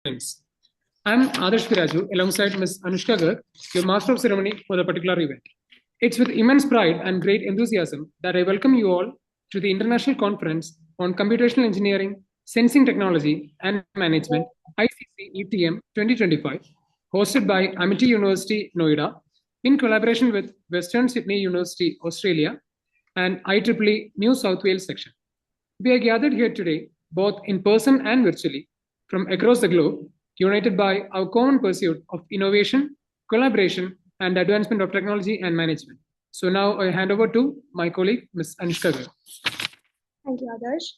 Friends. I'm Adarsh Viraju alongside Ms. Anushka Garg, your Master of Ceremony for the particular event. It's with immense pride and great enthusiasm that I welcome you all to the International Conference on Computational Engineering, Sensing Technology and Management, ICC ETM 2025, hosted by Amity University, Noida, in collaboration with Western Sydney University, Australia, and IEEE New South Wales section. We are gathered here today, both in person and virtually, from across the globe, united by our common pursuit of innovation, collaboration, and advancement of technology and management. So now I hand over to my colleague, Ms. Anushka Garg. Thank you, Adarsh.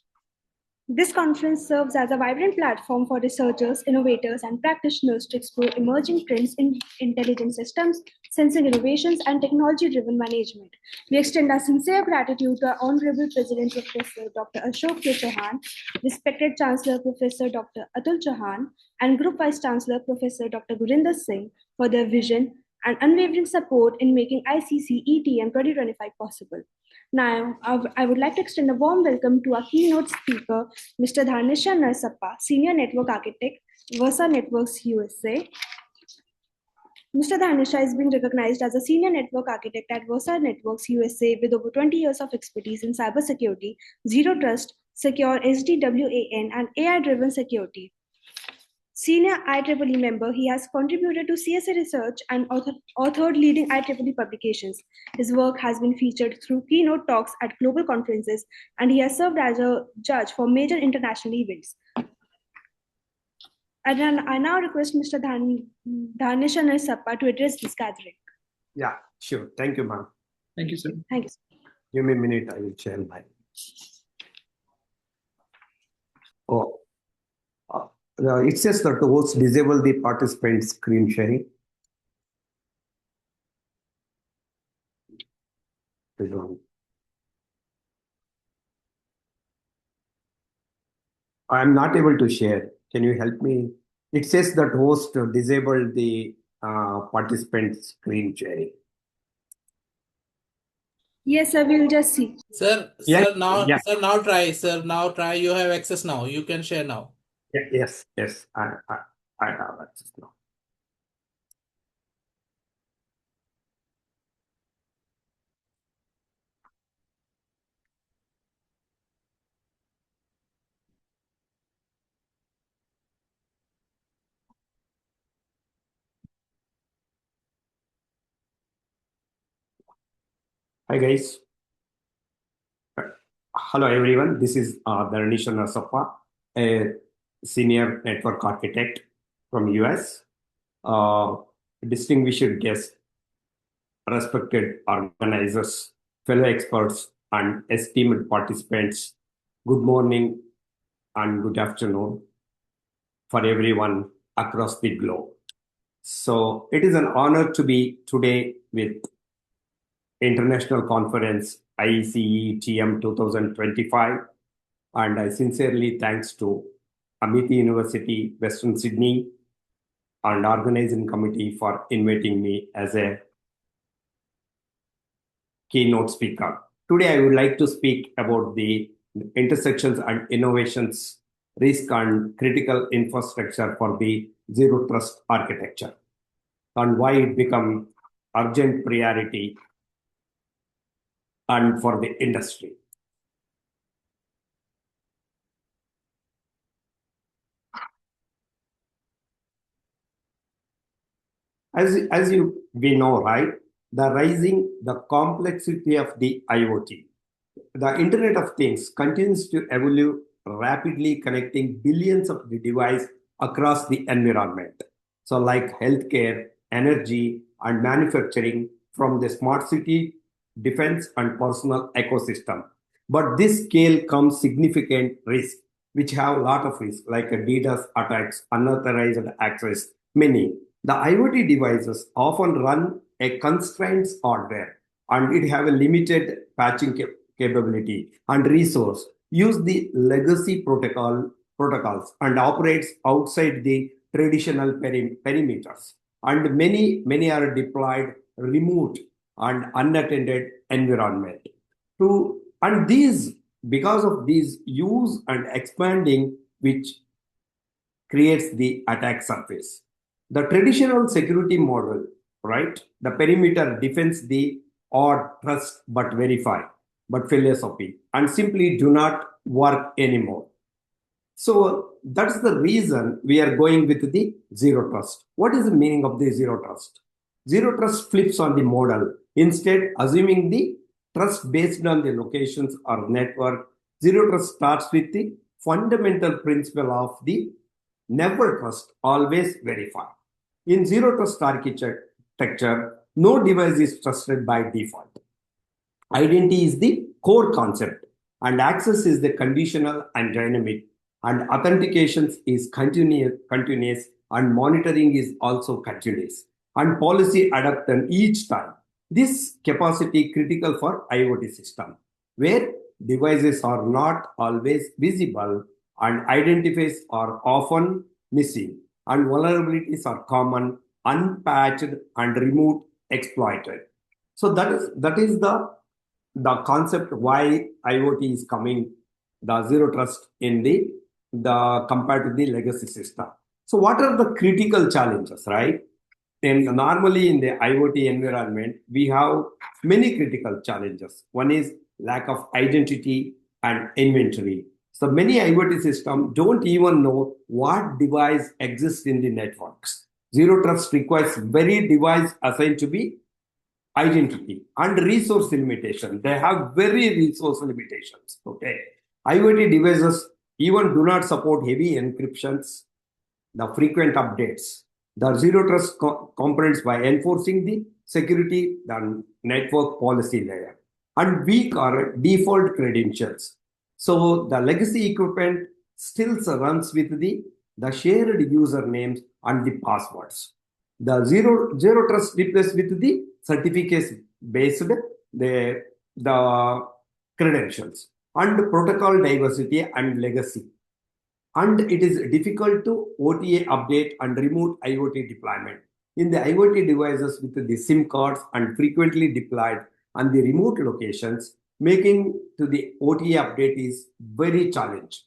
This conference serves as a vibrant platform for researchers, innovators, and practitioners to explore emerging trends in intelligent systems, sensing innovations, and technology-driven management. We extend our sincere gratitude to our Honorable President Professor Dr. Ashok K. Chauhan, respected Chancellor Professor Dr. Atul Chauhan, and Group Vice Chancellor Professor Dr. Gurinder Singh for their vision and unwavering support in making ICC ETM 2025 possible. Now, I would like to extend a warm welcome to our keynote speaker, Mr. Dhanisha Narsappa, Senior Network Architect, Versa Networks USA. Mr. Dhanisha is being recognized as a Senior Network Architect at Versa Networks USA with over 20 years of expertise in cybersecurity, zero trust, secure SDWAN, and AI-driven security. Senior IEEE member, he has contributed to CSA research and authored leading IEEE publications. His work has been featured through keynote talks at global conferences, and he has served as a judge for major international events. And I now request Mr. Dhanisha Narsappa to address this gathering. Yeah, sure. Thank you, ma'am. Thank you, sir. Thank you, sir. Give me a minute, I will share my. It says that the host disable the participant screen sharing. I am not able to share. Can you help me? It says that host disable the participant screen sharing. Yes, sir, we'll just see. Sir, Yes, sir, now, yeah. sir, now try, sir, now try. You have access now. You can share now. Yes, I have access now. Hi guys. Hello everyone. This is Dhanisha Narsappa, a senior network architect from US. Distinguished guests, respected organizers, fellow experts, and esteemed participants. Good morning and good afternoon for everyone across the globe. So it is an honor to be today with International Conference ICE TM 2025, and I sincerely thanks to Amity University, Western Sydney, and organizing committee for inviting me as a keynote speaker. Today, I would like to speak about the intersections and innovations, risk and critical infrastructure for the zero trust architecture, and why it become urgent priority and for the industry. As we know, right, the complexity of the IoT, the Internet of Things continues to evolve rapidly, connecting billions of the devices across the environment. So like healthcare, energy, and manufacturing, from the smart city, defense, and personal ecosystem. But this scale comes significant risk, which have a lot of risk, like DDoS attacks, unauthorized access, many. The IoT devices often run a constrained hardware, and it have a limited patching capability and resource, use the legacy protocols, and operates outside the traditional perimeters. And many are deployed remote and unattended environment. And these, because of these use and expanding, which creates the attack surface. The traditional security model, right? The perimeter defends the or trust but verify, but philosophy, and simply do not work anymore. So that's the reason we are going with the zero trust. What is the meaning of the zero trust? Zero trust flips on the model. Instead, assuming the trust based on the locations or network, zero trust starts with the fundamental principle of the never trust, always verify. In zero trust architecture, no device is trusted by default. Identity is the core concept, and access is the conditional and dynamic, and authentication is continuous, and monitoring is also continuous, and policy adaptation each time. This capacity critical for IoT system, where devices are not always visible and identifiers are often missing, and vulnerabilities are common, unpatched, and removed, exploited. So that is the concept why IoT is coming, the zero trust in the compared to the legacy system. So what are the critical challenges, right? And normally in the IoT environment, we have many critical challenges. One is lack of identity and inventory. So many IoT systems don't even know what device exists in the networks. Zero trust requires very device assigned to be identity and resource limitation. They have very resource limitations. Okay. IoT devices even do not support heavy encryptions, the frequent updates, the zero trust components by enforcing the security, the network policy layer, and weak or default credentials. So the legacy equipment still runs with the shared usernames and the passwords. The zero trust replaced with the certificates based the credentials and protocol diversity and legacy. And it is difficult to OTA update and remote IoT deployment. In the IoT devices with the SIM cards and frequently deployed and the remote locations, making to the OTA update is very challenging.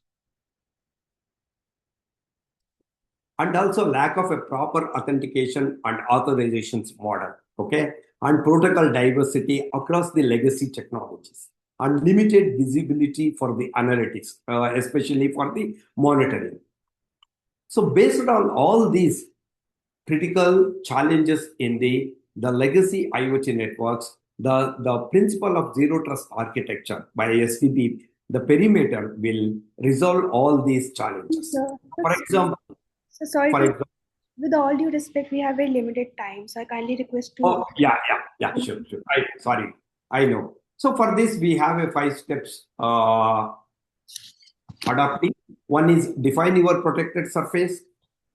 And also lack of a proper authentication and authorizations model, okay? And protocol diversity across the legacy technologies, and limited visibility for the analytics, especially for the monitoring. So based on all these critical challenges in the legacy IoT networks, the principle of zero trust architecture by STP, the perimeter will resolve all these challenges. For example, so sorry, with all due respect, we have very limited time, so I kindly request to. Oh, yeah, sure. Sorry, I know. So for this, we have a 5 steps adopting. One is define your protected surface.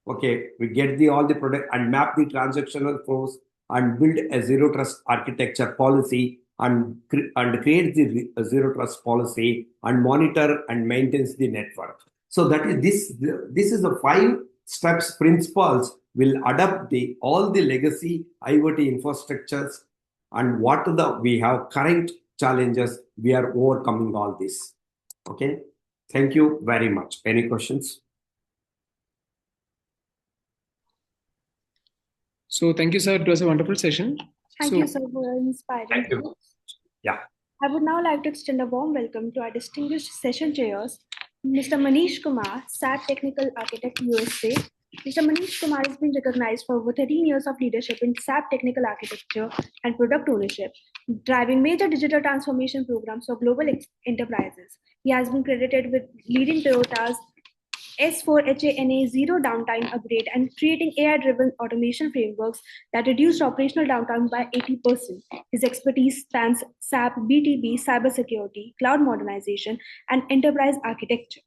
Okay, we get all the product and map the transactional flows and build a zero trust architecture policy and create the zero trust policy and monitor and maintains the network. So that is this is the 5 steps principles will adapt all the legacy IoT infrastructures, and what we have current challenges, we are overcoming all this. Okay, thank you very much. Any questions? So thank you, sir. It was a wonderful session. Thank you, sir, for inspiring. Thank you. Yeah. I would now like to extend a warm welcome to our distinguished session chairs, Mr. Manish Kumar, SAP Technical Architect, USA. Mr. Manish Kumar has been recognized for over 13 years of leadership in SAP technical architecture and product ownership, driving major digital transformation programs for global enterprises. He has been credited with leading Toyota's S4HANA zero downtime upgrade and creating AI-driven automation frameworks that reduced operational downtime by 80%. His expertise spans SAP, BTP, cybersecurity, cloud modernization, and enterprise architecture.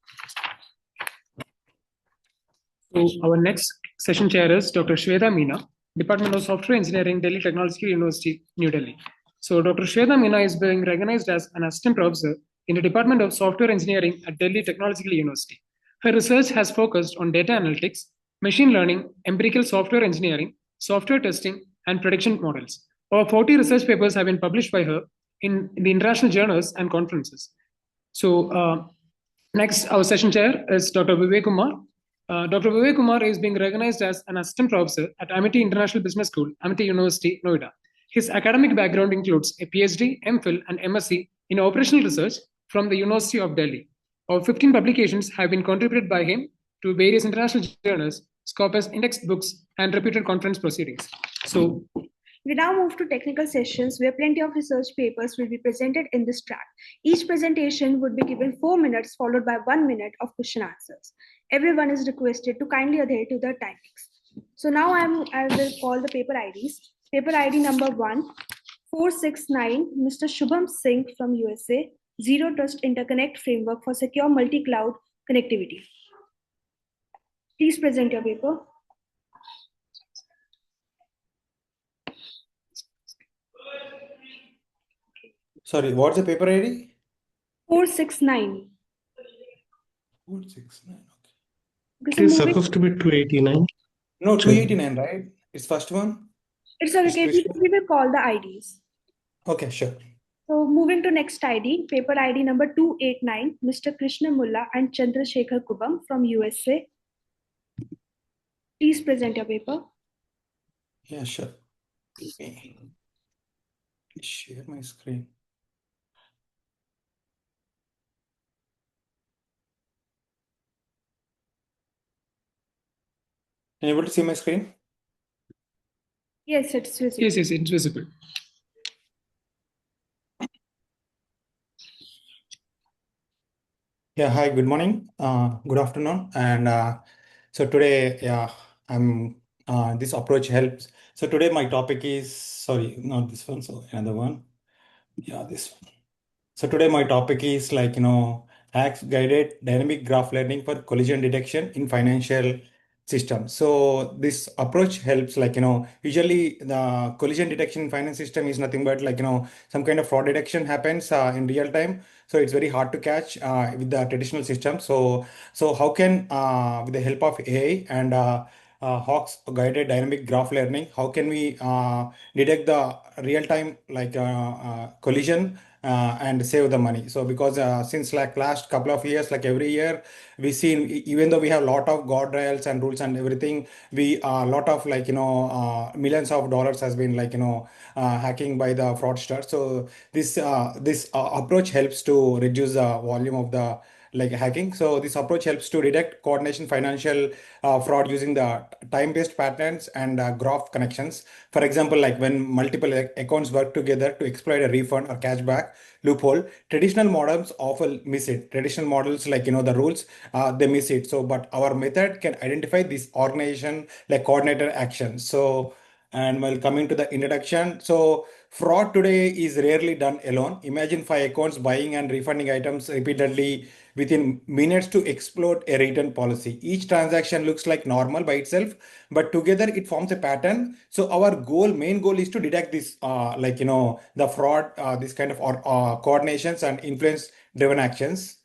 So our next session chair is Dr. Shweta Meena, Department of Software Engineering, Delhi Technological University, New Delhi. So Dr. Shweta Meena is being recognized as an assistant professor in the Department of Software Engineering at Delhi Technological University. Her research has focused on data analytics, machine learning, empirical software engineering, software testing, and prediction models. Over 40 research papers have been published by her in the international journals and conferences. So next, our session chair is Dr. Vivek Kumar. Dr. Vivek Kumar is being recognized as an assistant professor at Amity International Business School, Amity University, Noida. His academic background includes a PhD, MPhil, and MSc in operational research from the University of Delhi. Over 15 publications have been contributed by him to various international journals, Scopus index books, and reputed conference proceedings. So, we now move to technical sessions where plenty of research papers will be presented in this track. Each presentation would be given 4 minutes followed by 1 minute of question answers. Everyone is requested to kindly adhere to the timings. So now I will call the paper IDs. Paper ID number 1, 469, Mr. Shubham Singh from USA, Zero Trust Interconnect Framework for Secure Multi-Cloud Connectivity. Please present your paper. Sorry, what's the paper ID? 469. 469. Okay, It so is moving- supposed to be 289. No, 289, right? It's first one. It's okay. Krishna. We will call the IDs. Okay, sure. So moving to next ID, paper ID number 289, Mr. Krishna Mulla and Chandrasekhar Kubam from USA. Please present your paper. Yeah, sure. Okay. Share my screen. Can you able to see my screen? Yes, it's visible. yes, it's visible. Yeah, hi, good morning, good afternoon. And so today, yeah, this approach helps. So today my topic is, sorry, not this one, so another one. Yeah, this one. So today my topic is hacks guided dynamic graph learning for collision detection in financial systems. So this approach helps usually the collision detection in finance system is nothing but some kind of fraud detection happens in real time. So it's very hard to catch with the traditional system. So how can with the help of AI and Hawk's guided dynamic graph learning, how can we detect the real time collision and save the money? So because since last couple of years, every year we seen, even though we have a lot of guardrails and rules and everything, we a lot of millions of dollars has been hacking by the fraudsters. So this approach helps to reduce the volume of the hacking. So this approach helps to detect coordination financial fraud using the time-based patterns and graph connections. For example, like when multiple accounts work together to exploit a refund or cashback loophole, traditional models often miss it. Traditional models, the rules, they miss it. So, but our method can identify this organization coordinator actions. So, and while coming to the introduction, so fraud today is rarely done alone. Imagine 5 accounts buying and refunding items repeatedly within minutes to exploit a return policy. Each transaction looks like normal by itself, but together it forms a pattern. So our main goal is to detect this, the fraud, this kind of coordinations and influence driven actions.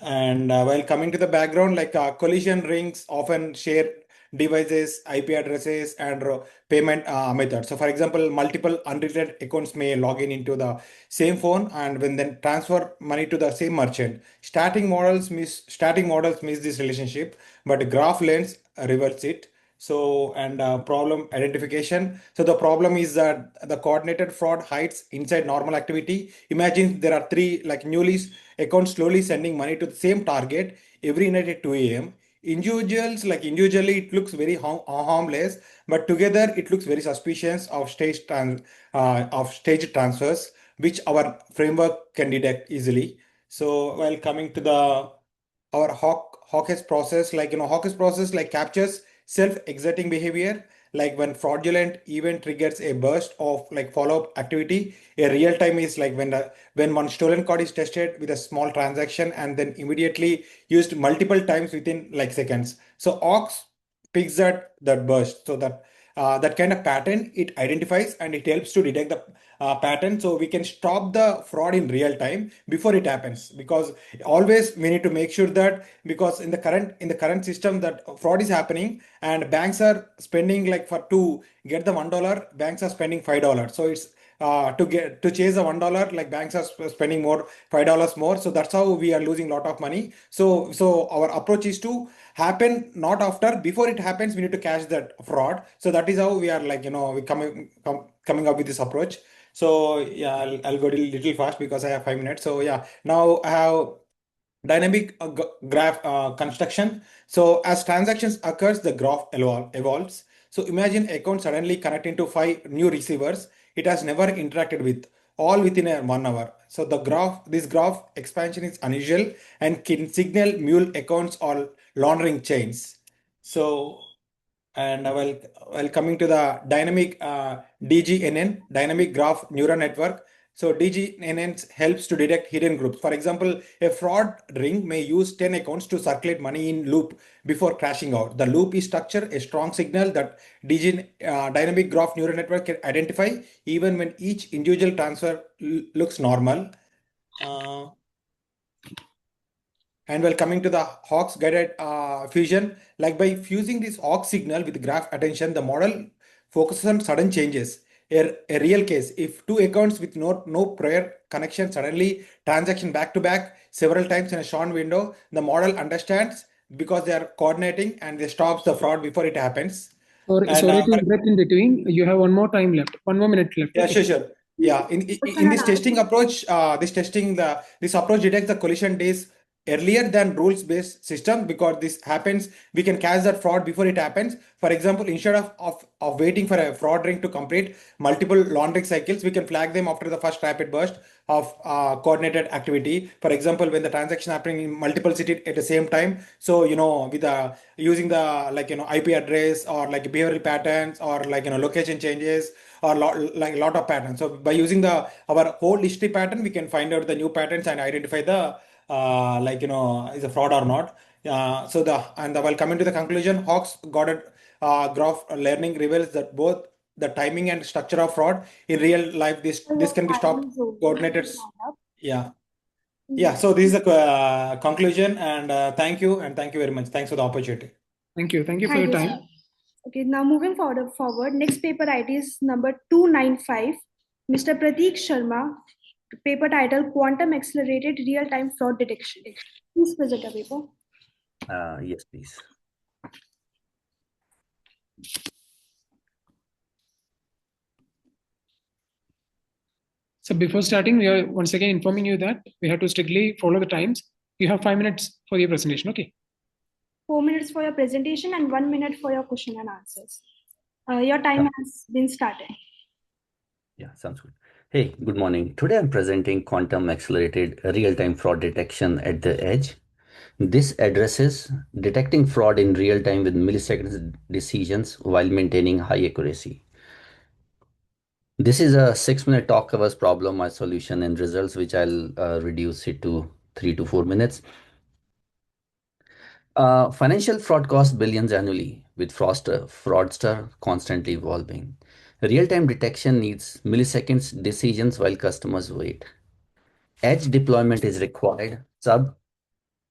And while coming to the background, collision rings often share devices, IP addresses, and payment methods. So, for example, multiple unrelated accounts may log in into the same phone and when then transfer money to the same merchant. Static models miss this relationship, but graph lens reverse it. So, and problem identification. So the problem is that the coordinated fraud hides inside normal activity. Imagine there are three newly accounts slowly sending money to the same target every night at 2 a.m. Individually it looks very harmless, but together it looks very suspicious of stage transfers, which our framework can detect easily. So while coming to the our Hawkes process, Hawkes process captures self-exerting behavior. Like when fraudulent event triggers a burst of follow-up activity, a real time is when one stolen card is tested with a small transaction and then immediately used multiple times within seconds. So Ox picks that burst, so that kind of pattern it identifies and it helps to detect the pattern, so we can stop the fraud in real time before it happens. Because always we need to make sure that, because in the current system that fraud is happening and banks are spending for to get the $1, banks are spending $5. So it's to chase a $1, like banks are spending more, $5 more. So that's how we are losing a lot of money. So our approach is to happen not after, before it happens, we need to catch that fraud. So that is how we are like, we coming up with this approach. So yeah, I'll go a little fast because I have 5 minutes. So yeah, now I have dynamic graph construction. So as transactions occurs, the graph evolves. So imagine account suddenly connecting to 5 new receivers it has never interacted with, all within a 1 hour. So this graph expansion is unusual and can signal mule accounts or laundering chains. So and while coming to the dynamic DGNN, dynamic graph neural network. So DGNN helps to detect hidden groups. For example, a fraud ring may use 10 accounts to circulate money in loop before crashing out. The loop is structured a strong signal that dynamic graph neural network can identify even when each individual transfer looks normal. And while coming to the Hawks guided fusion, like by fusing this Hawk signal with graph attention, the model focuses on sudden changes. A real case, if two accounts with no prior connection suddenly transaction back to back several times in a short window, the model understands because they are coordinating and they stops the fraud before it happens. Sorry, And sorry to interrupt in between. You have one more time left. 1 more minute left. yeah, Okay. sure. Yeah, in this testing approach, this approach detects the collision days earlier than rules-based system because this happens, we can catch that fraud before it happens. For example, instead of waiting for a fraud ring to complete multiple laundering cycles, we can flag them after the first rapid burst of coordinated activity. For example, when the transaction happening in multiple cities at the same time. So, with using the IP address or like behavioral patterns or location changes or a lot of patterns. So by using our whole history pattern, we can find out the new patterns and identify the is a fraud or not. While coming to the conclusion, Hawks Goddard graph learning reveals that both the timing and structure of fraud in real life, this can be stopped, coordinated. Yeah. Yeah. So this is the conclusion, and thank you very much. Thanks for the opportunity. Thank you. Thank you for Thank your you, time. sir. Okay, now moving forward, next paper ID is number 295. Mr. Prateek Sharma, paper title Quantum Accelerated Real-Time Fraud Detection. Please present the paper. Yes, please. So before starting, we are once again informing you that we have to strictly follow the times. You have 5 minutes for your presentation. Okay. 4 minutes for your presentation and 1 minute for your question and answers. Your time has been started. Yeah, sounds good. Hey, good morning. Today I'm presenting quantum accelerated real-time fraud detection at the edge. This addresses detecting fraud in real time with milliseconds decisions while maintaining high accuracy. This is a 6-minute talk covers problem, my solution and results, which I'll reduce it to 3 to 4 minutes. Financial fraud costs billions annually, with fraudster constantly evolving. Real-time detection needs milliseconds decisions while customers wait. Edge deployment is required, sub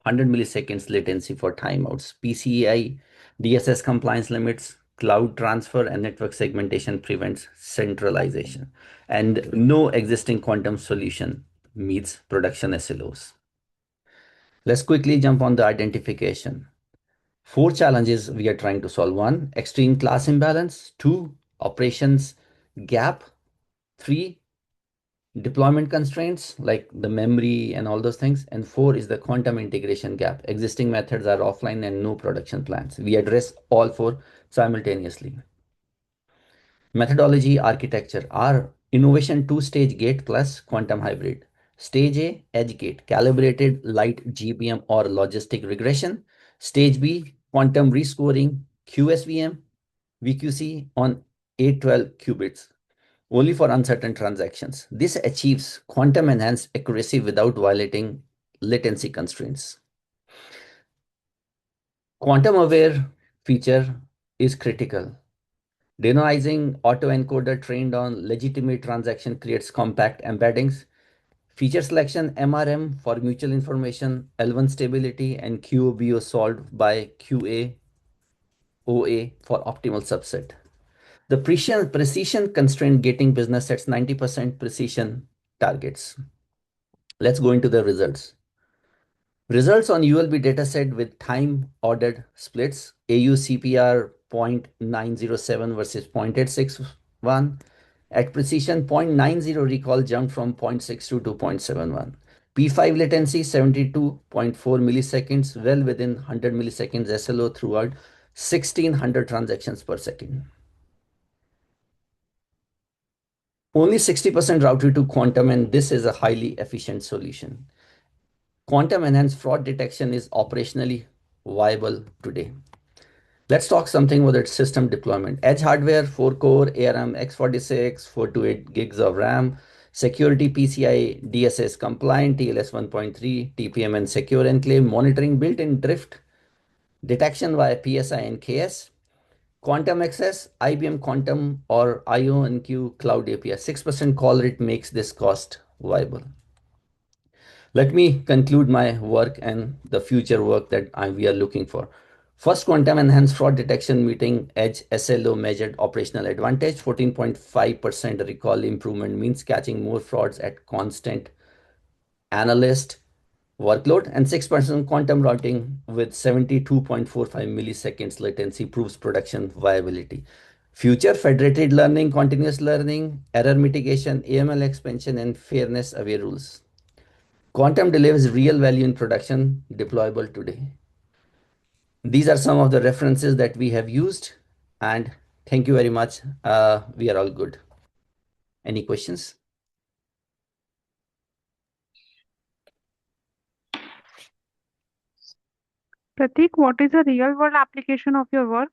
100 milliseconds latency for timeouts. PCI DSS compliance limits, cloud transfer, and network segmentation prevents centralization. And no existing quantum solution meets production SLOs. Let's quickly jump on the identification. 4 challenges we are trying to solve. 1, extreme class imbalance. 2, operations gap. 3, deployment constraints like the memory and all those things. And 4 is the quantum integration gap. Existing methods are offline and no production plans. We address all 4 simultaneously. Methodology architecture. Our innovation 2-stage gate plus quantum hybrid. Stage A, edge gate, calibrated light GBM or logistic regression. Stage B, quantum rescoring, QSVM, VQC on 812 qubits, only for uncertain transactions. This achieves quantum enhanced accuracy without violating latency constraints. Quantum aware feature is critical. Denoising autoencoder trained on legitimate transaction creates compact embeddings. Feature selection MRM for mutual information, L1 stability, and QOBO solved by QA OA for optimal subset. The precision constraint gating business sets 90% precision targets. Let's go into the results. Results on ULB dataset with time ordered splits, AUCPR 0.907 versus 0.861. At precision, 0.90 recall jumped from 0.62 to 0.71. P5 latency 72.4 milliseconds, well within 100 milliseconds SLO throughout 1600 transactions per second. Only 60% routed to quantum, and this is a highly efficient solution. Quantum enhanced fraud detection is operationally viable today. Let's talk something about its system deployment. Edge hardware, 4-core, ARM x86, 4 to 8 gigs of RAM, security PCI DSS compliant, TLS 1.3, TPM and secure enclave, monitoring built-in drift, detection via PSI and KS, Quantum access, IBM Quantum or IonQ Cloud API. 6% call rate makes this cost viable. Let me conclude my work and the future work that we are looking for. First, quantum enhanced fraud detection meeting edge SLO measured operational advantage. 14.5% recall improvement means catching more frauds at constant analyst workload, and 6% quantum routing with 72.45 milliseconds latency proves production viability. Future federated learning, continuous learning, error mitigation, AML expansion, and fairness aware rules. Quantum delivers real value in production deployable today. These are some of the references that we have used, and thank you very much. We are all good. Any questions? Pratik, what is a real world application of your work?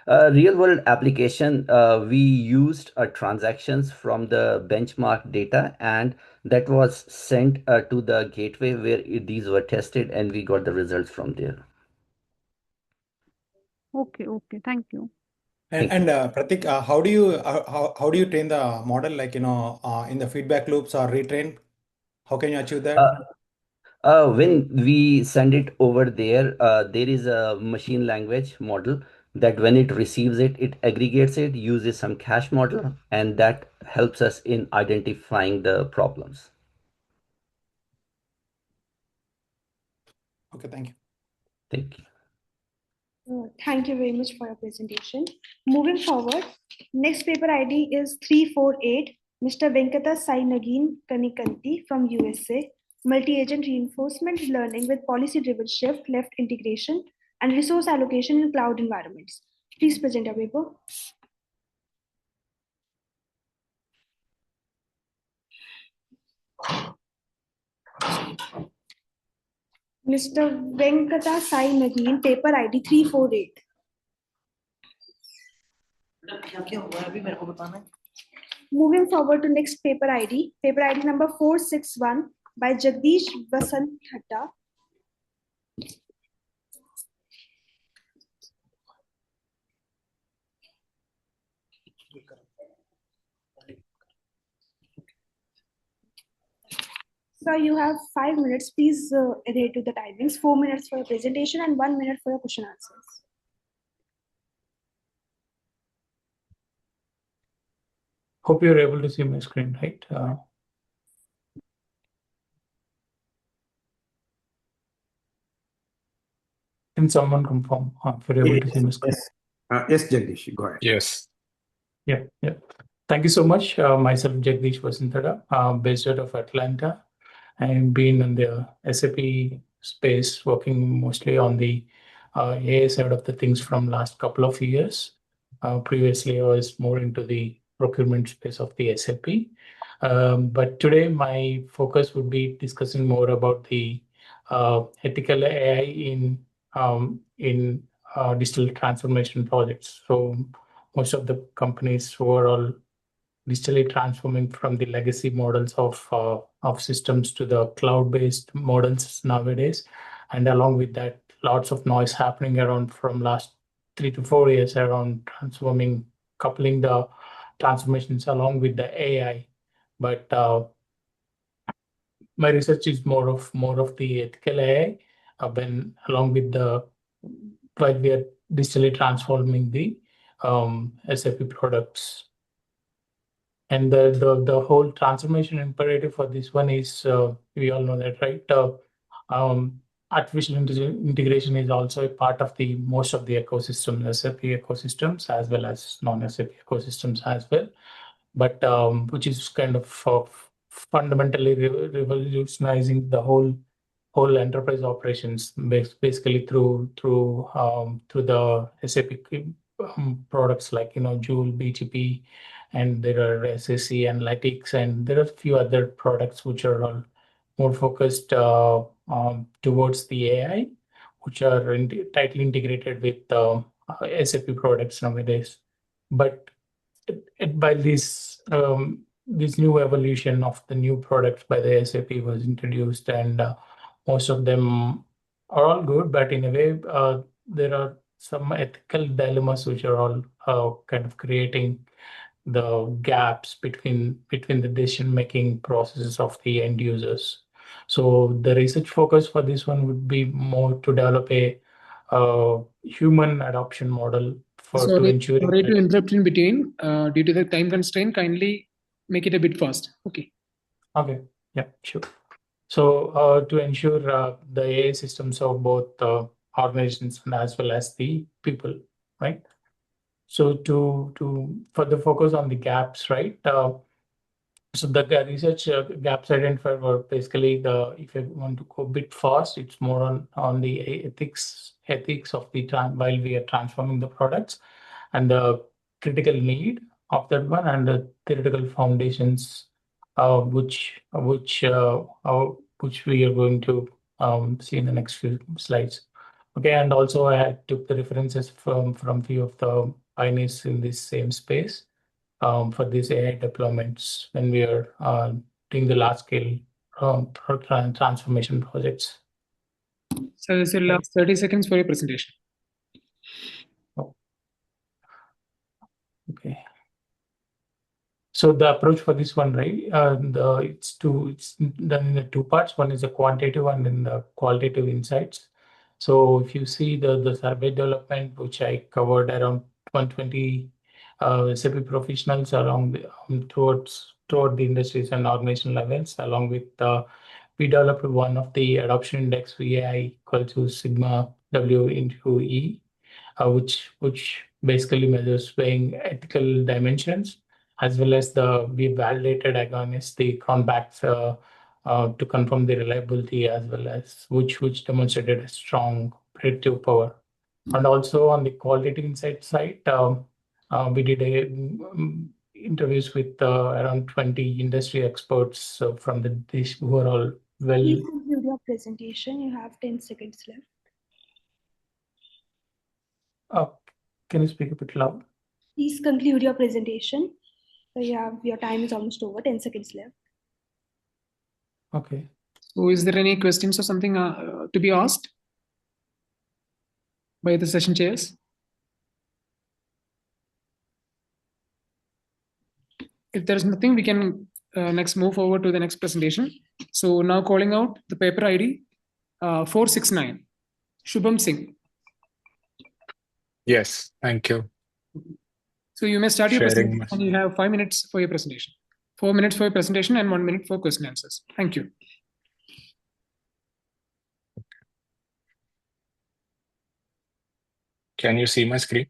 Real world application, we used transactions from the benchmark data, and that was sent to the gateway where these were tested, and we got the results from there. Okay, thank you. And Pratik, how do you train the model, like in the feedback loops or retrain? How can you achieve that? When we send it over there, there is a machine language model that when it receives it, it aggregates it, uses some cache model, and that helps us in identifying the problems. Okay, thank you. Thank you. Thank you very much for your presentation. Moving forward, next paper ID is 348, Mr. Venkata Sai Nagin Kanikanti from USA, Multi-Agent Reinforcement Learning with Policy-Driven Shift Left Integration and Resource Allocation in Cloud Environments. Please present your paper. Mr. Venkata Sai Nagin, paper ID 348. Moving forward to next paper ID number 461 by Jagdish Vasant Thatta. So you have 5 minutes. Please adhere to the timings. 4 minutes for your presentation and 1 minute for your question answers. Hope you're able to see my screen, right? Can someone confirm if you're able to see my screen? Yes, Jagdish, go ahead. Yes. Yeah. Thank you so much. Myself, Jagdish Vasantara, based out of Atlanta. I've been in the SAP space, working mostly on the AI side of the things from last couple of years. Previously, I was more into the procurement space of the SAP. But today, my focus would be discussing more about the ethical AI in digital transformation projects. So most of the companies who are all digitally transforming from the legacy models of systems to the cloud-based models nowadays. And along with that, lots of noise happening around from last 3 to 4 years around coupling the transformations along with the AI. But my research is more of the ethical AI, when along with while we are digitally transforming the SAP products. And the whole transformation imperative for this one is, we all know that, right? Artificial integration is also a part of the most of the ecosystem, SAP ecosystems, as well as non-SAP ecosystems as well. But which is kind of fundamentally revolutionizing the whole enterprise operations, basically through the SAP products like Joule, BTP, and there are SAC Analytics, and there are a few other products which are all more focused towards the AI, which are tightly integrated with SAP products nowadays. But by this new evolution of the new products by the SAP was introduced, and most of them are all good, but in a way, there are some ethical dilemmas which are all kind of creating the gaps between the decision-making processes of the end users. So the research focus for this one would be more to develop a human adoption model to ensure. Sorry to interrupt in between. Due to the time constraint, kindly make it a bit fast. Okay. Okay. Yeah, sure. So to ensure the AI systems of both organizations and as well as the people, right? So to further focus on the gaps, right? So the research gaps identified were basically if you want to go a bit fast, it's more on the ethics of the while we are transforming the products, and the critical need of that one, and the theoretical foundations which we are going to see in the next few slides. Okay, and also I took the references from few of the pioneers in this same space for these AI deployments when we are doing the large scale transformation projects. So this will last 30 seconds for your presentation. Okay. So the approach for this one, right? It's done in the two parts. One is the quantitative and then the qualitative insights. So if you see the survey development, which I covered around 120 SAP professionals toward the industries and organization levels, along with we developed one of the adoption index VAI equal to sigma W into E, which basically measures weighing ethical dimensions, as well as we validated against the cronbachs to confirm the reliability, as well as which demonstrated a strong predictive power. And also on the qualitative insight side, we did interviews with around 20 industry experts from this who are all well. Please conclude your presentation. You have 10 seconds left. Can you speak a bit loud? Please conclude your presentation. So your time is almost over. 10 seconds left. Okay. So is there any questions or something to be asked by the session chairs? If there is nothing, we can next move forward to the next presentation. So now calling out the paper ID 469, Shubham Singh. Yes, thank you. So you may start your Sharing presentation and you have 5 minutes for your presentation. 4 minutes for your presentation and 1 minute for question answers. Thank you. Can you see my screen?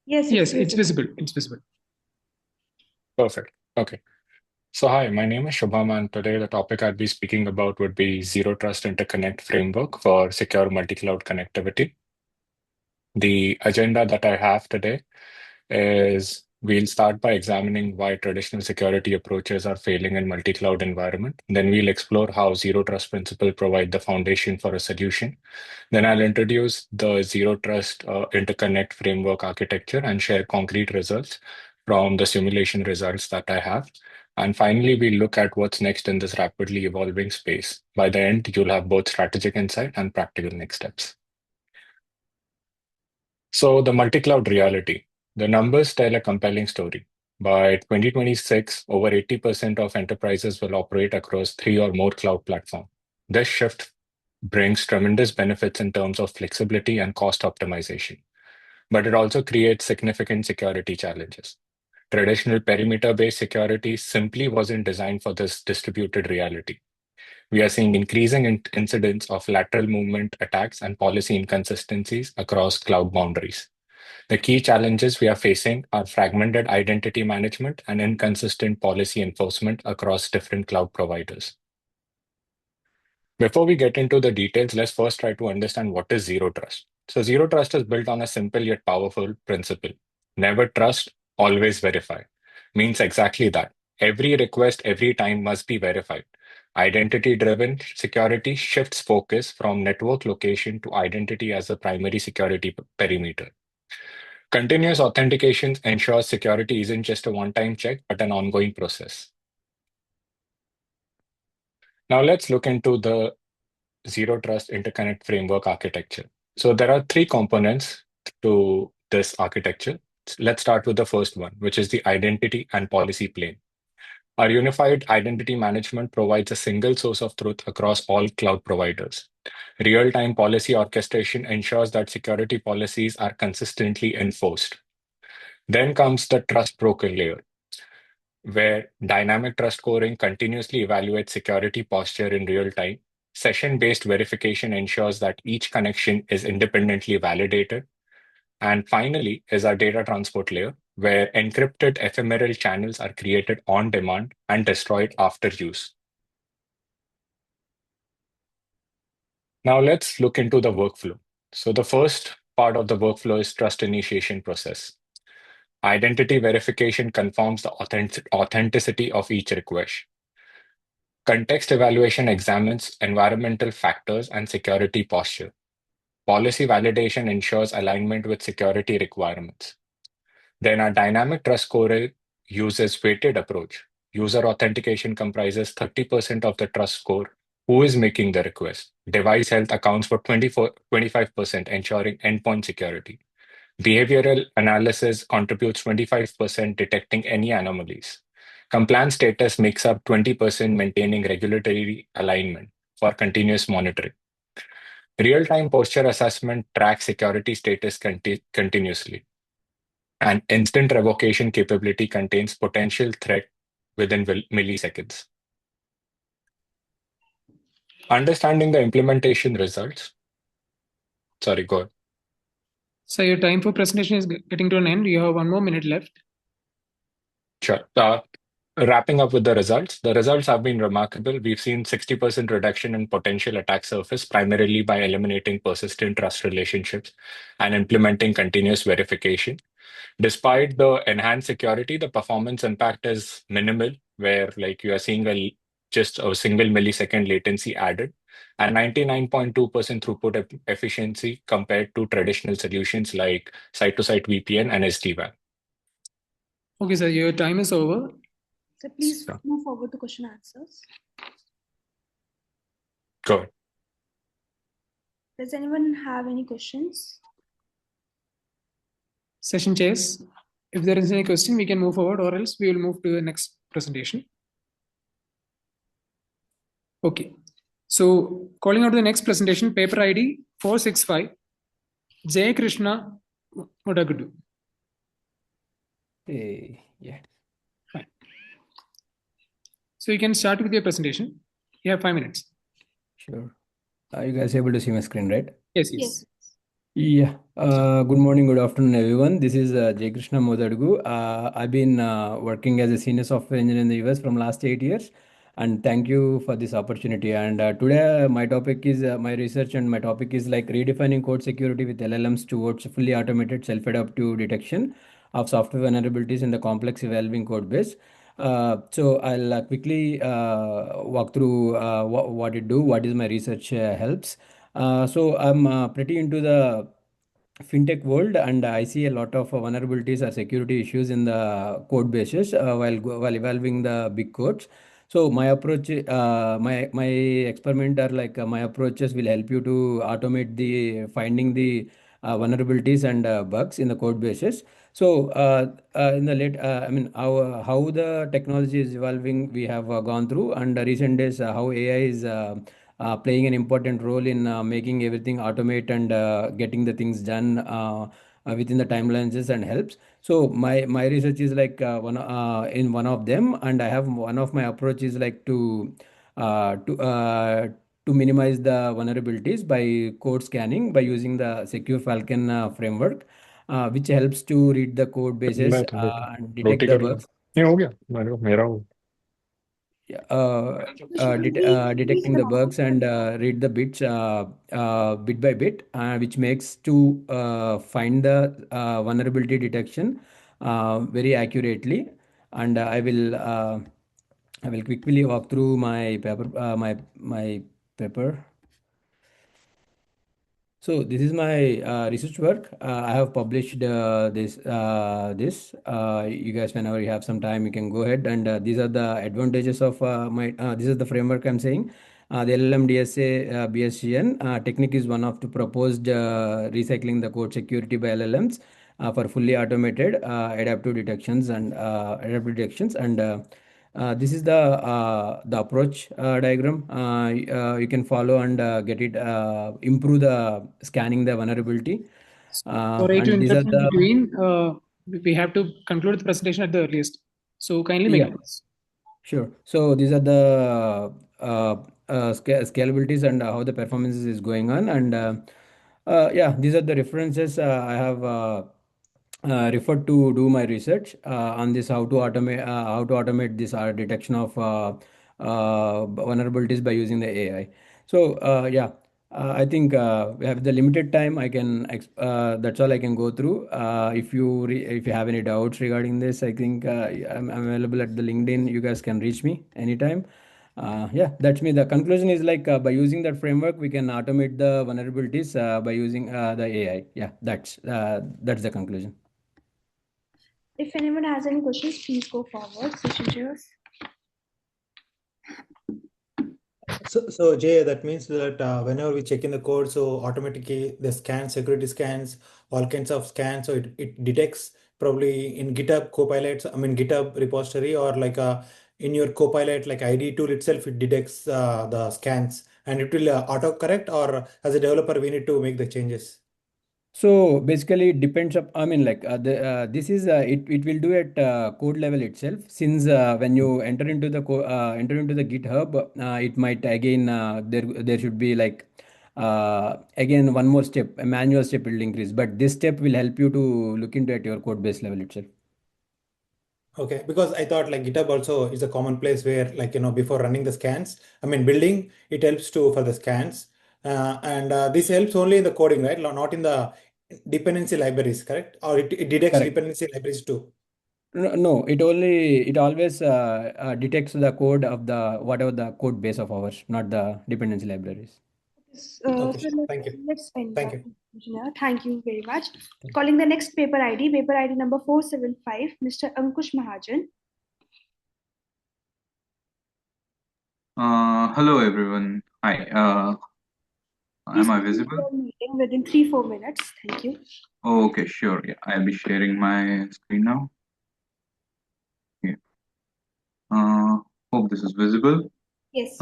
Yes, it's visible. It's visible. Perfect. Okay. So hi, my name is Shubham, and today the topic I'll be speaking about would be Zero Trust Interconnect Framework for Secure Multi-Cloud Connectivity. The agenda that I have today is we'll start by examining why traditional security approaches are failing in multi-cloud environment. Then we'll explore how Zero Trust principles provide the foundation for a solution. Then I'll introduce the Zero Trust Interconnect Framework architecture and share concrete results from the simulation results that I have. And finally, we'll look at what's next in this rapidly evolving space. By the end, you'll have both strategic insight and practical next steps. So the multi-cloud reality. The numbers tell a compelling story. By 2026, over 80% of enterprises will operate across 3 or more cloud platforms. This shift brings tremendous benefits in terms of flexibility and cost optimization, but it also creates significant security challenges. Traditional perimeter-based security simply wasn't designed for this distributed reality. We are seeing increasing incidents of lateral movement attacks and policy inconsistencies across cloud boundaries. The key challenges we are facing are fragmented identity management and inconsistent policy enforcement across different cloud providers. Before we get into the details, let's first try to understand what is zero trust. So zero trust is built on a simple yet powerful principle. Never trust, always verify. Means exactly that. Every request, every time must be verified. Identity-driven security shifts focus from network location to identity as the primary security perimeter. Continuous authentication ensures security isn't just a one-time check, but an ongoing process. Now let's look into the Zero Trust Interconnect Framework architecture. So there are three components to this architecture. Let's start with the first one, which is the identity and policy plane. Our unified identity management provides a single source of truth across all cloud providers. Real-time policy orchestration ensures that security policies are consistently enforced. Then comes the trust broker layer, where dynamic trust scoring continuously evaluates security posture in real time. Session-based verification ensures that each connection is independently validated. And finally is our data transport layer, where encrypted ephemeral channels are created on demand and destroyed after use. Now let's look into the workflow. So the first part of the workflow is trust initiation process. Identity verification confirms the authenticity of each request. Context evaluation examines environmental factors and security posture. Policy validation ensures alignment with security requirements. Then our dynamic trust score uses weighted approach. User authentication comprises 30% of the trust score. Who is making the request? Device health accounts for 25%, ensuring endpoint security. Behavioral analysis contributes 25%, detecting any anomalies. Compliance status makes up 20%, maintaining regulatory alignment for continuous monitoring. Real-time posture assessment tracks security status continuously. And instant revocation capability contains potential threat within milliseconds. Understanding the implementation results. Sorry, go ahead. So your time for presentation is getting to an end. You have 1 more minute left. Sure. Wrapping up with the results have been remarkable. We've seen 60% reduction in potential attack surface, primarily by eliminating persistent trust relationships and implementing continuous verification. Despite the enhanced security, the performance impact is minimal, where like you are seeing just a single millisecond latency added and 99.2% throughput efficiency compared to traditional solutions like site-to-site VPN and SD-WAN. Okay, sir, your time is over. So please move forward to question answers. Go ahead. Does anyone have any questions? Session chairs. If there is any question, we can move forward, or else we will move to the next presentation. Okay. So calling out the next presentation, paper ID 465, Jay Krishna Modagudu. Yeah. Fine. So you can start with your presentation. You have 5 minutes. Sure. Are you guys able to see my screen, right? Yes. Yes. Yeah. Good morning, good afternoon, everyone. This is Jay Krishna Modadugu. I've been working as a senior software engineer in the US from last 8 years. And thank you for this opportunity. And today my topic is my research, and my topic is like redefining code security with LLMs towards fully automated self-adaptive detection of software vulnerabilities in the complex evolving code base. So I'll quickly walk through what it do, what is my research helps. So I'm pretty into the fintech world, and I see a lot of vulnerabilities or security issues in the code bases while evolving the big codes. So my approach, my experiment are like my approaches will help you to automate the finding the vulnerabilities and bugs in the code bases. So in the late, I mean, how the technology is evolving, we have gone through, and recent days how AI is playing an important role in making everything automate and getting the things done within the timelines and helps. So my research is like one in one of them, and I have one of my approach is like uh, to uh, to minimize the vulnerabilities by code scanning by using the Secure Falcon framework, which helps to read the code bases and detect roti the कर लो bugs. ये हो गया मेरा हो Detecting the bugs and read the bits bit by bit, which makes to find the vulnerability detection very accurately. And I will quickly walk through my paper, my paper. So this is my research work. I have published this. You guys, whenever you have some time, you can go ahead, and these are the advantages of my. This is the framework I'm saying. The LLM DSA BSGN technique is one of the proposed recycling the code security by LLMs for fully automated adaptive detections and this is the approach diagram you can follow and get it improve the scanning the vulnerability Sorry to and these are interrupt in the between. We have to conclude the presentation at the earliest. So kindly make yeah it fast. sure. So these are the scalabilities and how the performance is going on and yeah, these are the references I have referred to do my research on this how to automate this detection of vulnerabilities by using the AI. So yeah, I think we have the limited time. That's all I can go through. If you have any doubts regarding this, I think I'm available at the LinkedIn. You guys can reach me anytime. Yeah, that's me. The conclusion is like by using that framework, we can automate the vulnerabilities by using the AI. Yeah, that's the conclusion. If anyone has any questions, please go forward. Session chairs. So Jay, that means that whenever we check in the code, so automatically the security scans, all kinds of scans, so it detects probably in GitHub Copilot, I mean GitHub repository or like in your Copilot like ID tool itself, it detects the scans and it will auto-correct, or as a developer we need to make the changes. So basically, it depends up. I mean, like this is it will do at code level itself. Since when you enter into the GitHub, it might again there should be like again one more step, a manual step will increase. But this step will help you to look into at your code base level itself. Okay, because I thought like GitHub also is a common place where like before running the scans, I mean building, it helps to for the scans, and this helps only in the coding, right? Not in the dependency libraries, correct? Or it detects Correct. dependency libraries too. No, it always detects the code of the whatever the code base of ours, not the dependency libraries. Okay, So thank you. let's end Thank that you. conclusion here. Thank you very much. Calling the next paper ID number 475, Mr. Ankush Mahajan. Hello everyone. Hi. Please Am I complete visible? your meeting within 3-4 minutes. Thank you. Oh, okay, sure. Yeah, I'll be sharing my screen now. Yeah. Hope this is visible. Yes.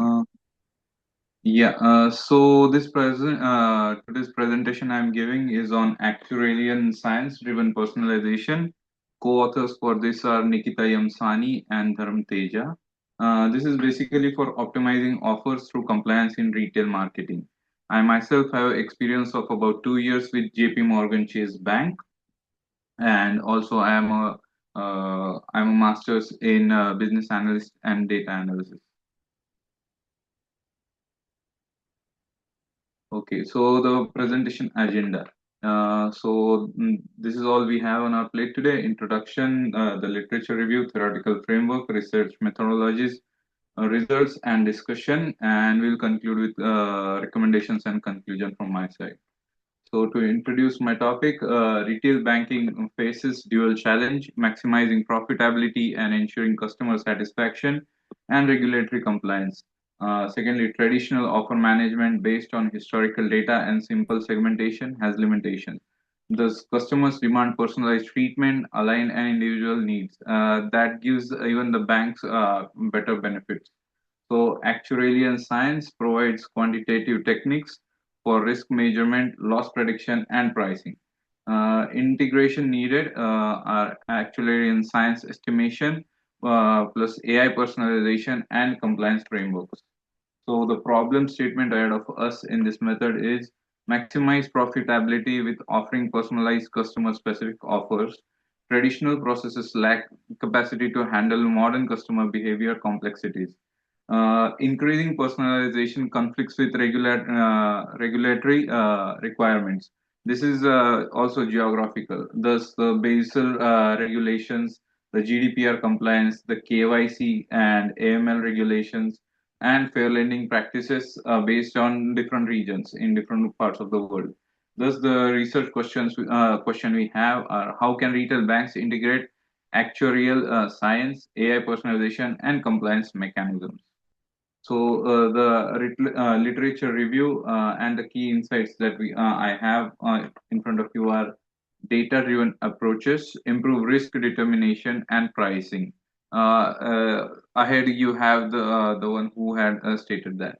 Yeah. So today's presentation I'm giving is on actuarial science-driven personalization. Co-authors for this are Nikita Yamsani and Dharam Teja. This is basically for optimizing offers through compliance in retail marketing. I myself have experience of about 2 years with JP Morgan Chase Bank, and also I'm a master's in business analyst and data analysis. Okay, so the presentation agenda. This is all we have on our plate today: introduction, the literature review, theoretical framework, research methodologies, results, and discussion, and we'll conclude with recommendations and conclusion from my side. So to introduce my topic, retail banking faces dual challenge: maximizing profitability and ensuring customer satisfaction and regulatory compliance. Secondly, traditional offer management based on historical data and simple segmentation has limitations. Thus, customers demand personalized treatment, align and individual needs that gives even the banks better benefits. So actuarial science provides quantitative techniques for risk measurement, loss prediction, and pricing. Integration needed are actuarial science estimation plus AI personalization and compliance frameworks. So the problem statement ahead of us in this method is maximize profitability with offering personalized customer specific offers. Traditional processes lack capacity to handle modern customer behavior complexities. Increasing personalization conflicts with regulatory requirements. This is also geographical. Thus, the Basel regulations, the GDPR compliance, the KYC and AML regulations, and fair lending practices based on different regions in different parts of the world. Thus, the research question we have are how can retail banks integrate actuarial science, AI personalization, and compliance mechanisms? So the literature review and the key insights that I have in front of you are data-driven approaches, improve risk determination and pricing. Ahead you have the one who had stated that.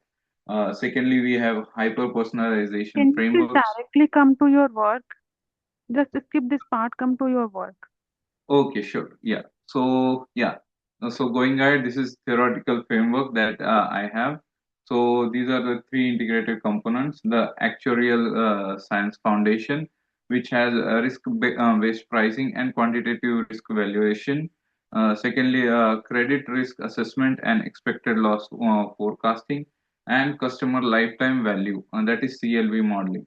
Secondly, we have hyper-personalization Can you please frameworks. directly come to your work? Just skip this part, come to your work. Okay, sure. Yeah. So So going ahead, this is theoretical framework that I have. So these are the three integrated components: the actuarial science foundation, which has risk-based pricing and quantitative risk valuation. Secondly, credit risk assessment and expected loss forecasting, and customer lifetime value, and that is CLV modeling.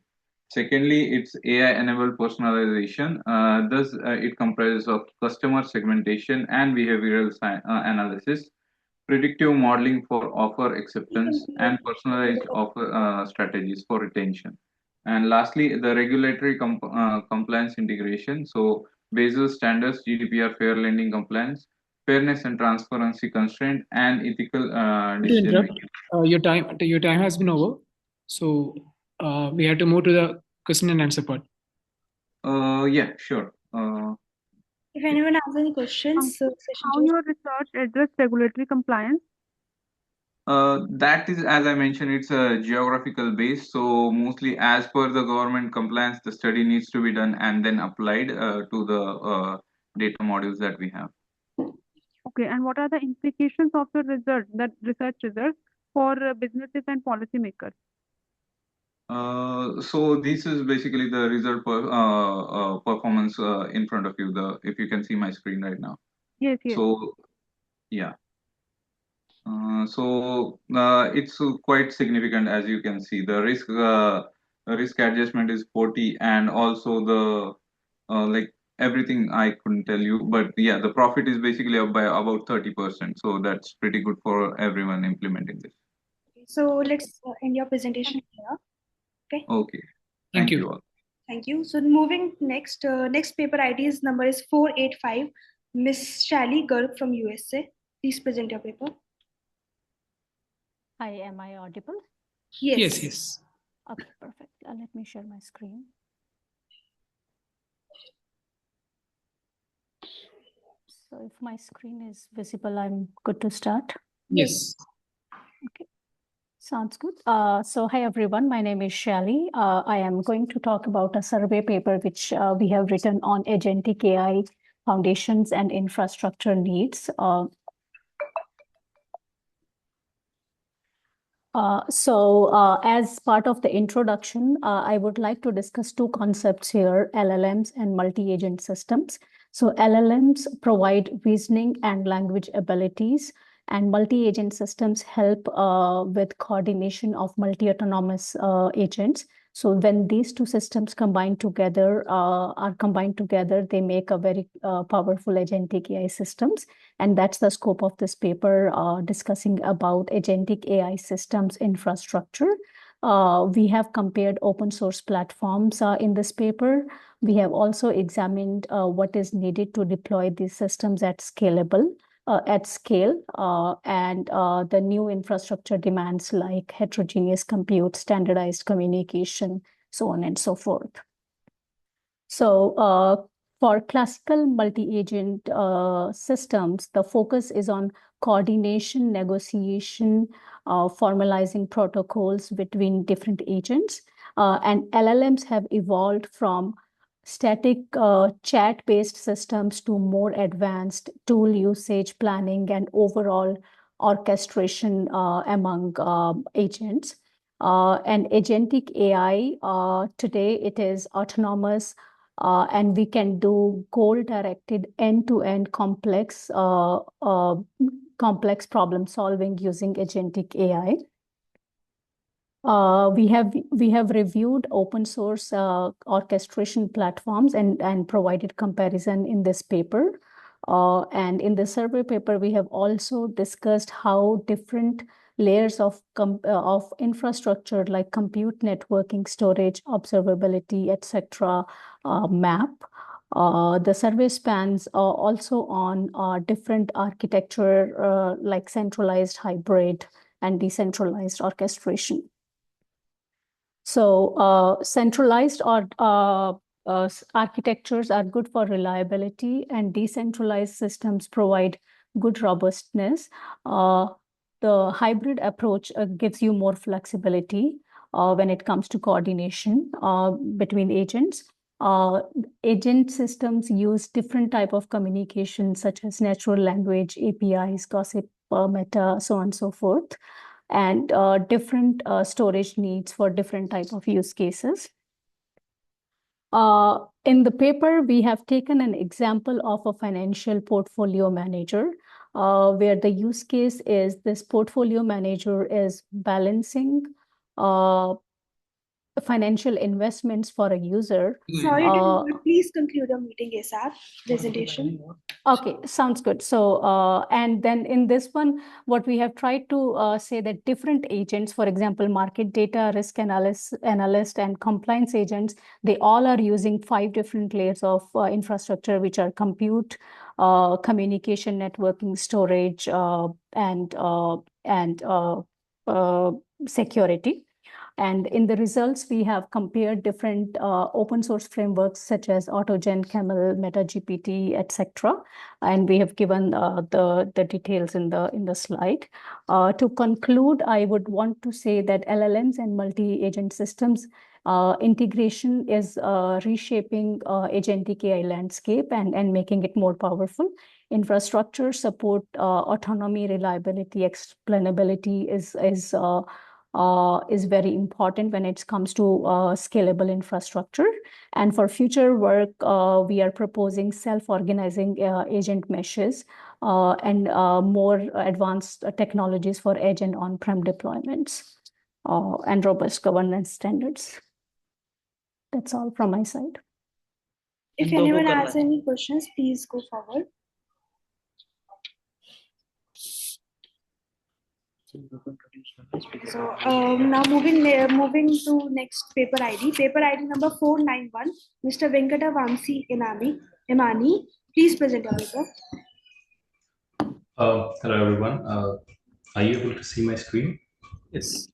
Secondly, it's AI-enabled personalization. Thus, it comprises of customer segmentation and behavioral analysis, predictive modeling for offer acceptance, and personalized offer strategies for retention. And lastly, the regulatory compliance integration. So, Basel standards, GDPR, fair lending compliance, fairness and transparency constraint, and ethical To decision interrupt, making. your time has been over, so we have to move to the question and answer part. Yeah, sure. If anyone has any questions, How your research address regulatory compliance? That is, as I mentioned, it's a geographical base. So mostly as per the government compliance, the study needs to be done and then applied to the data modules that we have. Okay, and what are the implications of the result, that research results for businesses and policymakers? So this is basically the result performance in front of you. If you can see my screen right now. Yes. So yeah. So it's quite significant, as you can see. The risk adjustment is 40, and also the like everything I couldn't tell you, but yeah, the profit is basically up by about 30%. So that's pretty good for everyone implementing this. So let's end your presentation here. Okay. Okay. Thank you all. Thank you. So moving next, next paper ID is number is 485. Miss Shally Garg from USA. Please present your paper. Hi, am I audible? Yes. Okay, perfect. Let me share my screen. So if my screen is visible, I'm good to start. Yes. Okay, sounds good. So hi everyone, my name is Shally. I am going to talk about a survey paper which we have written on agentic AI foundations and infrastructure needs. As part of the introduction, I would like to discuss two concepts here, LLMs and multi-agent systems. So LLMs provide reasoning and language abilities, and multi-agent systems help with coordination of multi-autonomous agents. So when these two systems are combined together, they make a very powerful agentic AI systems. And that's the scope of this paper, discussing about agentic AI systems infrastructure. We have compared open source platforms in this paper. We have also examined what is needed to deploy these systems at scale, and the new infrastructure demands like heterogeneous compute, standardized communication, so on and so forth. So For classical multi-agent systems, the focus is on coordination, negotiation, formalizing protocols between different agents. And LLMs have evolved from static chat-based systems to more advanced tool usage planning and overall orchestration among agents. And agentic AI, today it is autonomous, and we can do goal-directed end-to-end complex problem solving using agentic AI. We have reviewed open source orchestration platforms and provided comparison in this paper. And in the survey paper, we have also discussed how different layers of infrastructure like compute, networking, storage, observability, etc. Map. The survey spans also on different architecture like centralized, hybrid, and decentralized orchestration. So centralized architectures are good for reliability, and decentralized systems provide good robustness. The hybrid approach gives you more flexibility when it comes to coordination between agents. Agent systems use different type of communication, such as natural language, APIs, gossip, meta, so on and so forth, and different storage needs for different type of use cases. In the paper, we have taken an example of a financial portfolio manager, where the use case is this portfolio manager is balancing financial investments for a user. Sorry to interrupt. Please conclude your meeting ASAP presentation. Okay, sounds good. So, and then in this one, what we have tried to say that different agents, for example, market data, risk analyst, and compliance agents, they all are using 5 different layers of infrastructure, which are compute, communication, networking, storage, and security. And in the results, we have compared different open source frameworks such as AutoGen, Camel, MetaGPT, etc. And we have given the details in the slide. To conclude, I would want to say that LLMs and multi-agent systems integration is reshaping agentic AI landscape and making it more powerful. Infrastructure support, autonomy, reliability, explainability is very important when it comes to scalable infrastructure. And for future work, we are proposing self-organizing agent meshes and more advanced technologies for edge and on-prem deployments and robust governance standards. That's all from my side. If anyone has any questions, please go forward. So now moving to next paper ID. Paper ID number 491. Mr. Venkata Vamsi Imani, please present your paper. Hello everyone. Are you able to see my screen? Yes.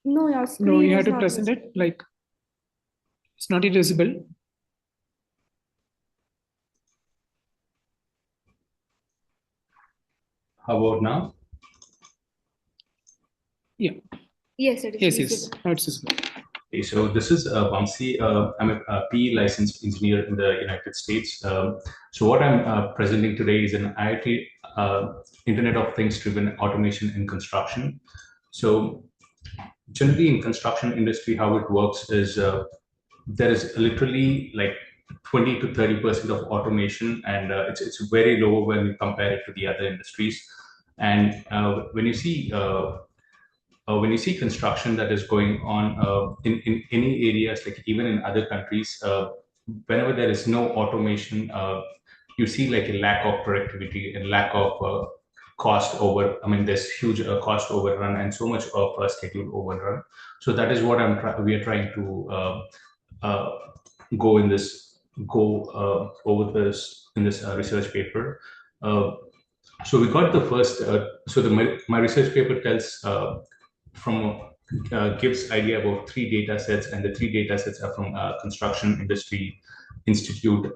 No, your screen. No, you have is to not present visible. it like it's not visible. How about now? Yeah. Yes, it is Yes, visible. yes. Now it's visible. Okay, so this is Vamsi. I'm a PE licensed engineer in the United States. So what I'm presenting today is an IoT Internet of Things driven automation in construction. So generally in construction industry, how it works is there is literally like 20 to 30% of automation, and it's very low when we compare it to the other industries. And when you see construction that is going on in any areas, like even in other countries, whenever there is no automation, you see like a lack of productivity and lack of cost over. I mean, there's huge cost overrun and so much of schedule overrun. So that is what we are trying to go over this in this research paper. So we got the first. My research paper tells gives idea about 3 data sets, and the 3 data sets are from construction industry. Institute,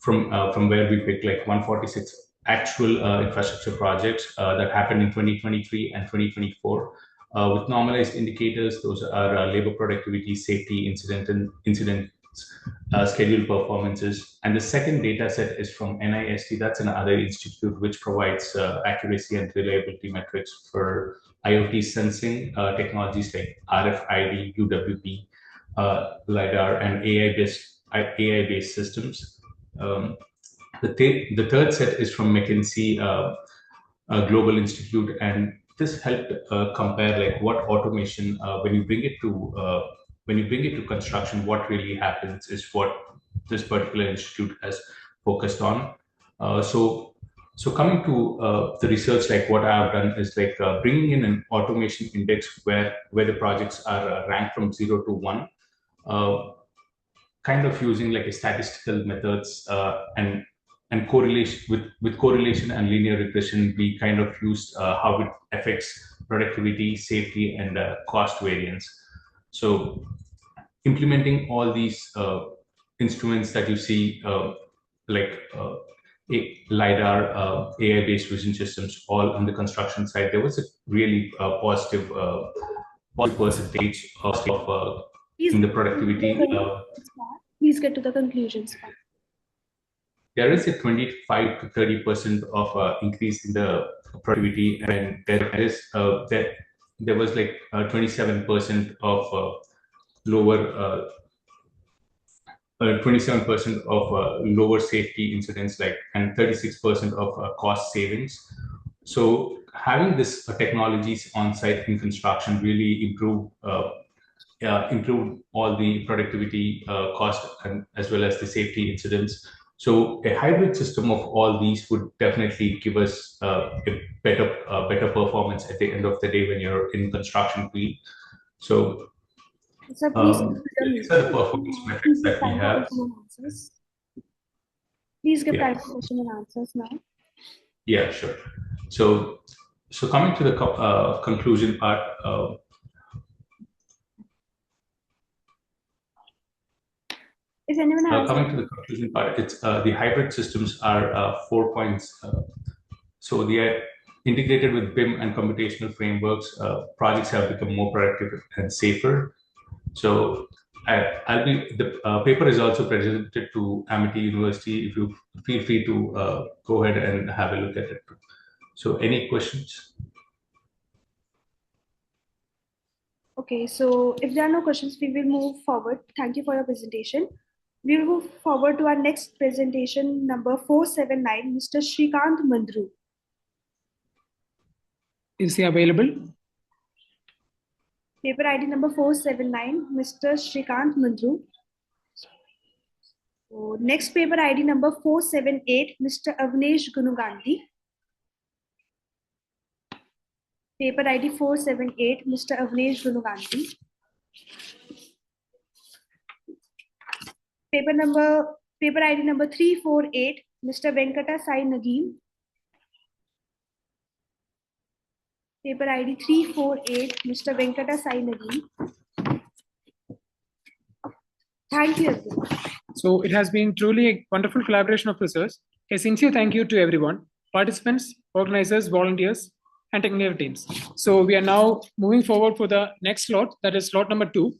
from where we picked like 146 actual infrastructure projects that happened in 2023 and 2024 with normalized indicators. Those are labor productivity, safety, incident scheduled performances. And the second data set is from NIST. That's another institute which provides accuracy and reliability metrics for IoT sensing technologies like RFID, UWB, LiDAR, and AI-based systems. The third set is from McKinsey Global Institute, and this helped compare like what automation when you bring it to construction, what really happens is what this particular institute has focused on. So coming to the research, like what I've done is like bringing in an automation index where the projects are ranked from 0 to 1, kind of using like a statistical methods and correlation with correlation and linear regression. We kind of used how it affects productivity, safety, and cost variance. So implementing all these instruments that you see, like LiDAR, AI-based vision systems, all on the construction side, there was a really positive percentage of in the productivity. Please get to the conclusions. There is a 25 to 30% of increase in the productivity, and there was like 27% of lower 27% of lower safety incidents, like, and 36% of cost savings. So having this technologies on site in construction really improve all the productivity, cost, and as well as the safety incidents. So a hybrid system of all these would definitely give us a better performance at the end of the day when you're in construction field. So these are the performance metrics that we have. Please give time for question and answers now. Yeah, sure. So coming to the conclusion part. Is anyone coming to the conclusion part, it's the hybrid systems are 4 points. So they are integrated with BIM and computational frameworks. Projects have become more productive and safer. So the paper is also presented to Amity University. If you feel free to go ahead and have a look at it. So any questions? Okay, so if there are no questions, we will move forward. Thank you for your presentation. We will move forward to our next presentation, number 479, Mr. Shrikant Mandru. Is he available? Paper ID number 479, Mr. Shrikant Mandru. So next paper ID number 478, Mr. Avnesh Gunugandhi. Paper ID 478, Mr. Avnesh Gunugandhi. Paper ID number 348, Mr. Venkata Sai Nageem. Paper ID 348, Mr. Venkata Sai Nageem. Thank you, everyone. So it has been truly a wonderful collaboration of research. A sincere thank you to everyone, participants, organizers, volunteers, and technical teams. So we are now moving forward for the next slot, that is slot number 2.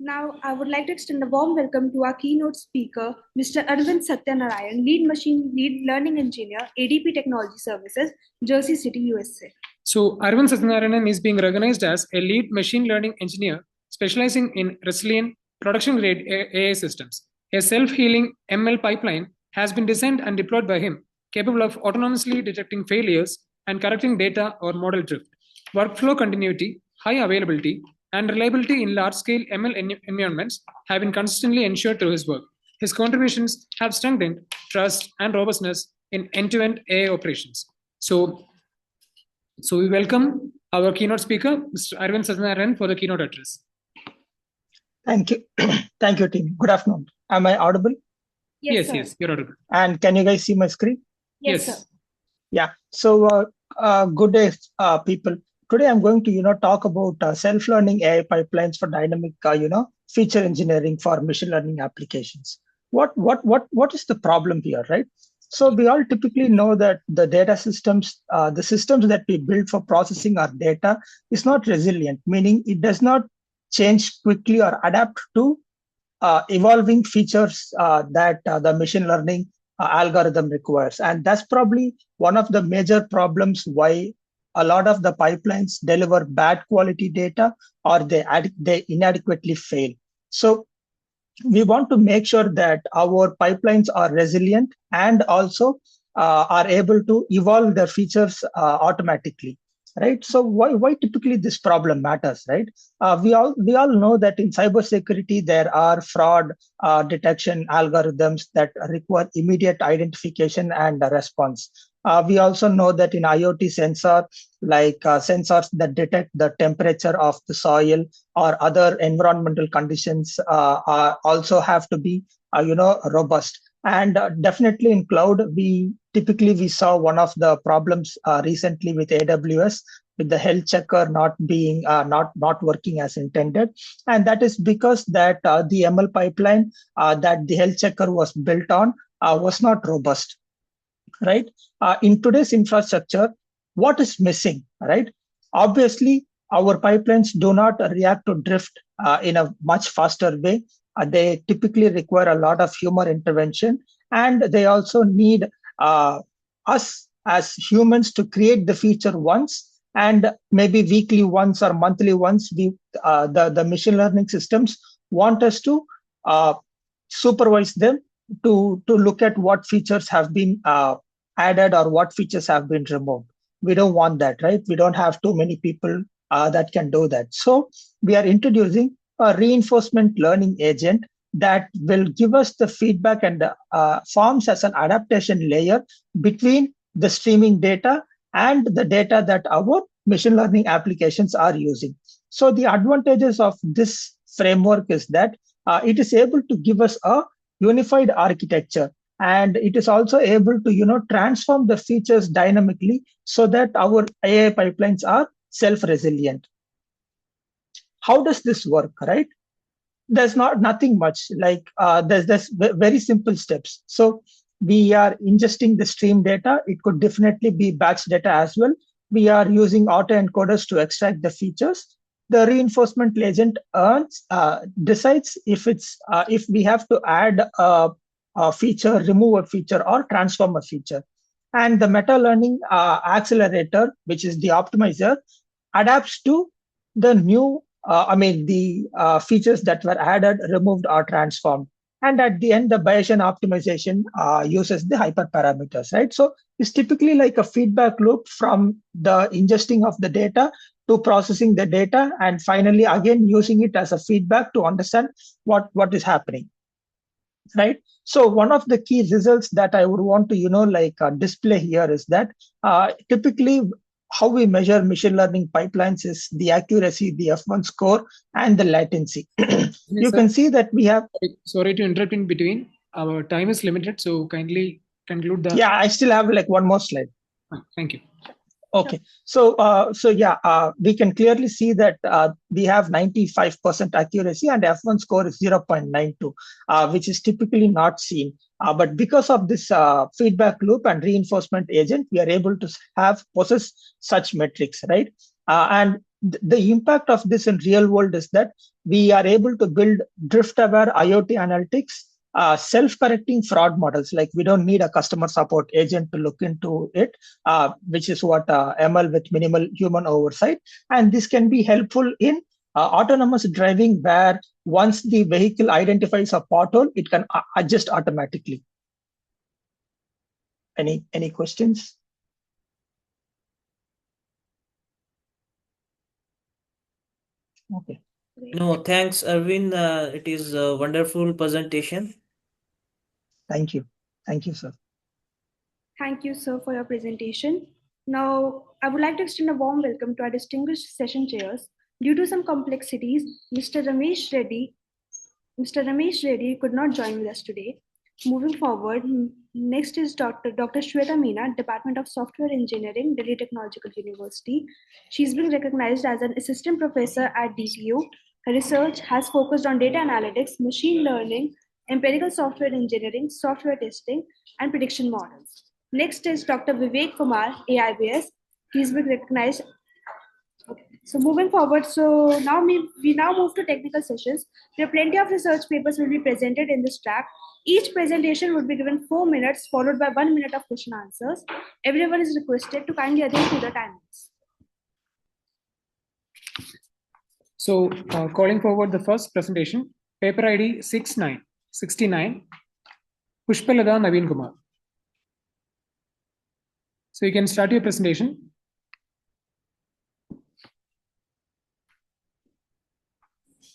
Now, I would like to extend a warm welcome to our keynote speaker, Mr. Arvind Satyanarayan, Lead Learning Engineer, ADP Technology Services, Jersey City, USA. So Arvind Satyanarayan is being recognized as a lead machine learning engineer specializing in resilient production-grade AI systems. A self-healing ML pipeline has been designed and deployed by him, capable of autonomously detecting failures and correcting data or model drift. Workflow continuity, high availability, and reliability in large-scale ML environments have been consistently ensured through his work. His contributions have strengthened trust and robustness in end-to-end AI operations. So we welcome our keynote speaker, Mr. Arvind Satyanarayan, for the keynote address. Thank you. Thank you, team. Good afternoon. Am I audible? Yes, you're audible. And can you guys see my screen? Yes, sir. Yeah. So good day, people. today I'm going to talk about self-learning AI pipelines for dynamic feature engineering for machine learning applications. What is the problem here, right? So we all typically know that the data systems, the systems that we build for processing our data is not resilient, meaning it does not change quickly or adapt to evolving features that the machine learning algorithm requires. And that's probably one of the major problems why a lot of the pipelines deliver bad quality data or they inadequately fail. So we want to make sure that our pipelines are resilient and also are able to evolve their features automatically, right? So why typically this problem matters, right? We all know that in cybersecurity there are fraud detection algorithms that require immediate identification and response. We also know that in IoT sensor, like sensors that detect the temperature of the soil or other environmental conditions also have to be robust. And definitely in cloud, we saw one of the problems recently with AWS, with the health checker not being not working as intended, and that is because that the ML pipeline that the health checker was built on was not robust, right? In today's infrastructure, what is missing, right? Obviously, our pipelines do not react to drift in a much faster way. They typically require a lot of human intervention, and they also need us as humans to create the feature once, and maybe weekly once or monthly once. The machine learning systems want us to supervise them to look at what features have been added or what features have been removed. We don't want that, right? We don't have too many people that can do that. So we are introducing a reinforcement learning agent that will give us the feedback and forms as an adaptation layer between the streaming data and the data that our machine learning applications are using. So the advantages of this framework is that it is able to give us a unified architecture, and it is also able to transform the features dynamically so that our AI pipelines are self-resilient. How does this work, right? There's nothing much, like there's very simple steps. So we are ingesting the stream data. It could definitely be batch data as well. We are using autoencoders to extract the features. The reinforcement agent decides if we have to add a feature, remove a feature, or transform a feature. And the meta learning accelerator, which is the optimizer, adapts to the new features that were added, removed, or transformed. And at the end, the Bayesian optimization uses the hyperparameters, right? So it's typically like a feedback loop from the ingesting of the data to processing the data, and finally, again, using it as a feedback to understand what is happening, right? So one of the key results that I would want to, display here is that typically how we measure machine learning pipelines is the accuracy, the F1 score, and the latency. You can see that we have... Sorry to interrupt in between. Our time is limited, so kindly conclude the... Yeah, I still have like one more slide. Thank you. Okay, so we can clearly see that we have 95% accuracy and F1 score is 0.92, which is typically not seen. But because of this feedback loop and reinforcement agent, we are able to possess such metrics, right? And the impact of this in real world is that we are able to build drift-aware IoT analytics, self-correcting fraud models. Like we don't need a customer support agent to look into it, which is what ML with minimal human oversight. And this can be helpful in autonomous driving, where once the vehicle identifies a pothole, it can adjust automatically. Any questions? Okay. No, thanks, Arvind. It is a wonderful presentation. Thank you. Thank you, sir. Thank you, sir, for your presentation. Now, I would like to extend a warm welcome to our distinguished session chairs. Due to some complexities, Mr. Ramesh Reddy could not join with us today. Moving forward, Next is Dr. Shweta Meena, Department of Software Engineering, Delhi Technological University. She's been recognized as an assistant professor at DTU. Her research has focused on data analytics, machine learning, empirical software engineering, software testing, and prediction models. Next is Dr. Vivek Kumar, AIBS. He's been recognized. Okay. So moving forward, so now we now move to technical sessions. There are plenty of research papers will be presented in this track. Each presentation would be given 4 minutes, followed by 1 minute of question answers. Everyone is requested to kindly adhere to the timings. So calling forward the first presentation, paper ID 69, Pushpalata Naveen Kumar. So you can start your presentation.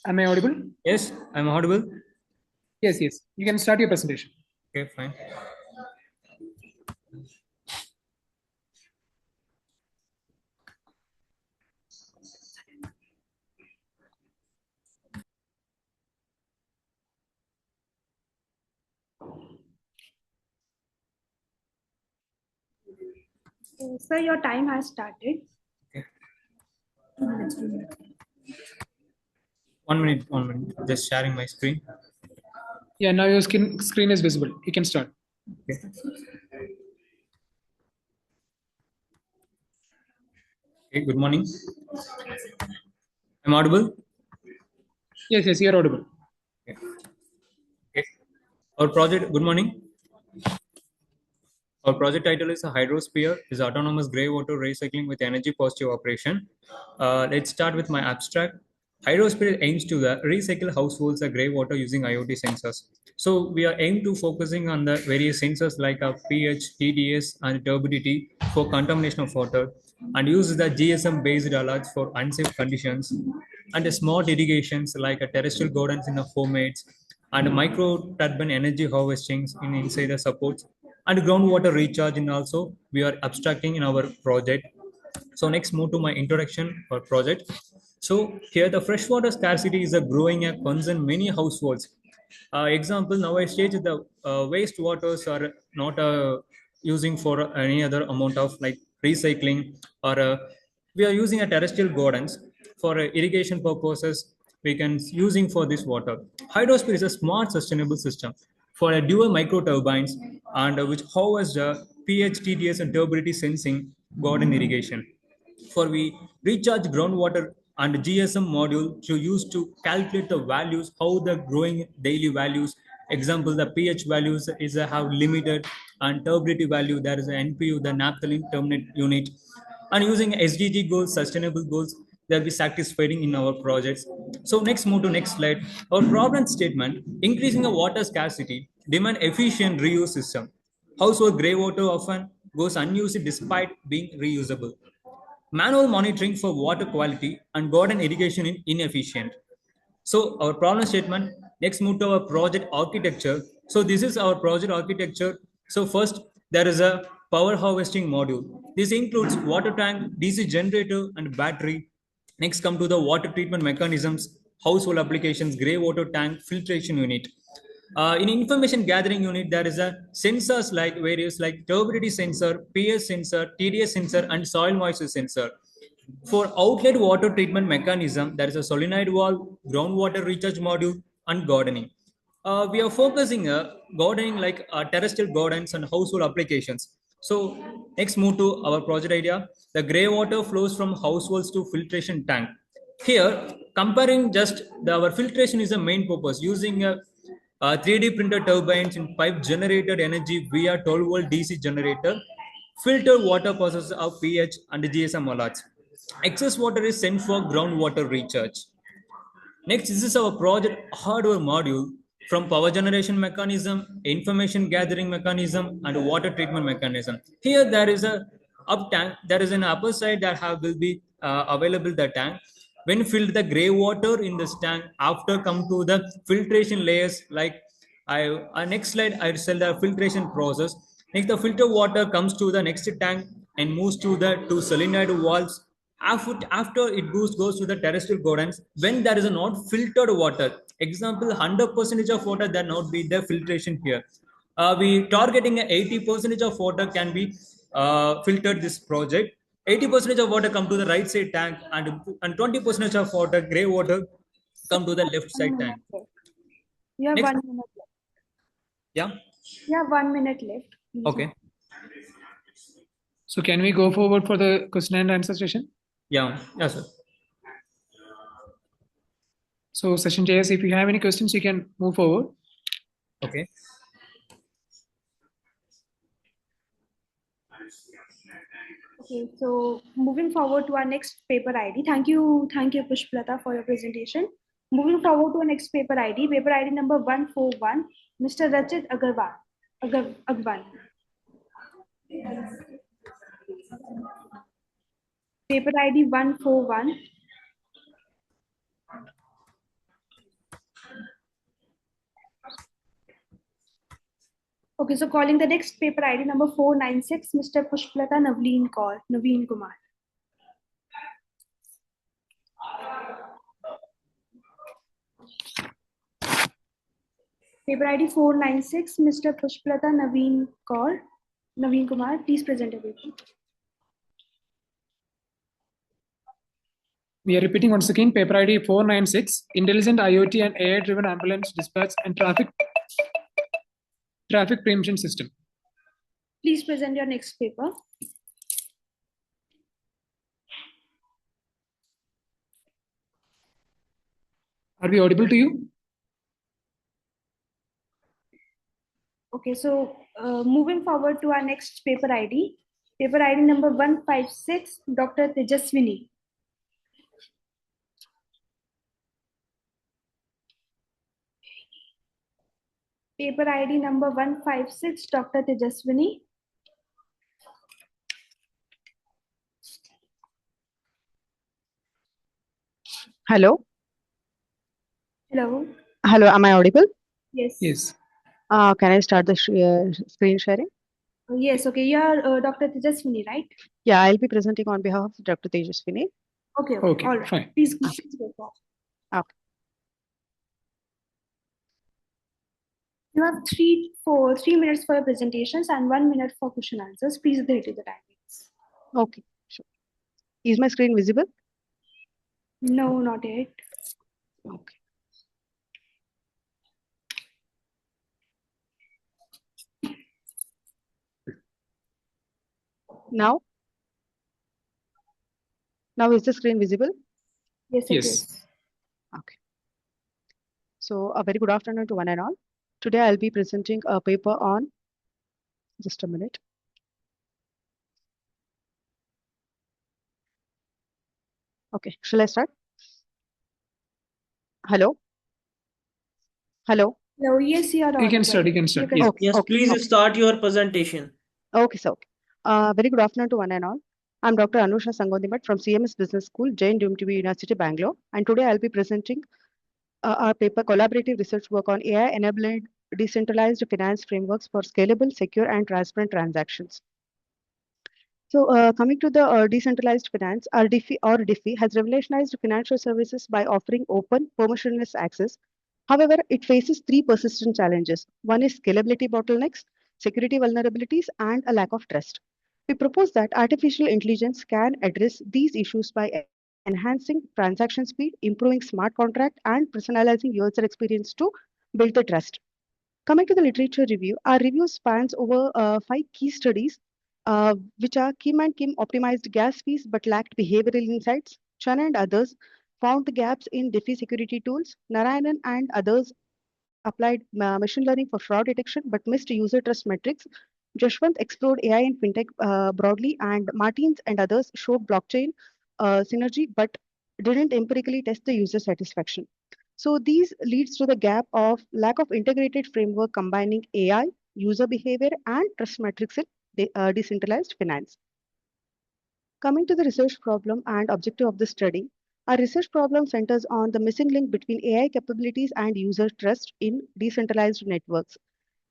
Am I audible? Yes, I'm audible. Yes. You can start your presentation. Okay, fine. Sir, your time has started. Okay. 1 minute. Just sharing my screen. Yeah, now your screen is visible. You can start. Okay. Okay, good morning. I'm audible? Yes, you're audible. Okay. Our project, good morning. Our project title is Hydrosphere, is autonomous grey water recycling with energy positive operation. Let's start with my abstract. Hydrosphere aims to recycle households grey water using IoT sensors. So we are aimed to focusing on the various sensors like pH, TDS, and turbidity for contamination of water, and use the GSM-based alerts for unsafe conditions, and smart irrigations like terrestrial gardens in the homemates, and micro turbine energy harvesting inside the supports, and groundwater recharge in also we are abstracting in our project. So next, move to my introduction for project. So here the freshwater scarcity is a growing concern many households. Example, now I state the wastewaters are not using for any other amount of like recycling, or we are using a terrestrial gardens for irrigation purposes. We can using for this water. Hydrosphere is a smart sustainable system for a dual micro turbines, and which harvest the pH, TDS, and turbidity sensing garden irrigation. For we recharge groundwater and GSM module to use to calculate the values, how the growing daily values. Example, the pH values is have limited, and turbidity value, there is an NPU, the naphthalene terminate unit. And using SDG goals, sustainable goals, they'll be satisfying in our projects. So next, move to next slide. Our problem statement: increasing the water scarcity, demand efficient reuse system. Household grey water often goes unused despite being reusable. Manual monitoring for water quality and garden irrigation is inefficient. So our problem statement, next move to our project architecture. So this is our project architecture. So first, there is a power harvesting module. This includes water tank, DC generator, and battery. Next, come to the water treatment mechanisms, household applications, grey water tank, filtration unit. In information gathering unit, there is a sensors like various like turbidity sensor, pH sensor, TDS sensor, and soil moisture sensor. For outlet water treatment mechanism, there is a solenoid valve, groundwater recharge module, and gardening. We are focusing gardening like terrestrial gardens and household applications. So next, move to our project idea. The grey water flows from households to filtration tank. Here, comparing just our filtration is the main purpose, using a 3D printed turbines in pipe generated energy via 12 volt DC generator, filter water process of pH and GSM alerts. Excess water is sent for groundwater recharge. Next, this is our project hardware module from power generation mechanism, information gathering mechanism, and water treatment mechanism. Here there is a up tank, there is an upper side that will be available the tank. When filled the grey water in this tank, after come to the filtration layers, like next slide, I sell the filtration process. Next, the filter water comes to the next tank and moves to the two solenoid valves. After it goes to the terrestrial gardens, when there is a not filtered water, example 100% of water, there not be the filtration here. We targeting 80% of water can be filtered this project. 80% of water come to the right side tank, and 20% of water, gray water, come to the left side tank. You have Next. 1 minute left. Yeah. You have 1 minute left. Okay. So can we go forward for the question and answer session? Yeah. Yes, sir. So session JS, if you have any questions, you can move forward. Okay. Okay, so moving forward to our next paper ID. Thank you, Pushpalata, for your presentation. Moving forward to our next paper ID number 141, Mr. Rachit Agwan. Paper ID 141. Okay, so calling the next paper ID number 496, Mr. Pushpalata Naveen Kumar. Paper ID 496, Mr. Pushpalata Naveen Kumar, please present your paper. We are repeating once again, paper ID 496, Intelligent IoT and AI-driven ambulance dispatch and traffic preemption system. Please present your next paper. Are we audible to you? Okay, so moving forward to our next paper ID number 156, Dr. Tejaswini. Paper ID number 156, Dr. Tejaswini. Hello. Hello. Hello, am I audible? Yes. Yes. Can I start the screen sharing? Yes, okay. You are Dr. Tejaswini, right? Yeah, I'll be presenting on behalf of Dr. Tejaswini. Okay, Okay, all right. fine. Please go forward. Okay. You have 3 minutes for your presentations and 1 minute for question answers. Please adhere to the timings. Okay, sure. Is my screen visible? No, not yet. Okay. Now is the screen visible? Yes, it Yes. is. Okay. So a very good afternoon to one and all. Today I'll be presenting a paper on, just a minute. Okay, shall I start? Hello? Hello? No, yes, you are You can audible. start, you can start. Yes. Okay, Yes, okay, please okay. start your presentation. Okay, so very good afternoon to one and all. I'm Dr. Anusha Sangodimat from CMS Business School, Jain Dumtibi University, Bangalore. And today I'll be presenting our paper collaborative research work on AI-enabled decentralized finance frameworks for scalable, secure, and transparent transactions. So coming to the decentralized finance, our DeFi has revolutionized financial services by offering open, permissionless access. However, it faces 3 persistent challenges. One is scalability bottlenecks, security vulnerabilities, and a lack of trust. We propose that artificial intelligence can address these issues by enhancing transaction speed, improving smart contract, and personalizing user experience to build the trust. Coming to the literature review, our review spans over 5 key studies, which are Kim and Kim optimized gas fees but lacked behavioral insights. Chan and others found the gaps in DeFi security tools. Narayanan and others applied machine learning for fraud detection but missed user trust metrics. Jashwant explored AI and fintech broadly, and Martins and others showed blockchain synergy but didn't empirically test the user satisfaction. So these leads to the gap of lack of integrated framework combining AI, user behavior, and trust metrics in decentralized finance. Coming to the research problem and objective of the study, our research problem centers on the missing link between AI capabilities and user trust in decentralized networks.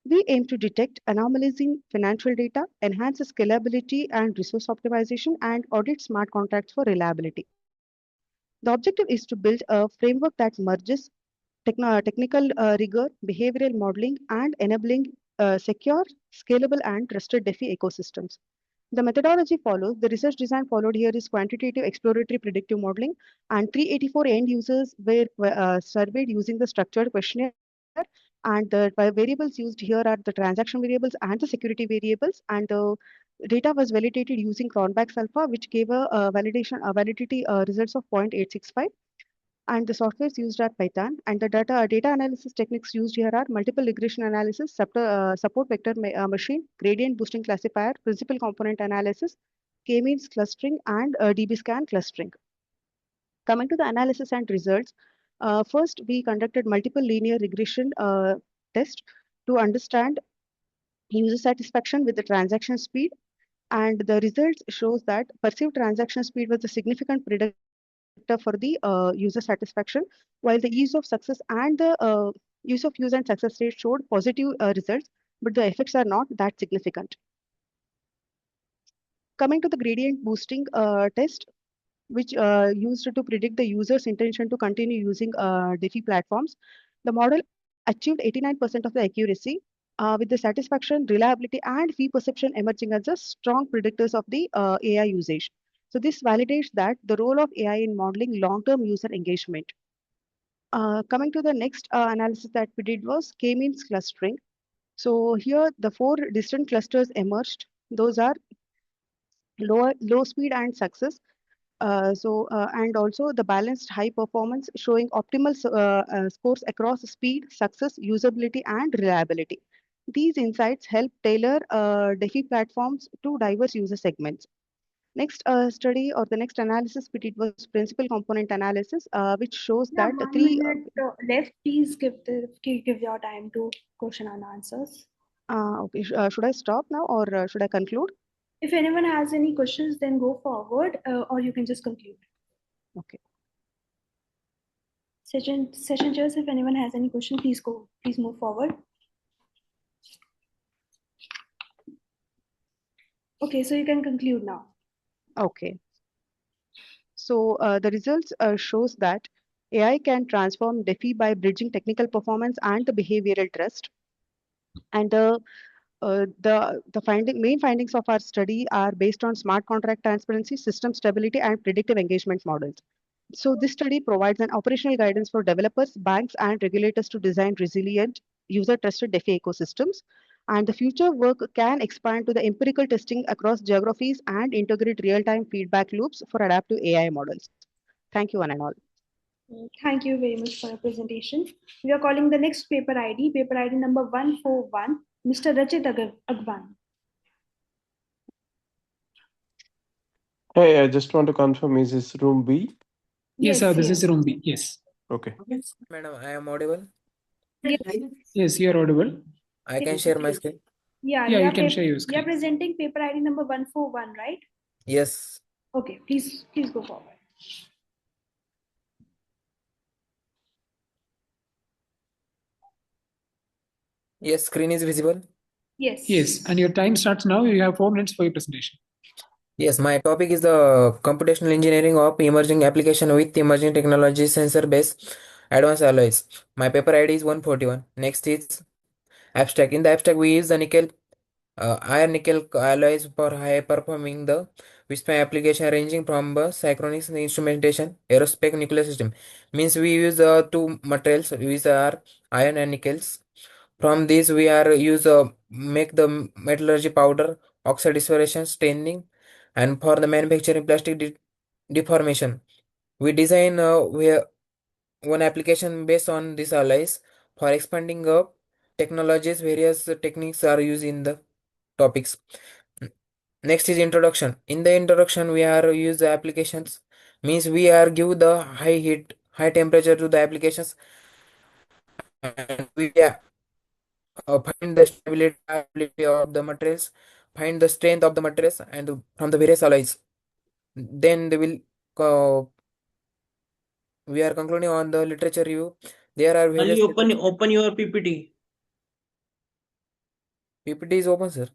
We aim to detect anomalies in financial data, enhance the scalability and resource optimization, and audit smart contracts for reliability. The objective is to build a framework that merges technical rigor, behavioral modeling, and enabling secure, scalable, and trusted DeFi ecosystems. The methodology follows, the research design followed here is quantitative exploratory predictive modeling, and 384 end users were surveyed using the structured questionnaire. And the variables used here are the transaction variables and the security variables. And the data was validated using Cronbach's alpha, which gave a validity results of 0.865. And the softwares used are Python. And the data analysis techniques used here are multiple regression analysis, support vector machine, gradient boosting classifier, principal component analysis, k-means clustering, and dbScan clustering. Coming to the analysis and results, first we conducted multiple linear regression test to understand user satisfaction with the transaction speed, and the results shows that perceived transaction speed was a significant predictor for the user satisfaction, while the ease of success and the use of use and success rate showed positive results, but the effects are not that significant. Coming to the gradient boosting test, which used to predict the user's intention to continue using DeFi platforms, the model achieved 89% of the accuracy, with the satisfaction, reliability, and fee perception emerging as the strong predictors of the AI usage. So this validates that the role of AI in modeling long-term user engagement. Coming to the next analysis that we did was k-means clustering. So here the 4 distant clusters emerged. Those are low speed and success. And also the balanced high performance showing optimal scores across speed, success, usability, and reliability. These insights help tailor DeFi platforms to diverse user segments. Next study or the next analysis we did was principal component analysis, which shows Yeah, that 1 3. minute left. Please give your time to question and answers. Okay. Should I stop now or should I conclude? If anyone has any questions, then go forward, or you can just conclude. Okay. Session chairs, if anyone has any question, please move forward. Okay, so you can conclude now. Okay. So the results shows that AI can transform DeFi by bridging technical performance and the behavioral trust. And the main findings of our study are based on smart contract transparency, system stability, and predictive engagement models. So this study provides an operational guidance for developers, banks, and regulators to design resilient, user-trusted DeFi ecosystems. And the future work can expand to the empirical testing across geographies and integrate real-time feedback loops for adaptive AI models. Thank you, one and all. Thank you very much for your presentation. We are calling the next paper ID number 141, Mr. Rachit Agwan. Hey, I just want to confirm, is this room B? Yes, sir, this is room B. Yes. Okay. Madam, I am audible. Yes, you are audible. I can share my screen. Yeah, Yeah, you can share your You are screen. presenting paper ID number 141, right? Yes. Okay, please go forward. Yes, screen is visible. Yes. Yes, and your time starts now. You have 4 minutes for your presentation. Yes, my topic is the computational engineering of emerging application with emerging technology sensor-based advanced alloys. My paper ID is 141. Next is abstract. In the abstract, we use the iron nickel alloys for high performing the WISP application ranging from the synchronous instrumentation, aerospace nuclear system. Means we use two materials, which are iron and nickels. From these, we are use make the metallurgy powder, oxide dispersion, staining, and for the manufacturing plastic deformation. We design one application based on these alloys. For expanding technologies, various techniques are used in the topics. Next is introduction. In the introduction, we are use the applications. Means we are give the high heat, high temperature to the applications, and we find the stability of the materials, find the strength of the materials, and from the various alloys. Then they will. We are concluding on the literature review. There are various. Ali, open your PPT. PPT is open, sir.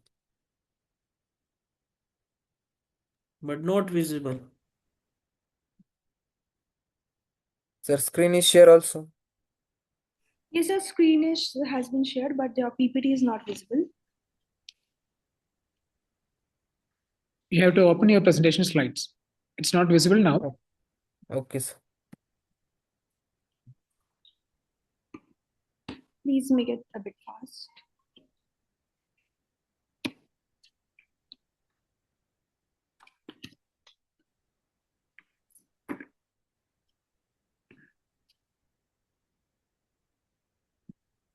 But not visible. Sir, screen is share also. Yes, your has been shared, but your PPT is not visible. You have to open your presentation slides. It's not visible now. Okay, sir. Please make it a bit fast.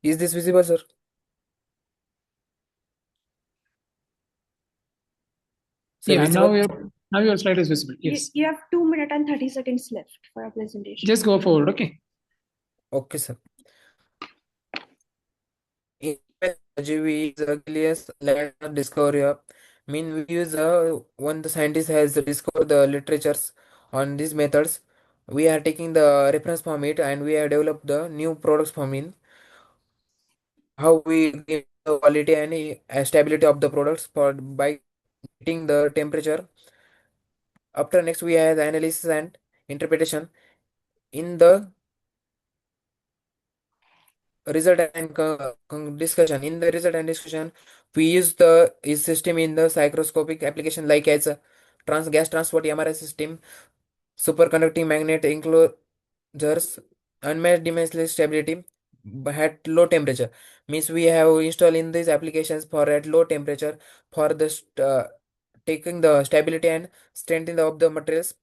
Is this visible, sir? Sir, Yeah, visible? now your slide is visible. Yes. You have 2 minutes and 30 seconds left for your presentation. Just go forward, okay? Okay, sir. In biology, we use Gillies later discovery. Mean we use when the scientist has discovered the literatures on these methods, we are taking the reference from it and we have developed the new products from it. How we get the quality and stability of the products by getting the temperature. After next we have the analysis and interpretation. In the result and discussion. In the result and discussion, we use the system in the microscopic application like as a gas transport MRI system, superconducting magnet enclosures, unmatched dimensional stability at low temperature. Means we have installed in these applications for at low temperature for the taking the stability and strengthening of the materials.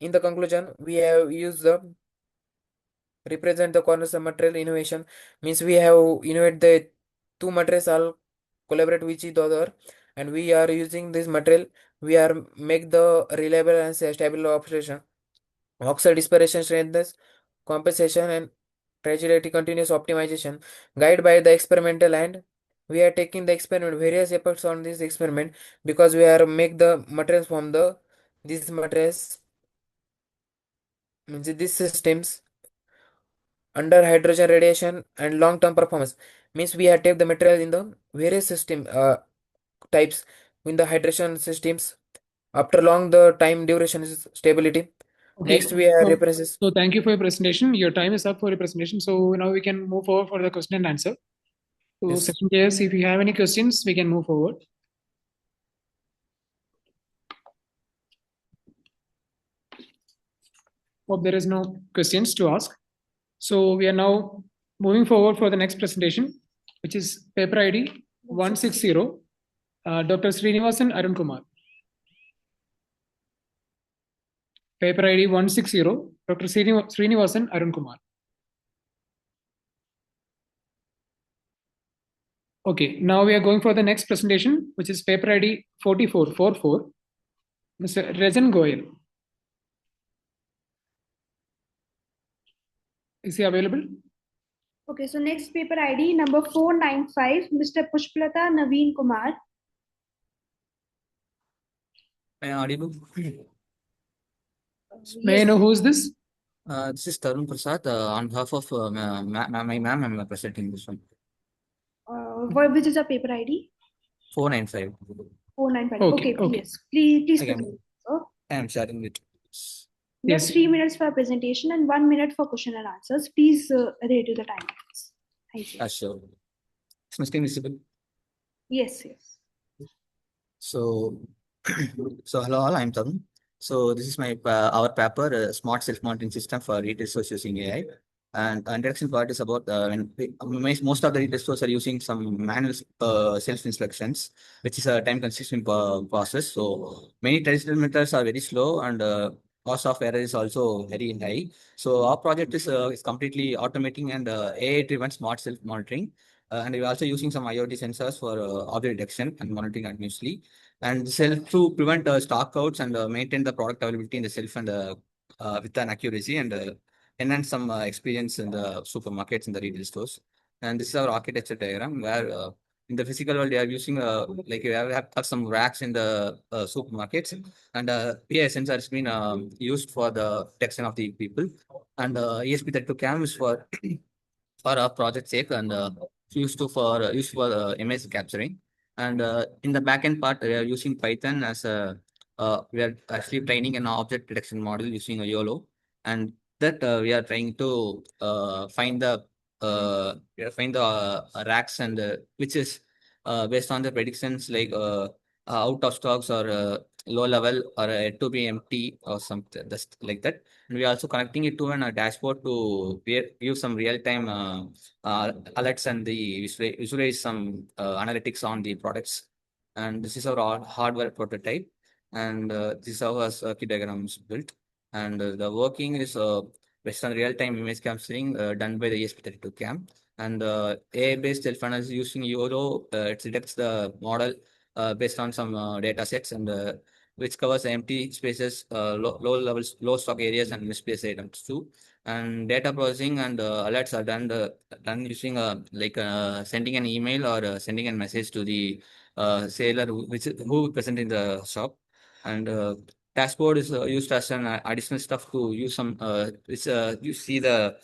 In the conclusion, we have used the represent the corners of material innovation. Means we have innovated the two materials all collaborate with each other and we are using this material. We are make the reliable and stable operation. Oxide dispersion strengthens, compensation and fragility continuous optimization. Guided by the experimental and we are taking the experiment various efforts on this experiment because we are make the materials from the these materials means these systems under hydrogen radiation and long-term performance. Means we have take the material in the various system types in the hydration systems after long the time duration is stability. Okay. Next we have references. So thank you for your presentation. Your time is up for your presentation. So now we can move forward for the question and answer. So Yes. session chairs, if you have any questions, we can move forward. Hope there is no questions to ask. So we are now moving forward for the next presentation, which is paper ID 160, Dr. Srinivasan Arun Kumar. Paper ID 160, Dr. Srinivasan Arun Kumar. Okay, now we are going for the next presentation, which is paper ID 4444, Mr. Rezen Goyal. Is he available? Okay, so next paper ID number 495, Mr. Pushpalata Naveen Kumar. Am I audible? May I know who is this? This is Tarun Prasad. On behalf of my ma'am, I'm presenting this one. Which is your paper ID? 495. 495. Okay, Okay, okay. yes. Please Okay. continue. So, I am sharing it. you have Yes. 3 minutes for presentation and 1 minute for question and answers. Please adhere to the time limits. Thank you. Sure. Is my screen visible? Yes, yes. So, hello all, I'm Tarun. So this is my our paper, Smart Self-Monitoring System for Retail Stores using AI. And introduction part is about most of the retail stores are using some manual self-instructions, which is a time-consuming process. So many traditional methods are very slow and cost of error is also very high. So our project is completely automating and AI-driven smart self-monitoring. And we're also using some IoT sensors for object detection and monitoring continuously. And to prevent stockouts and maintain the product availability in the shelf and with an accuracy and enhance some experience in the supermarkets and the retail stores. And this is our architecture diagram where in the physical world, we are using like we have some racks in the supermarkets, and PI sensor has been used for the detection of the people, and ESP32 cam is for our project sake and used for image capturing. And in the backend part, we are using Python as a we are actually training an object detection model using a YOLO. And that we are trying to find the racks and which is based on the predictions like out of stocks or low level or to be empty or something just like that. And we are also connecting it to a dashboard to give some real-time alerts and visualize some analytics on the products. And this is our hardware prototype, and this is how our circuit diagram is built. And the working is based on real-time image capturing done by the ESP32 cam. And AI-based self-analysis using YOLO, it detects the model based on some data sets and which covers empty spaces, low levels, low stock areas, and misplaced items too. And data processing and alerts are done using sending an email or sending a message to the seller who present in the shop. And dashboard is used as an additional stuff to use some you see the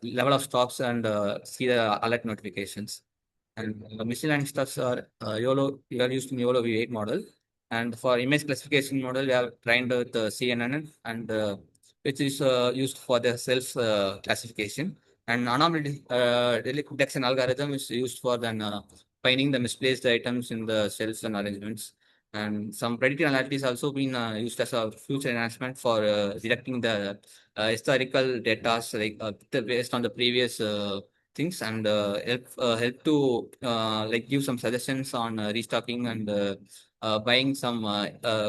level of stocks and see the alert notifications. And machine learning stuffs are YOLO. We are using YOLO V8 model. And for image classification model, we have trained with CNN and which is used for the self classification. And anomaly detection algorithm is used for then finding the misplaced items in the shelves and arrangements. And some predictive analytics also been used as a future enhancement for detecting the historical data based on the previous things, and help to give some suggestions on restocking and buying some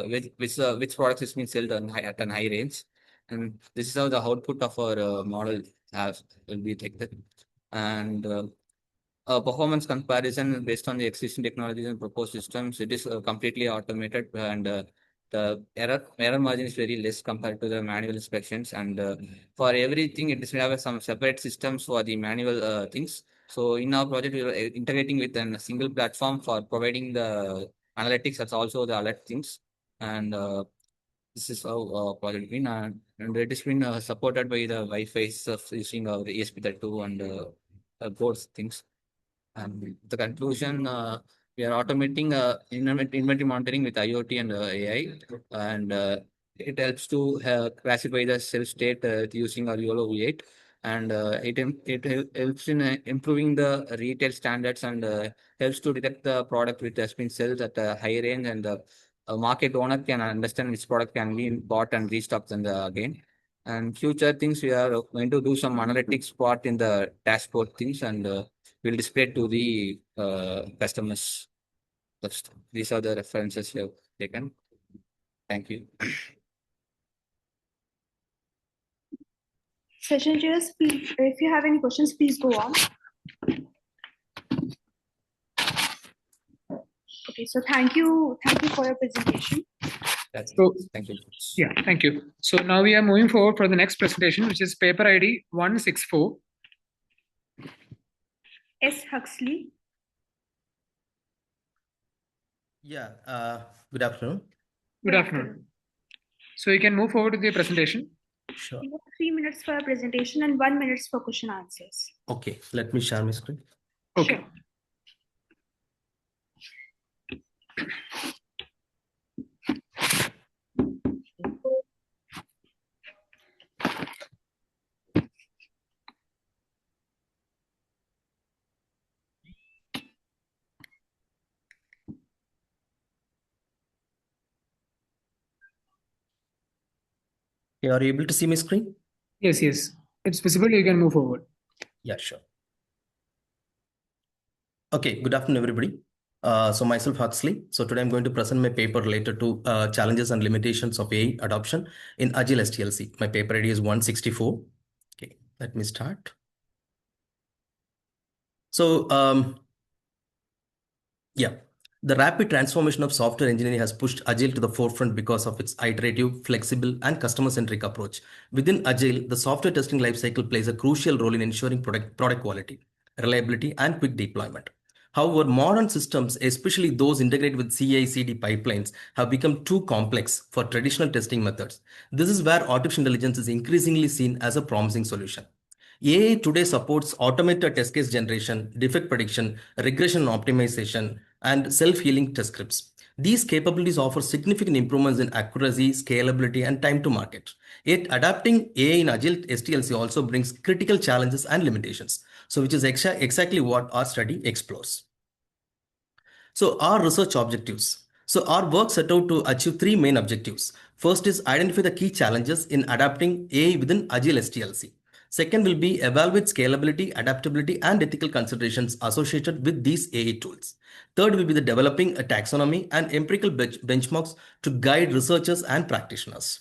which products is being sold at a high range. And this is how the output of our model will be detected. And performance comparison based on the existing technologies and proposed systems, it is completely automated, and the error margin is very less compared to the manual inspections. And for everything, it will have some separate systems for the manual things. So in our project, we are integrating with a single platform for providing the analytics, that's also the alert things. And this is how project been, and it has been supported by the Wi-Fi stuff using the ESP32 and boards things. And the conclusion, we are automating inventory monitoring with IoT and AI, and it helps to classify the shelf state using our YOLO V8, and it helps in improving the retail standards, and helps to detect the product which has been sold at a high range, and the market owner can understand which product can be bought and restocked again. And future things, we are going to do some analytics part in the dashboard things, and we'll display to the customers. These are the references we have taken. Thank you. Session chairs, please, if you have any questions, please go on. Okay, so thank you for your presentation. Thank you. Yeah, thank you. So now we are moving forward for the next presentation, which is paper ID 164. S. Huxley. Yeah, good afternoon. Good afternoon. So you can move forward with your presentation. Sure. You have 3 minutes for a presentation and 1 minute for question answers. Okay, let me share my screen. Okay. Sure. Are you able to see my screen? Yes, yes. It's visible. You can move forward. Yeah, sure. Okay, good afternoon, everybody. So myself, Huxley. So today I'm going to present my paper related to challenges and limitations of AI adoption in Agile SDLC. My paper ID is 164. Okay, let me start. So, yeah. The rapid transformation of software engineering has pushed Agile to the forefront because of its iterative, flexible, and customer-centric approach. Within Agile, the software testing lifecycle plays a crucial role in ensuring product quality, reliability, and quick deployment. However, modern systems, especially those integrated with CI/CD pipelines, have become too complex for traditional testing methods. This is where artificial intelligence is increasingly seen as a promising solution. AI today supports automated test case generation, defect prediction, regression optimization, and self-healing test scripts. These capabilities offer significant improvements in accuracy, scalability, and time to market. Yet adapting AI in Agile SDLC also brings critical challenges and limitations. So which is exactly what our study explores. So our research objectives. So our work set out to achieve three main objectives. First is identify the key challenges in adapting AI within Agile SDLC. Second will be evaluate scalability, adaptability, and ethical considerations associated with these AI tools. Third will be the developing a taxonomy and empirical benchmarks to guide researchers and practitioners.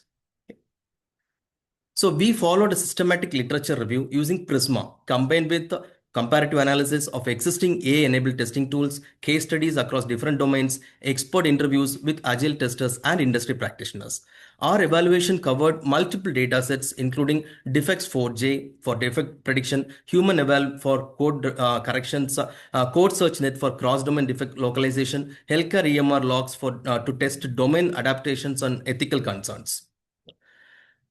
So we followed a systematic literature review using Prisma combined with the comparative analysis of existing AI-enabled testing tools, case studies across different domains, expert interviews with Agile testers and industry practitioners. Our evaluation covered multiple data sets, including Defects4J for defect prediction, Human Eval for code corrections, Code Search Net for cross-domain defect localization, Healthcare EMR logs for to test domain adaptations and ethical concerns.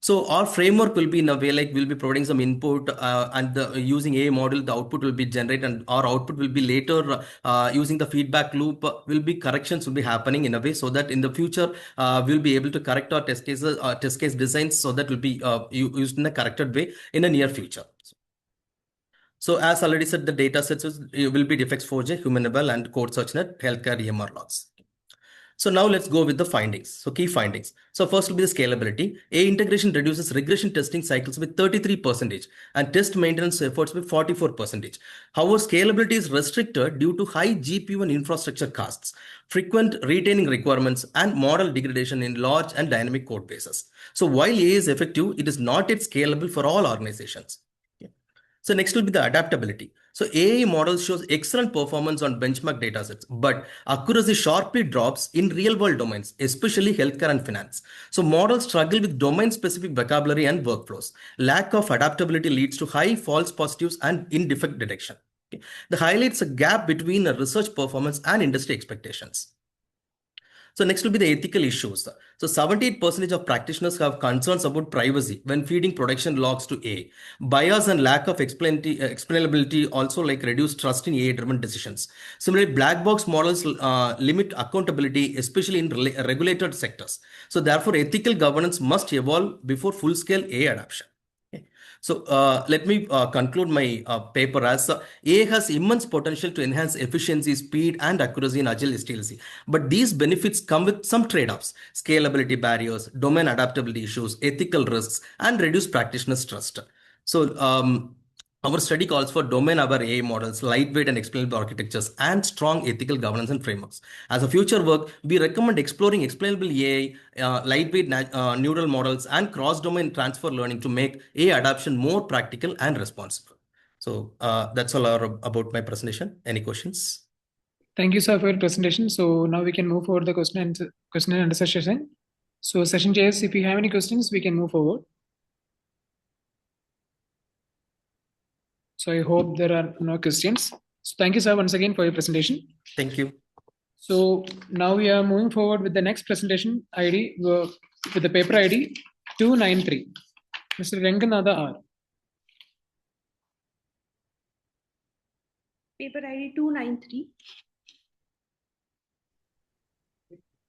So our framework will be in a way like we'll be providing some input and using AI model, the output will be generated, and our output will be later using the feedback loop will be corrections will be happening in a way so that in the future we'll be able to correct our test case designs so that will be used in a corrected way in the near future. So as already said, the data sets will be Defects4J, Human Eval, and Code Search Net, Healthcare EMR logs. So now let's go with the findings. So key findings. So first will be the scalability. AI integration reduces regression testing cycles with 33% and test maintenance efforts with 44%. However, scalability is restricted due to high GPU and infrastructure costs, frequent retaining requirements, and model degradation in large and dynamic code bases. So while AI is effective, it is not yet scalable for all organizations. So next will be the adaptability. So AI models shows excellent performance on benchmark datasets, but accuracy sharply drops in real-world domains, especially healthcare and finance. So models struggle with domain-specific vocabulary and workflows. Lack of adaptability leads to high false positives and in defect detection. The highlights a gap between research performance and industry expectations. So next will be the ethical issues. So 78% of practitioners have concerns about privacy when feeding production logs to AI. Bias and lack of explainability also like reduce trust in AI-driven decisions. Similarly, black box models limit accountability, especially in regulated sectors. So therefore, ethical governance must evolve before full-scale AI adoption. So let me conclude my paper as AI has immense potential to enhance efficiency, speed, and accuracy in Agile SDLC. But these benefits come with some trade-offs: scalability barriers, domain adaptability issues, ethical risks, and reduced practitioners' trust. So our study calls for domain-aware AI models, lightweight and explainable architectures, and strong ethical governance and frameworks. As a future work, we recommend exploring explainable AI, lightweight neural models, and cross-domain transfer learning to make AI adoption more practical and responsible. So that's all about my presentation. Any questions? Thank you, sir, for your presentation. So now we can move forward the question and answer session. So session chairs, if you have any questions, we can move forward. So I hope there are no questions. So thank you, sir, once again for your presentation. Thank you. So now we are moving forward with the next presentation ID with the paper ID 293. Mr. Ranganatha R. Paper ID 293.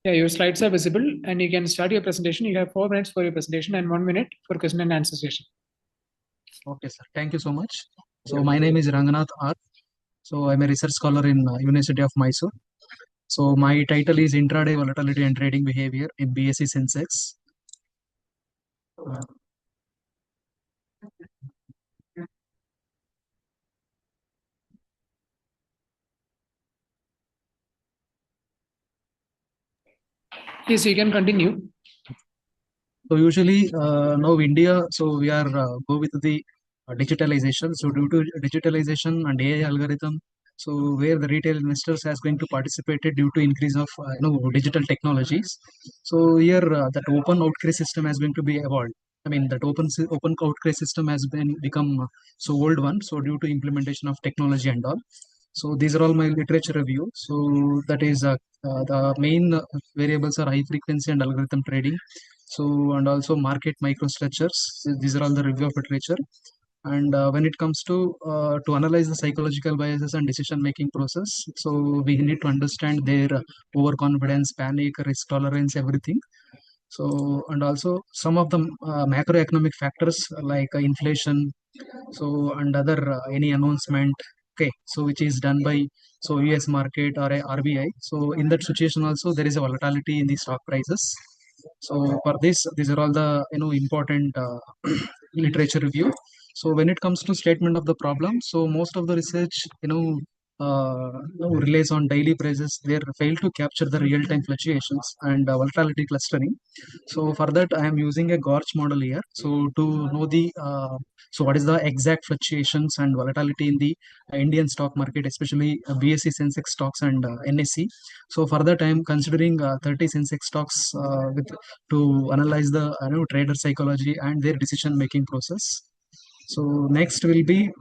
Yeah, your slides are visible and you can start your presentation. You have 4 minutes for your presentation and 1 minute for question and answer session. Okay, sir. Thank you so much. So my name is Ranganath R. So I'm a research scholar in University of Mysore. So my title is Intraday Volatility and Trading Behavior in BSc Sensex. Yes, you can continue. So usually now India, so we are go with the digitalization. So due to digitalization and AI algorithm, so where the retail investors has going to participate due to increase of digital technologies. So here that open outcry system has going to be evolved. I mean that open outcry system has become so old one. So due to implementation of technology and all. So these are all my literature review. So that is the main variables are high frequency and algorithm trading. So and also market microstructures. So these are all the review of literature. And when it comes to analyze the psychological biases and decision-making process, so we need to understand their overconfidence, panic, risk tolerance, everything. So, and also some of the macroeconomic factors like inflation, so and other any announcement, okay, so which is done by so US market or a RBI. So in that situation also there is a volatility in the stock prices. So for this, these are all the important literature review. So when it comes to statement of the problem, so most of the research relies on daily prices. They fail to capture the real-time fluctuations and volatility clustering. So for that, I am using a Gorch model here. So to know the so what is the exact fluctuations and volatility in the Indian stock market, especially BSE Sensex stocks and NSE. So for that, I am considering 30 Sensex stocks to analyze the trader psychology and their decision making process. So next will be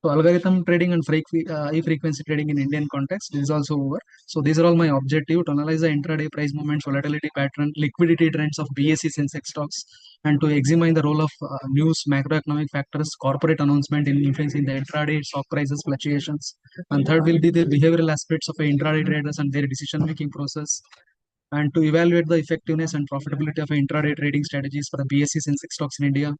so algorithm trading and high frequency trading in Indian context is also over. So these are all my objective: to analyze the intraday price movements, volatility pattern, liquidity trends of BSE Sensex stocks, and to examine the role of news, macroeconomic factors, corporate announcement in influencing the intraday stock prices fluctuations. And third will be the behavioral aspects of intraday traders and their decision making process, and to evaluate the effectiveness and profitability of intraday trading strategies for the BSE Sensex stocks in India.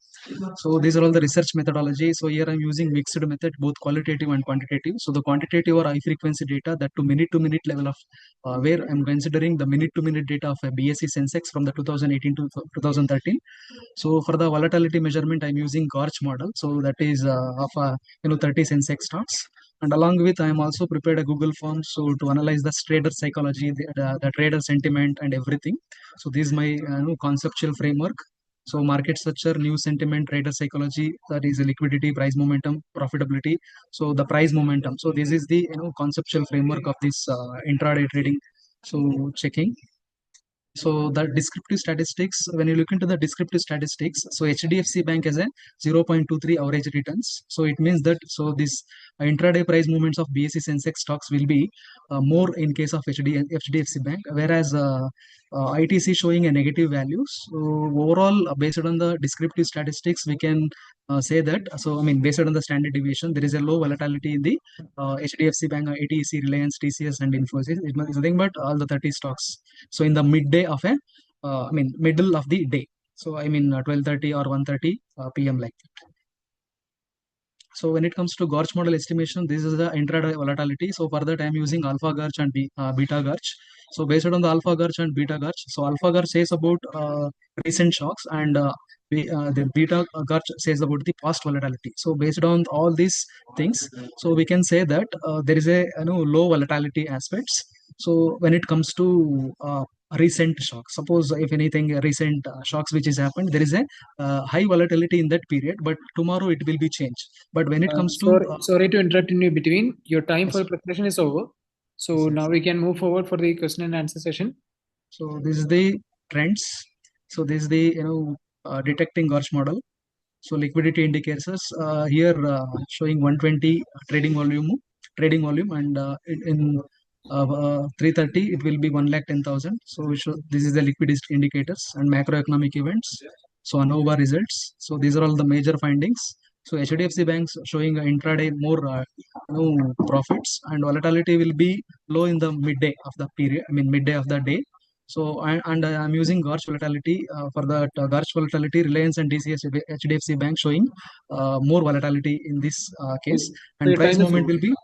So these are all the research methodology. So here I'm using mixed method, both qualitative and quantitative. So the quantitative or high frequency data, that to minute level of where I'm considering the minute to minute data of a BSE Sensex from the 2018 to 2013. So for the volatility measurement, I'm using Gorch model. So that is of 30 Sensex stocks. And along with, I am also prepared a Google form so to analyze the trader psychology, the trader sentiment, and everything. So this is my conceptual framework. So market structure, news sentiment, trader psychology, that is liquidity, price momentum, profitability. So the price momentum. So this is the conceptual framework of this intraday trading. So checking. So the descriptive statistics, when you look into the descriptive statistics, so HDFC Bank has a 0.23 average returns. So it means that so this intraday price movements of BSE Sensex stocks will be more in case of HDFC Bank, whereas ITC showing a negative value. So overall, based on the descriptive statistics, we can say that. So I mean, based on the standard deviation, there is a low volatility in the HDFC Bank, ITC, Reliance, TCS, and Infosys. It is nothing but all the 30 stocks. So in the midday of middle of the day. So I mean 12:30 or 1:30 p.m. like that. So when it comes to Gorch model estimation, this is the intraday volatility. So for that, I am using Alpha Gorch and Beta Gorch. So based on the Alpha Gorch and Beta Gorch, so Alpha Gorch says about recent shocks, and the Beta Gorch says about the past volatility. So based on all these things, so we can say that there is a low volatility aspects. So when it comes to recent shocks, suppose if anything recent shocks which has happened, there is a high volatility in that period, but tomorrow it will be changed. But when it comes to sorry to interrupt in between, your time for presentation is over. So now we can move forward for the question and answer session. So this is the trends. So this is the detecting Gorch model. So liquidity indicators here showing 120 trading volume, and in 330 it will be 110,000. So this is the liquidity indicators and macroeconomic events. So ANOVA results. So these are all the major findings. So HDFC banks showing intraday more profits, and volatility will be low in the midday of the period. I mean midday of the day. So I'm using Gorch volatility for the Gorch volatility. Reliance and DCS HDFC Bank showing more volatility in this case, and price movement will be.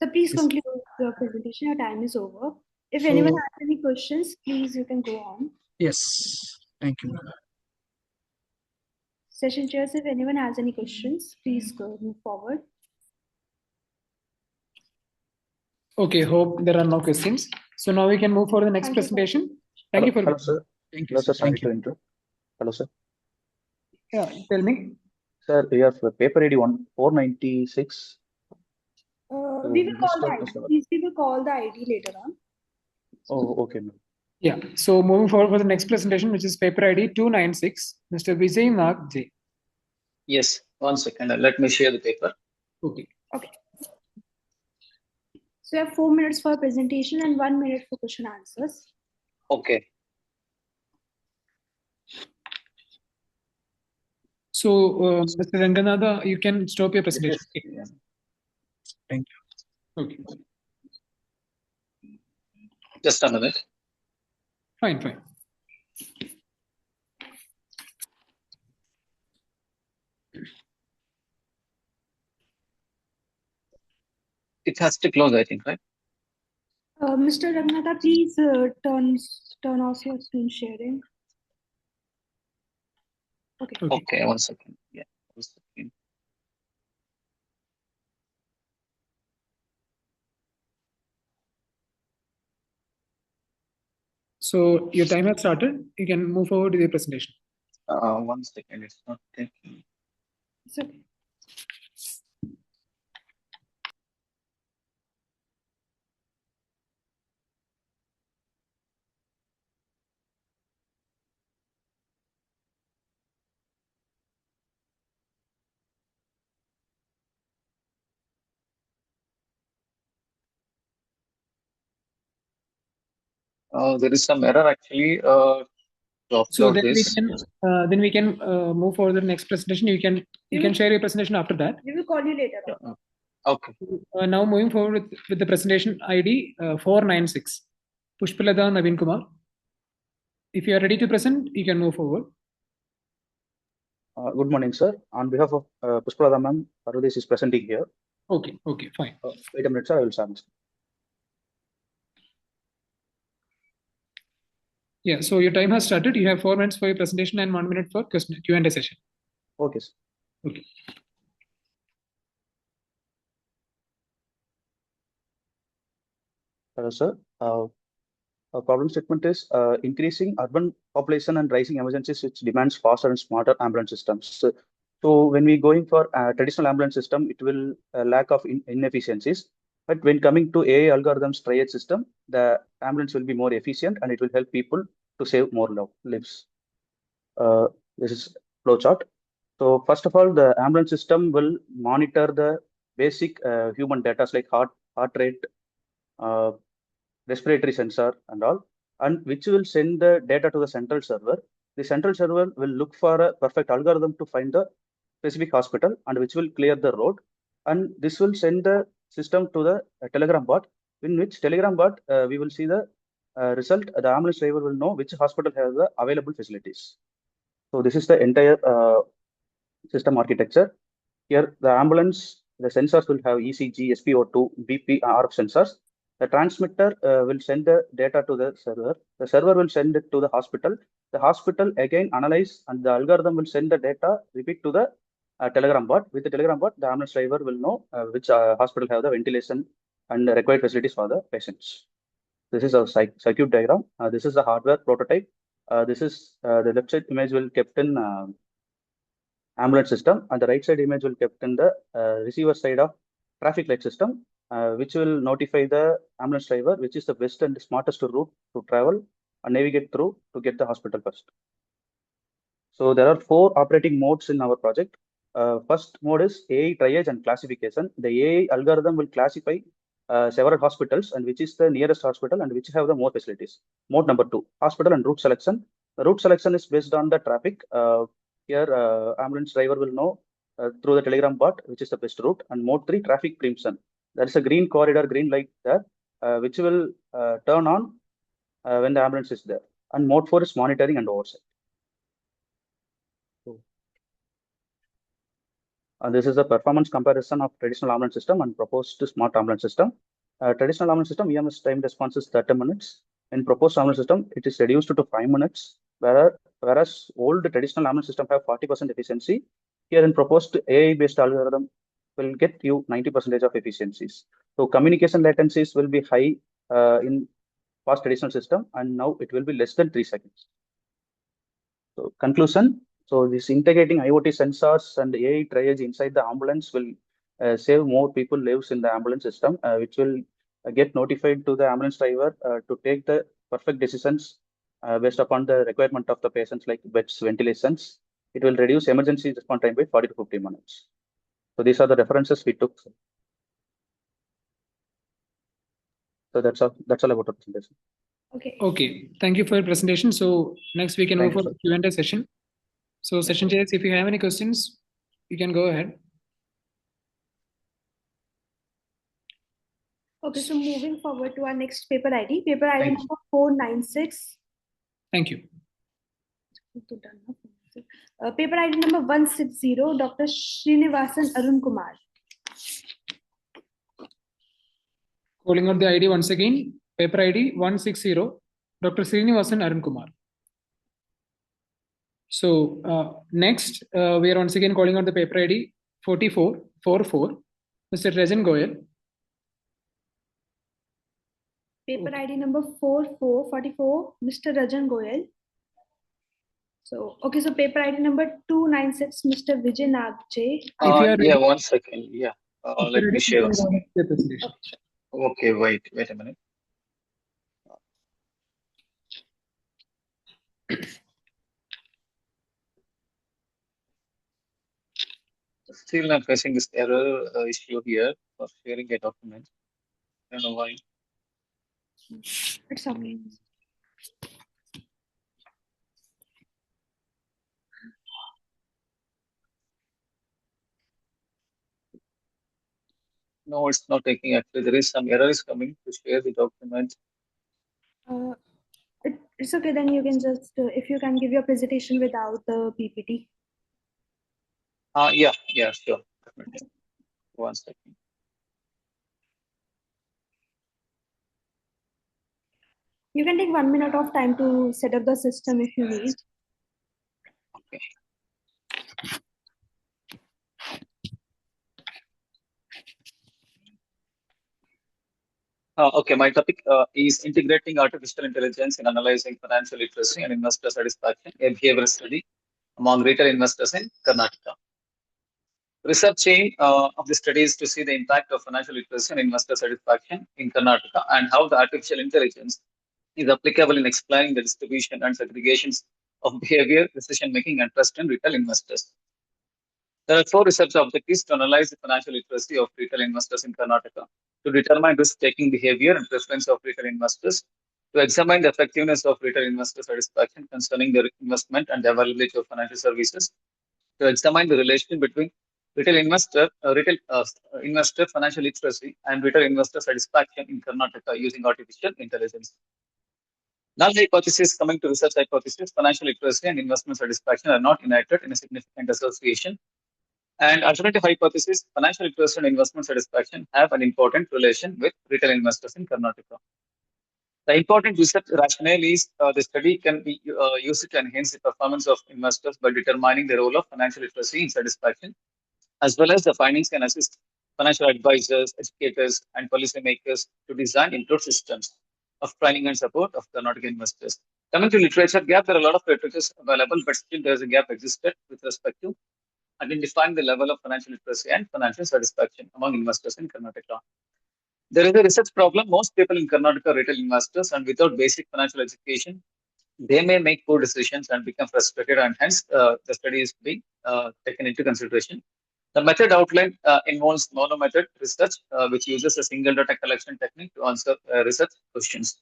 So please conclude your presentation. Your time is over. If anyone has any questions, please you can go on. Yes, thank you. Session chairs, if anyone has any questions, please go move forward. Okay, hope there are no questions. So now we can move for the next presentation. Thank you for. Hello, sir. Thank you. Hello, sir. Sorry to interrupt. Hello, sir. Yeah, tell me. Sir, you have paper ID 496. We will call the ID. Please, we will call the ID later on. Oh, okay, ma'am. Yeah. So moving forward for the next presentation, which is paper ID 296, Mr. Vijay Nag J. Yes, 1 second. Let me share the paper. Okay. Okay. So you have 4 minutes for presentation and 1 minute for question answers. Okay. So, Mr. Ranganatha, you can stop your presentation. Yeah. Thank you. Okay. Just a minute. Fine. It has to close, I think, right? Mr. Ranganatha, please turn off your screen sharing. Okay. Okay, 1 second. Yeah. 1 second. So your time has started. You can move forward with your presentation. 1 second. It's not taking. It's okay. There is some error actually. To So upload then we can move forward to the next presentation. You can share your presentation after that. We will call you later on. Okay. Now moving forward with the presentation ID 496, Pushpalata Naveen Kumar. If you are ready to present, you can move forward. Good morning, sir. On behalf of Pushpalata ma'am, Parvadesh is presenting here. Okay, fine. Wait a minute, sir. I will start. Yeah, so your time has started. You have 4 minutes for your presentation and 1 minute for Q&A session. Okay, sir. Okay. Hello, sir. Our problem statement is increasing urban population and rising emergencies, which demands faster and smarter ambulance systems. So when we going for a traditional ambulance system, it will lack of inefficiencies. But when coming to AI algorithms triage system, the ambulance will be more efficient and it will help people to save more lives. This is flowchart. So first of all, the ambulance system will monitor the basic human data like heart rate, respiratory sensor and all, and which will send the data to the central server. The central server will look for a perfect algorithm to find the specific hospital and which will clear the road. And this will send the system to the Telegram bot, in which Telegram bot we will see the result. The ambulance driver will know which hospital has the available facilities. So this is the entire system architecture. Here the ambulance, the sensors will have ECG, SpO2, BP, RF sensors. The transmitter will send the data to the server. The server will send it to the hospital. The hospital again analyze and the algorithm will send the data repeat to the Telegram bot. With the Telegram bot, the ambulance driver will know which hospital have the ventilation and the required facilities for the patients. This is a circuit diagram. This is the hardware prototype. This is the left side image will kept in ambulance system, and the right side image will kept in the receiver side of traffic light system, which will notify the ambulance driver which is the best and smartest route to travel and navigate through to get the hospital first. So there are 4 operating modes in our project. First mode is AI triage and classification. The AI algorithm will classify several hospitals and which is the nearest hospital and which have the more facilities. Mode number 2, hospital and route selection. The route selection is based on the traffic. Here, ambulance driver will know through the Telegram bot which is the best route. And mode 3, traffic preemption. There is a green corridor, green light there, which will turn on when the ambulance is there. And mode 4 is monitoring and oversight. This is a performance comparison of traditional ambulance system and proposed smart ambulance system. Traditional ambulance system, EMS time response is 30 minutes. In proposed ambulance system, it is reduced to 5 minutes, whereas old traditional ambulance system have 40% efficiency. Here in proposed AI-based algorithm will get you 90% of efficiencies. So communication latencies will be high in past traditional system, and now it will be less than 3 seconds. So conclusion. So this integrating IoT sensors and AI triage inside the ambulance will save more people lives in the ambulance system, which will get notified to the ambulance driver to take the perfect decisions based upon the requirement of the patients like beds, ventilations. It will reduce emergency response time by 40 to 50 minutes. So these are the references we took. So that's all about the presentation. Okay. Okay, thank you for your presentation. So next we can move Thank for you, the Q&A session. So session chairs, if you have any questions, you can go ahead. Okay, so moving forward to our next paper ID, paper ID Thank you. number 496. Thank you. Paper ID number 160, Dr. Srinivasan Arun Kumar. Calling out the ID once again, paper ID 160, Dr. Srinivasan Arun Kumar. So next, we are once again calling out the paper ID 4444, Mr. Rajan Goyal. Paper ID number 4444, Mr. Rajan Goyal. So, okay, so paper ID number 296, Mr. Vijay Nagje. Yeah, 1 second. Yeah, let me share. Okay. Okay, wait a minute. Still, I'm facing this error issue here for sharing a document. I don't know why. It's okay. No, it's not taking. Actually, there is some error is coming to share the document. It's okay, then you can just, if you can give your presentation without the PPT. Yeah, sure. Definitely. 1 second. You can take 1 minute of time to set up the system if you need. Okay. Okay, my topic is integrating artificial intelligence in analyzing financial literacy and investor satisfaction, a behavioral study among retail investors in Karnataka. Research aim of the study is to see the impact of financial literacy and investor satisfaction in Karnataka and how the artificial intelligence is applicable in explaining the distribution and segregations of behavior, decision-making, and trust in retail investors. There are 4 research objectives to analyze the financial literacy of retail investors in Karnataka, to determine risk-taking behavior and preference of retail investors, to examine the effectiveness of retail investor satisfaction concerning their investment and the availability of financial services, to examine the relation between retail investor financial literacy and retail investor satisfaction in Karnataka using artificial intelligence. Null hypothesis, coming to research hypothesis, financial literacy and investment satisfaction are not united in a significant association. And alternative hypothesis, financial literacy and investment satisfaction have an important relation with retail investors in Karnataka. The important research rationale is the study can be used to enhance the performance of investors by determining the role of financial literacy in satisfaction, as well as the findings can assist financial advisors, educators, and policymakers to design improved systems of training and support of Karnataka investors. Coming to literature gap, there are a lot of literatures available, but still there is a gap existed with respect to identifying the level of financial literacy and financial satisfaction among investors in Karnataka. There is a research problem. Most people in Karnataka are retail investors, and without basic financial education, they may make poor decisions and become frustrated, and hence the study is being taken into consideration. The method outlined involves mono-method research, which uses a single data collection technique to answer research questions.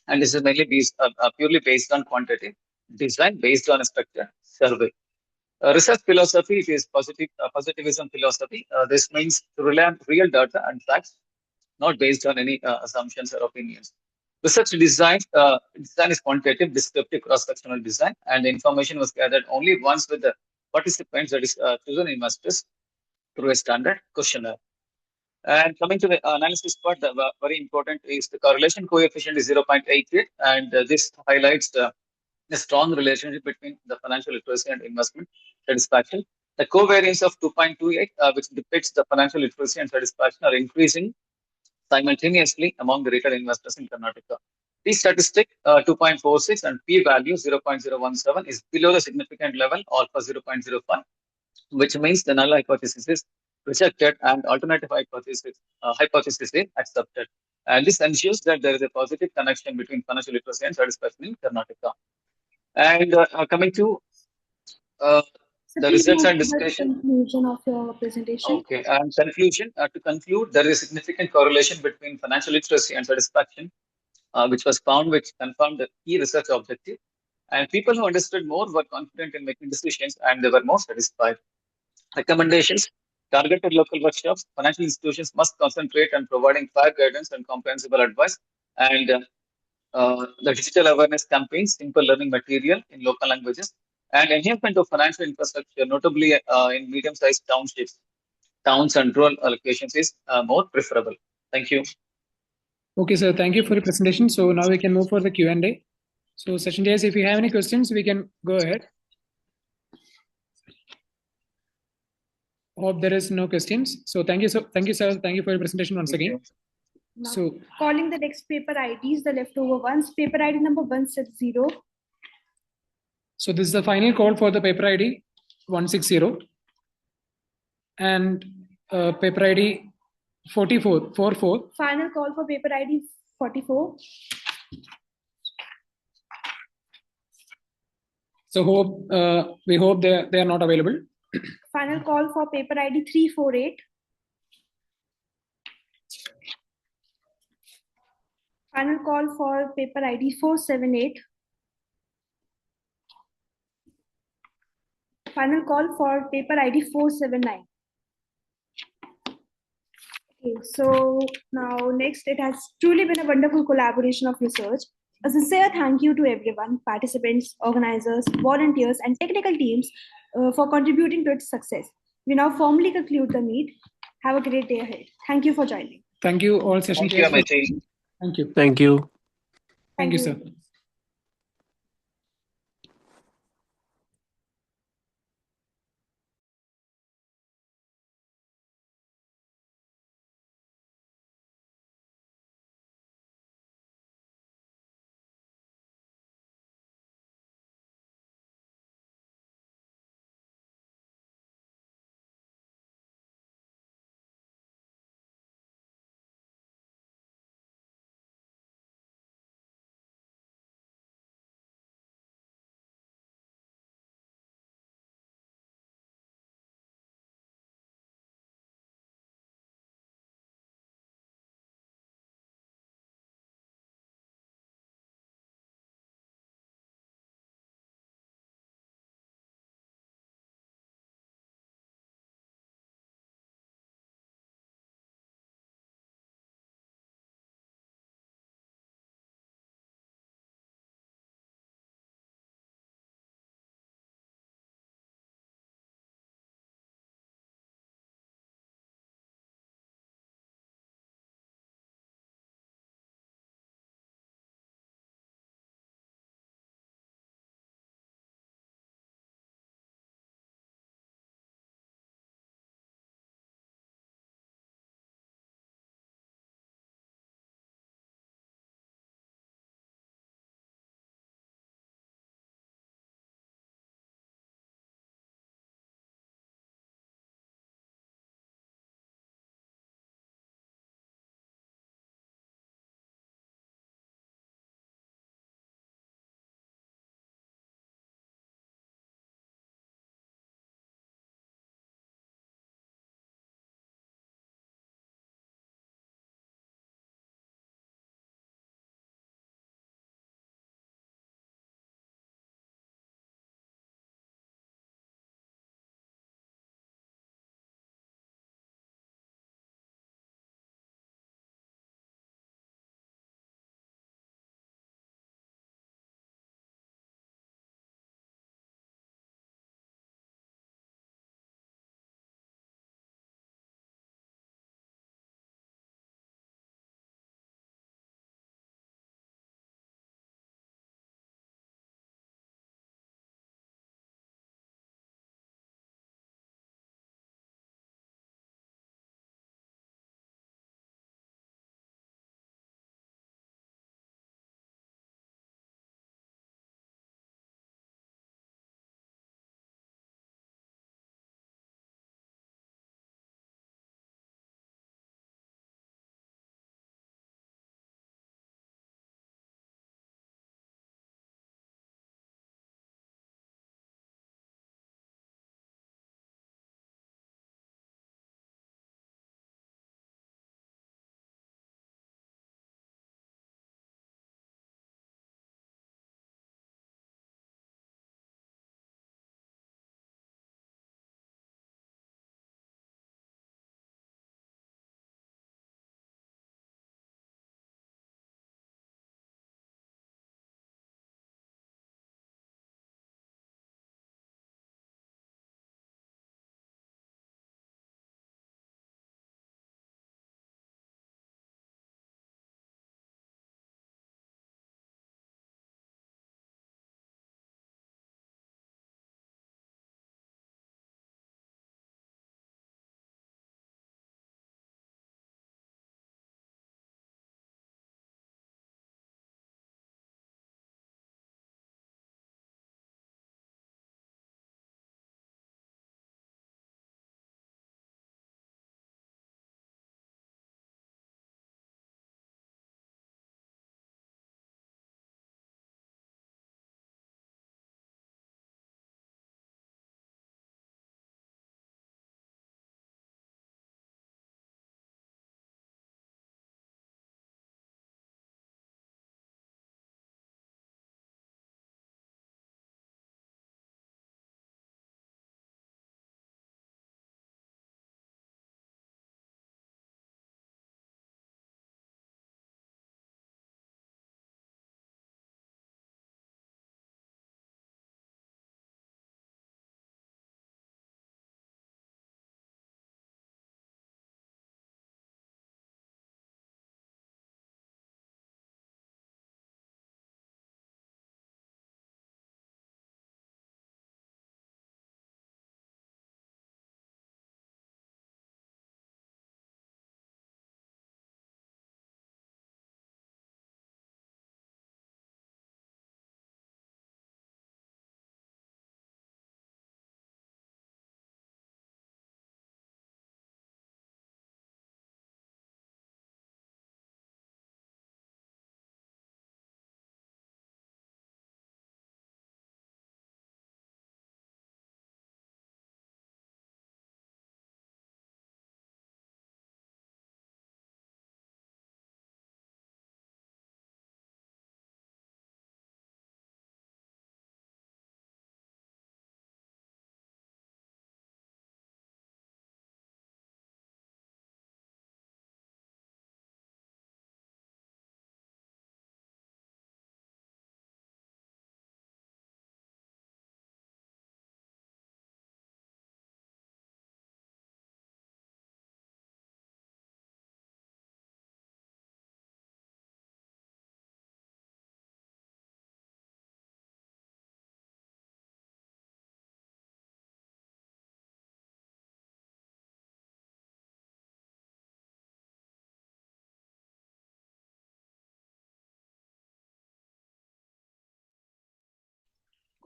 And this is mainly purely based on quantitative design based on a structured survey. Research philosophy, it is positivism philosophy. This means to rely on real data and facts, not based on any assumptions or opinions. Research design is quantitative, descriptive, cross-sectional design, and the information was gathered only once with the participants, that is chosen investors, through a standard questionnaire. And coming to the analysis part, the very important is the correlation coefficient is 0.88, and this highlights the strong relationship between the financial literacy and investment satisfaction. The covariance of 2.28, which depicts the financial literacy and satisfaction, are increasing simultaneously among the retail investors in Karnataka. T-statistic 2.46 and p-value 0.017 is below the significant level, alpha 0.05, which means the null hypothesis is rejected and alternative hypothesis is accepted. And this ensures that there is a positive connection between financial literacy and satisfaction in Karnataka. And coming to the results and discussion. Conclusion of your presentation. Okay, and conclusion. To conclude, there is a significant correlation between financial literacy and satisfaction which was found, which confirmed the key research objective. And people who understood more were confident in making decisions and they were more satisfied. Recommendations: targeted local workshops. Financial institutions must concentrate on providing fair guidance and comprehensible advice. And the digital awareness campaigns, simple learning material in local languages, and enhancement of financial infrastructure, notably in medium-sized townships, towns and rural locations, is more preferable. Thank you. Okay, sir. Thank you for your presentation. So now we can move for the Q&A. So session days, if you have any questions, we can go ahead. Hope there is no questions. So thank you, sir. Thank you, sir. Thank you for your presentation once again. Now, So calling the next paper IDs, the leftover ones. Paper ID number 160. So this is the final call for the paper ID 160 and paper ID 44. Final call for paper ID 44. So we hope they are not available. Final call for paper ID 348. Final call for paper ID 478. Final call for paper ID 479. Okay, so now next, it has truly been a wonderful collaboration of research. A sincere thank you to everyone, participants, organizers, volunteers, and technical teams for contributing to its success. We now formally conclude the meet. Have a great day ahead. Thank you for joining. Thank you all session. Thank you, Amity. Thank you. Thank you. Thank you, sir.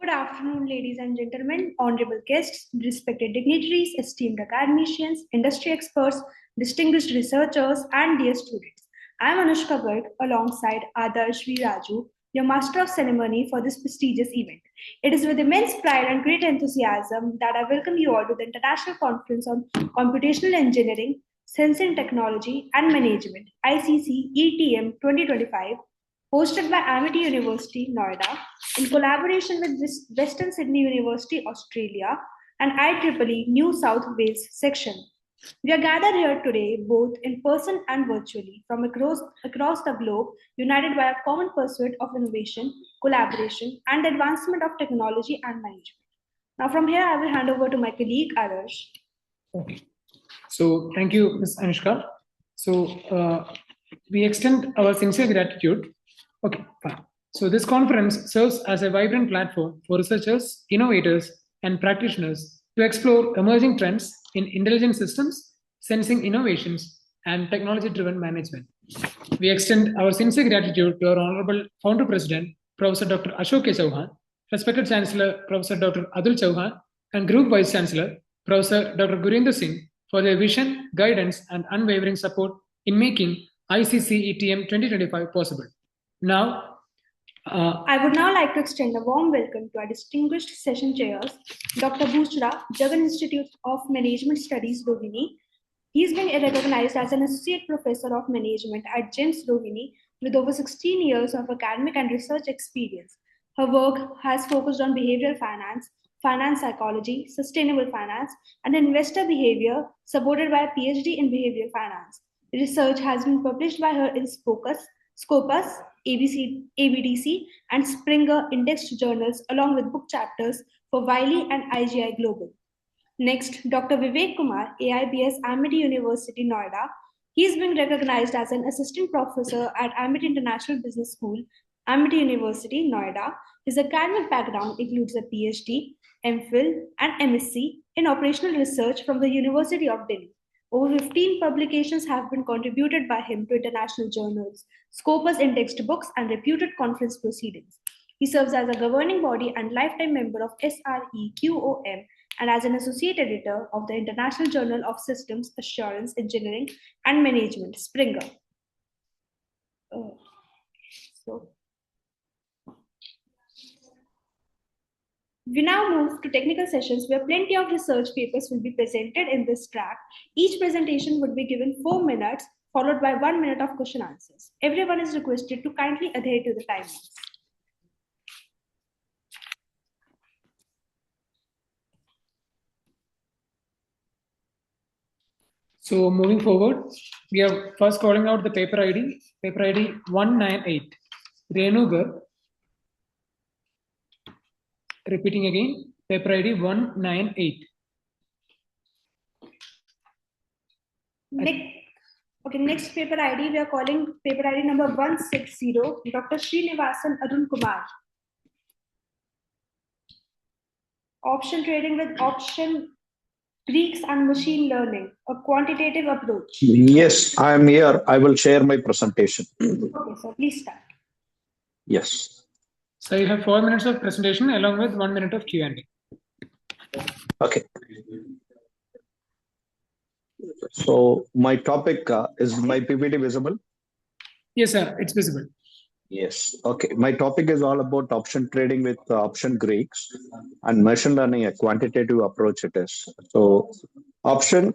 Good afternoon, ladies and gentlemen, honorable guests, respected dignitaries, esteemed academicians, industry experts, distinguished researchers, and dear students. I am Anushka Garg alongside Adarsh V. Raju, your master of ceremony for this prestigious event. It is with immense pride and great enthusiasm that I welcome you all to the International Conference on Computational Engineering, Sensing Technology, and Management, ICC ETM 2025, hosted by Amity University, Noida, in collaboration with Western Sydney University, Australia, and IEEE New South Wales section. We are gathered here today, both in person and virtually, from across the globe, united by a common pursuit of innovation, collaboration, and advancement of technology and management. Now, from here, I will hand over to my colleague, Adarsh. Okay. So, thank you, Ms. Anushka. So, we extend our sincere gratitude. Okay, fine. So, this conference serves as a vibrant platform for researchers, innovators, and practitioners to explore emerging trends in intelligent systems, sensing innovations, and technology-driven management. We extend our sincere gratitude to our Honorable Founder President, Professor Dr. Ashok K. Chauhan, respected Chancellor, Professor Dr. Atul Chauhan, and Group Vice Chancellor, Professor Dr. Gurinder Singh, for their vision, guidance, and unwavering support in making ICC ETM 2025 possible. Now, I would now like to extend a warm welcome to our distinguished session chairs, Dr. Bhuchra, Jagan Institute of Management Studies, Rohini. He is being recognized as an Associate Professor of Management at GEMS Rohini with over 16 years of academic and research experience. Her work has focused on behavioral finance, finance psychology, sustainable finance, and investor behavior, supported by a PhD in behavioral finance. Research has been published by her in Scopus, ABDC, and Springer indexed journals, along with book chapters for Wiley and IGI Global. Next, Dr. Vivek Kumar, AIBS, Amity University, Noida. He is being recognized as an assistant professor at Amity International Business School, Amity University, Noida. His academic background includes a PhD, MPhil, and MSc in operational research from the University of Delhi. Over 15 publications have been contributed by him to international journals, Scopus indexed books, and reputed conference proceedings. He serves as a governing body and lifetime member of SREQOM and as an associate editor of the International Journal of Systems Assurance, Engineering, and Management, Springer. We now move to technical sessions where plenty of research papers will be presented in this track. Each presentation would be given 4 minutes, followed by 1 minute of question answers. Everyone is requested to kindly adhere to the timings. So moving forward, we are first calling out the paper ID 198, Renugar. Repeating again, paper ID 198. Next paper ID, we are calling paper ID number 160, Dr. Srinivasan Arun Kumar. Option trading with option Greeks and machine learning, a quantitative approach. Yes, I am here. I will share my presentation. Okay, so please start. Yes. So you have 4 minutes of presentation along with 1 minute of Q&A. Okay. So my topic is my PPT visible? Yes, sir. It's visible. Yes. Okay. My topic is all about option trading with option Greeks and machine learning, a quantitative approach it is. So option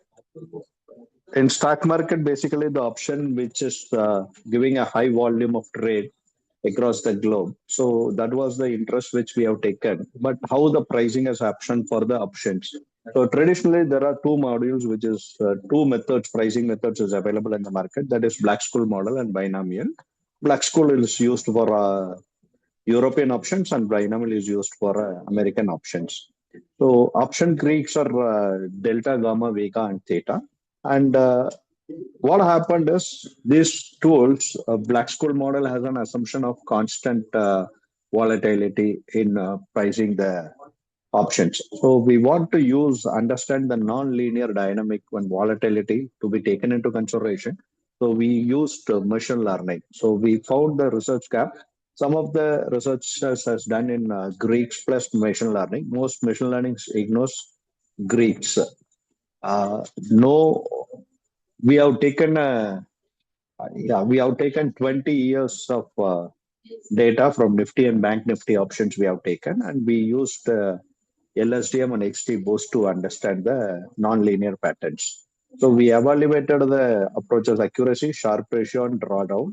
in stock market, basically the option which is giving a high volume of trade across the globe. So that was the interest which we have taken. But how the pricing is option for the options? So traditionally, there are two modules, which is two methods, pricing methods is available in the market. That is Black-Scholes model and binomial. Black-Scholes is used for European options and binomial is used for American options. So option Greeks are delta, gamma, vega, and theta. And what happened is these tools, Black-Scholes model has an assumption of constant volatility in pricing the options. So we want to understand the non-linear dynamic when volatility to be taken into consideration. So we used machine learning. So we found the research gap Some of the researchers has done in Greeks plus machine learning. Most machine learning ignores Greeks. No, we have taken 20 years of data from Nifty and Bank Nifty options we have taken, and we used LSTM and XGBoost to understand the non-linear patterns. So we evaluated the approach's accuracy, Sharpe ratio, and drawdown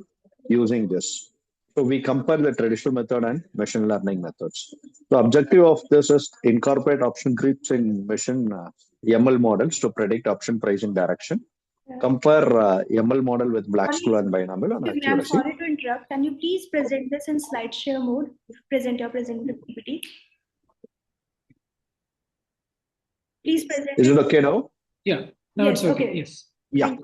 using this. So we compare the traditional method and machine learning methods. The objective of this is to incorporate option groups in machine ML models to predict option pricing direction. Compare ML model with Black-Scholes and binomial on I'm accuracy. sorry to interrupt. Can you please present this in slide share mode? Present your PPT. Please present. Is it okay now? Yeah, now Yes, it's okay. okay. Yes. Yeah.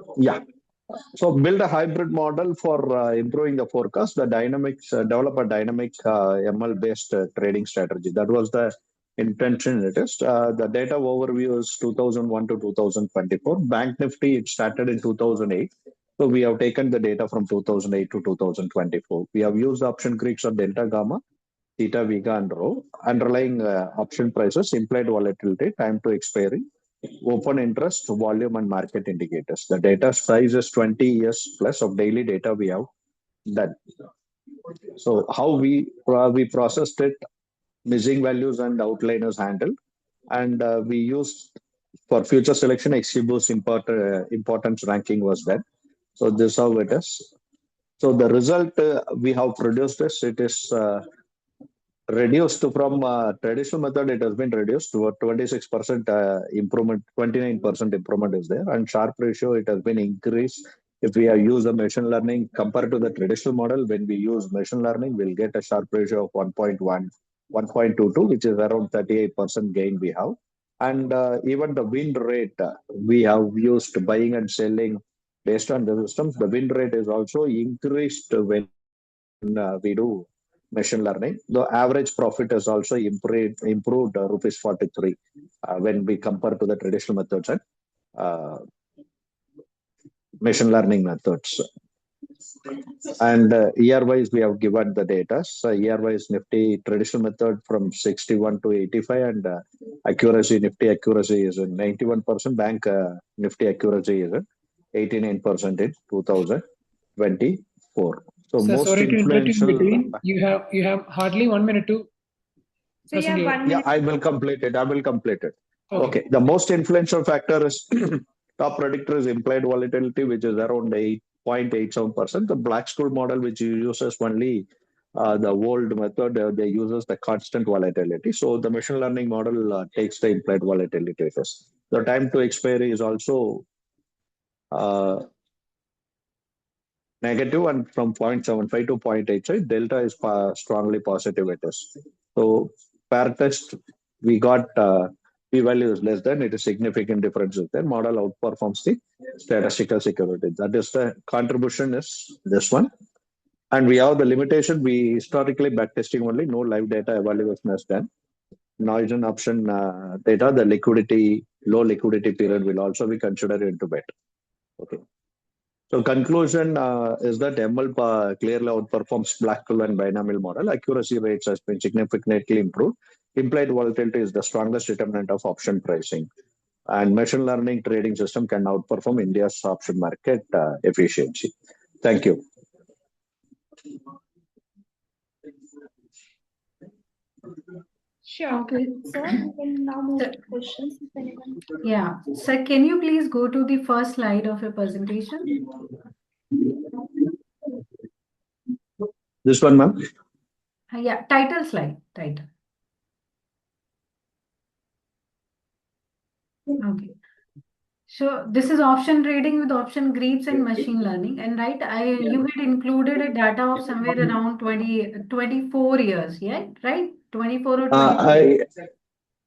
So build a hybrid model for improving the forecast. The dynamics, develop a dynamic ML-based trading strategy. That was the intention. It is the data overview is 2001 to 2024. Bank Nifty it started in 2008. So we have taken the data from 2008 to 2024. We have used option Greeks of delta, gamma, theta, vega, and rho. Underlying option prices, implied volatility, time to expiry, open interest, volume, and market indicators. The data size is 20 years plus of daily data we have done. So how we processed it, missing values and outliers handled, and we used for future selection XGBoost importance ranking was there. So this is how it is. So the result we have produced is it is reduced from traditional method. It has been reduced to a 26% improvement, 29% improvement is there, and Sharpe ratio it has been increased. If we have used a machine learning compared to the traditional model, when we use machine learning, we'll get a Sharpe ratio of 1.1, 1.22, which is around 38% gain we have. And even the win rate, we have used buying and selling based on the systems. The win rate is also increased when we do machine learning. The average profit has also improved rupees 43 when we compare to the traditional methods and machine learning methods. And year-wise, we have given the data. So year-wise, Nifty traditional method from 61 to 85, and accuracy, Nifty accuracy is 91%. Bank Nifty accuracy is 89% in 2024. So Sir, most sorry to interrupt you in influential. between. You have hardly 1 minute to So you present have your. 1 minute. Yeah, I will complete it. Okay. Okay. The most influential factor is top predictor is implied volatility, which is around 8.87%. The Black-Scholes model, which uses only the old method, they uses the constant volatility. So the machine learning model takes the implied volatility first. The time to expiry is also negative, and from 0.75 to 0.85, delta is strongly positive. It is. So pair test, we got p-value is less than, it is significant differences there. Model outperforms the statistical security. That is the contribution is this one. And we have the limitation. We historically backtesting only, no live data evaluation is done. Noise and option data, the liquidity, low liquidity period will also be considered into bet. Okay. So conclusion is that ML clearly outperforms Black-Scholes and binomial model. Accuracy rates has been significantly improved. Implied volatility is the strongest determinant of option pricing. And machine learning trading system can outperform India's option market efficiency. Thank you. Sure. Okay. So we can now move to questions if anyone. Yeah. Sir, can you please go to the first slide of your presentation? This one, ma'am. Yeah, title slide. Title. Okay. So this is option trading with option Greeks and machine learning. And right, you had included a data of somewhere around 24 years, yeah? Right? 24 or 25.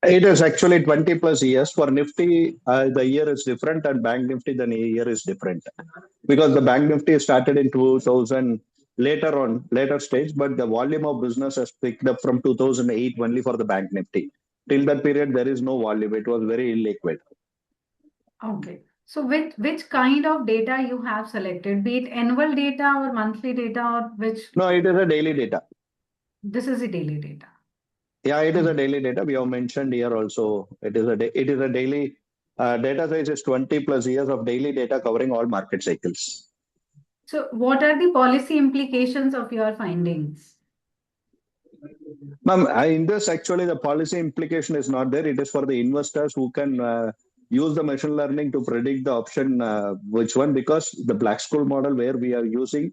It is actually 20 plus years. For Nifty, the year is different, and Bank Nifty, the year is different. Because the Bank Nifty started in 2000, later stage, but the volume of business has picked up from 2008 only for the Bank Nifty. Till that period, there is no volume. It was very illiquid. Okay. So which kind of data you have selected, be it annual data or monthly data or which? No, it is a daily data. This is the daily data. Yeah, it is a daily data. We have mentioned here also. It is a daily data size is 20 plus years of daily data covering all market cycles. So what are the policy implications of your findings? Ma'am, in this actually the policy implication is not there. It is for the investors who can use the machine learning to predict the option which one, because the Black-Scholes model where we are using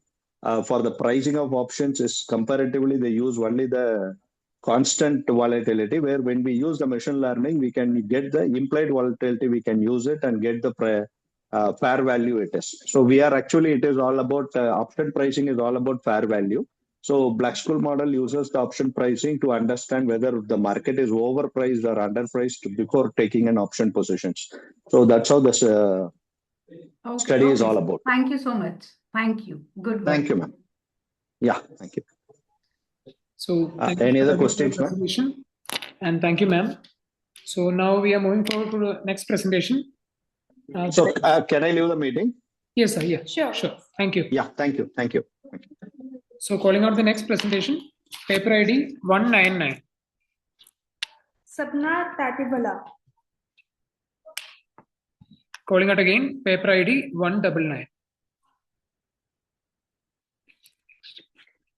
for the pricing of options is comparatively they use only the constant volatility, where when we use the machine learning we can get the implied volatility, we can use it and get the fair value it is. So we are actually, it is all about option pricing is all about fair value. So Black-Scholes model uses the option pricing to understand whether the market is overpriced or underpriced before taking an option positions. So that's how this study is all about. Thank you so much. Thank you. Good work. Thank you, ma'am. Yeah, thank you. So thank you any for other the questions, ma'am? presentation. And thank you, ma'am. So now we are moving forward to the next presentation. So can I leave the meeting? Yes, sir. Yeah, Sure. Thank you. Yeah, thank you. Thank you. So calling out the next presentation, paper ID 199. Sapna Tatibala. Calling out again, paper ID 199.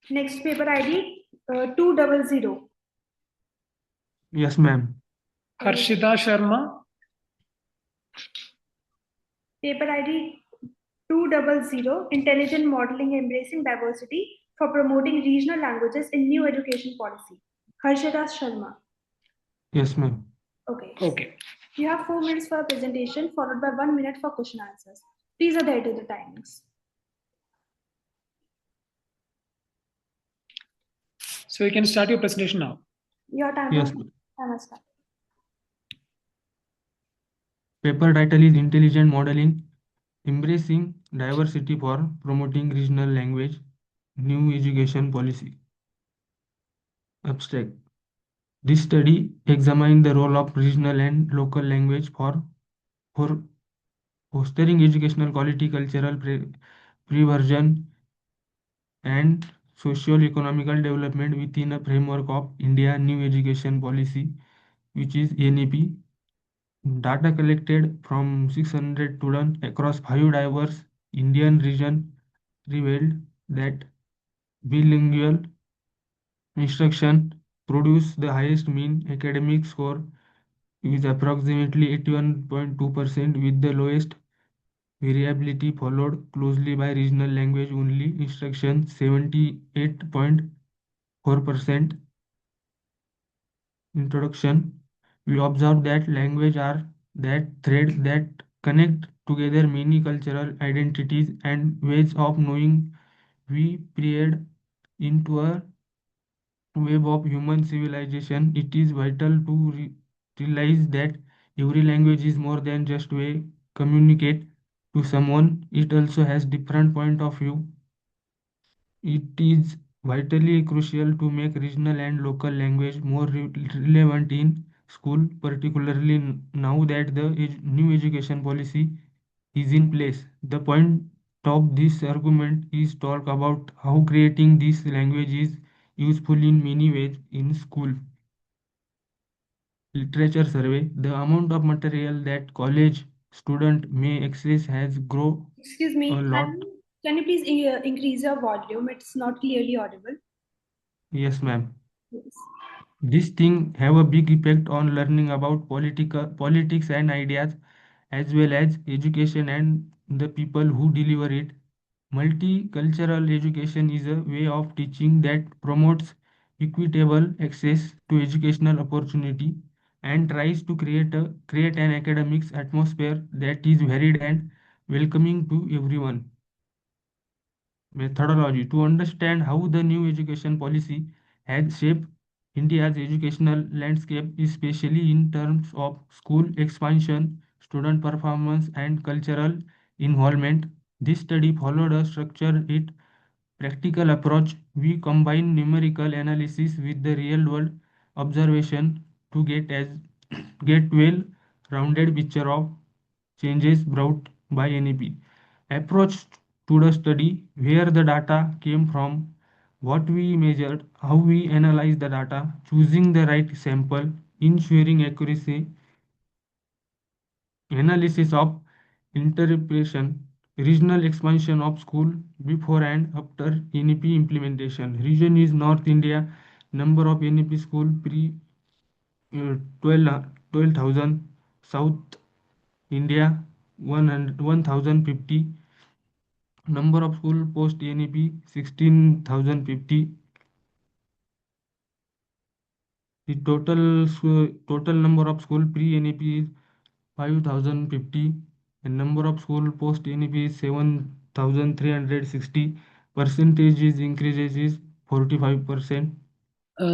Next paper ID 200. Yes, ma'am. Harshita Sharma. Paper ID 200, Intelligent Modeling Embracing Diversity for Promoting Regional Languages in New Education Policy. Harshita Sharma. Yes, ma'am. Okay. Okay. You have 4 minutes for a presentation, followed by 1 minute for question answers. Please adhere to the timings. So you can start your presentation now. Your time. Yes. Time has started. Paper title is Intelligent Modeling, Embracing Diversity for Promoting Regional Language, New Education Policy. Abstract. This study examined the role of regional and local language for fostering educational quality, cultural preservation, and socio-economical development within a framework of India New Education Policy, which is NEP. Data collected from 600 students across 5 diverse Indian regions revealed that bilingual instruction produced the highest mean academic score with approximately 81.2%, with the lowest variability followed closely by regional language only instruction 78.4%. Introduction. We observe that language are that thread that connect together many cultural identities and ways of knowing. We peered into a web of human civilization. It is vital to realize that every language is more than just way communicate to someone. It also has different point of view. It is vitally crucial to make regional and local language more relevant in school, particularly now that the new education policy is in place. The point of this argument is talk about how creating this language is useful in many ways in school. Literature survey. The amount of material that college student may access has grown Excuse me. a lot. Can you please increase your volume? It's not clearly audible. Yes, ma'am. Yes. This thing have a big effect on learning about politics and ideas, as well as education and the people who deliver it. Multicultural education is a way of teaching that promotes equitable access to educational opportunity and tries to create an academics atmosphere that is varied and welcoming to everyone. Methodology. To understand how the new education policy has shaped India's educational landscape, especially in terms of school expansion, student performance, and cultural involvement. This study followed a structured practical approach. We combine numerical analysis with the real-world observation to get well-rounded picture of changes brought by NEP. Approach to the study, where the data came from, what we measured, how we analyze the data, choosing the right sample, ensuring accuracy, analysis of interpretation, regional expansion of school before and after NEP implementation. Region is North India, number of NEP school pre 12,000, South India 1,050, number of school post NEP 16,050. The total number of school pre NEP is 5,050 and number of school post NEP is 7,360. Percentage is increases is 45%.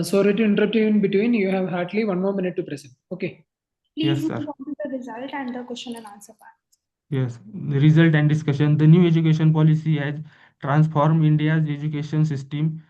Sorry to interrupt you in between. You have hardly 1 more minute to present. Okay. Yes, Please sir. move on to the result and the question and answer part. Yes, the result and discussion. The new education policy has transformed India's education system.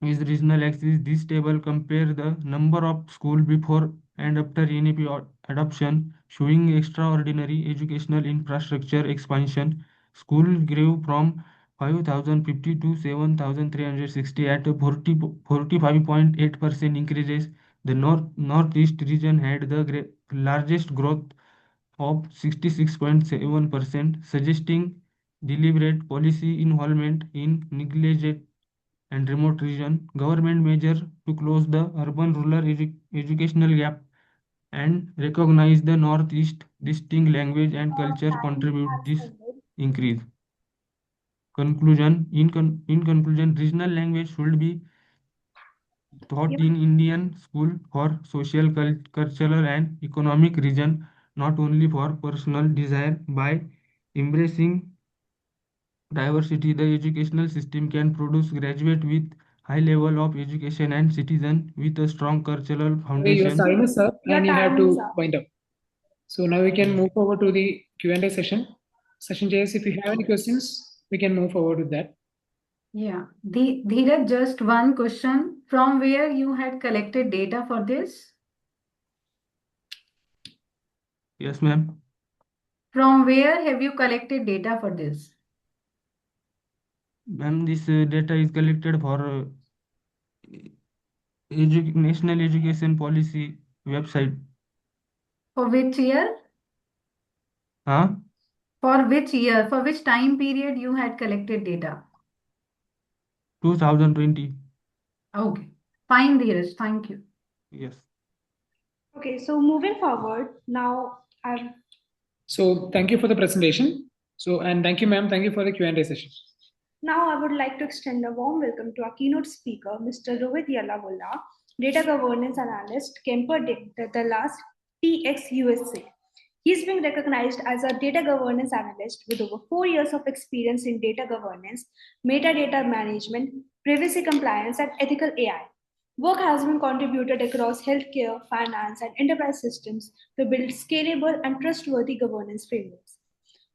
Is regional axis. This table compare the number of school before and after NEP adoption, showing extraordinary educational infrastructure expansion. School grew from 5,050 to 7,360 at a 45.8% increases. The northeast region had the largest growth of 66.7%, suggesting deliberate policy involvement in neglected and remote region. Government measure to close the urban-rural educational gap and recognize the Northeast distinct language and culture contribute this increase. Conclusion. In conclusion, regional language should be taught in Indian school for social, cultural, and economic reason, not only for personal desire. By embracing diversity, the educational system can produce graduate with high level of education and citizen with a strong cultural Your foundation. time is up Your and you have time is to up. wind up. So now we can move forward to the Q&A session. Session JS, if you have any questions, we can move forward with that. Yeah, Dheeraj, just one question. From where you had collected data for this? Yes, ma'am. From where have you collected data for this? Ma'am, this data is collected for National Education Policy website. For which year? Huh? For which year? For which time period you had collected data? 2020. Okay, fine, Dheeraj. Thank you. Yes. Okay, so moving forward, now I've So thank you for the presentation. So, and thank you, ma'am. Thank you for the Q&A session. Now, I would like to extend a warm welcome to our keynote speaker, Mr. Rohit Yallavulla, Data Governance Analyst, Kemper Dallas, TX USA. He's been recognized as a data governance analyst with over 4 years of experience in data governance, metadata management, privacy compliance, and ethical AI. Work has been contributed across healthcare, finance, and enterprise systems to build scalable and trustworthy governance frameworks.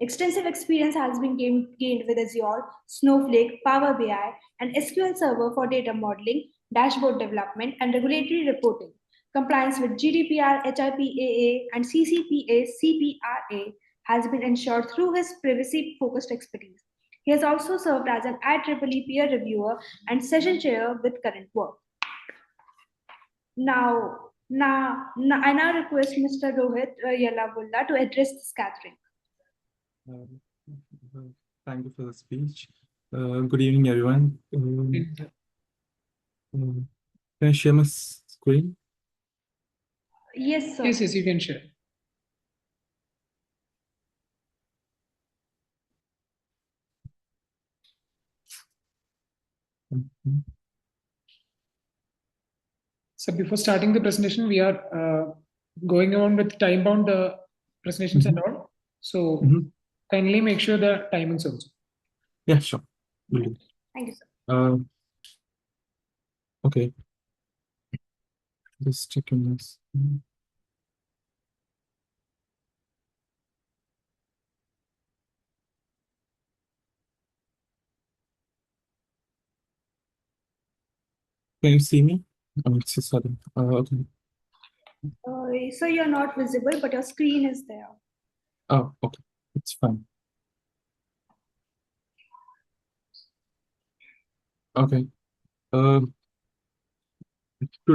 Extensive experience has been gained with Azure, Snowflake, Power BI, and SQL Server for data modeling, dashboard development, and regulatory reporting. Compliance with GDPR, HIPAA, and CCPA, CPRA has been ensured through his privacy-focused expertise. He has also served as an IEEE peer reviewer and session chair with current work. Now, I now request Mr. Rohit Yallavulla to address this gathering. Thank you for the speech. Good evening, everyone. Can I share my screen? Yes, sir. Yes, you can share. So before starting the presentation, we are going on with time-bound presentations and all. So kindly make sure the timings also. Yeah, sure. Will do. Thank you, sir. Okay. Just checking this. Can you see me? Oh, it's sudden. Okay. So you're not visible, but your screen is there. Oh, okay. It's fine. Okay. Today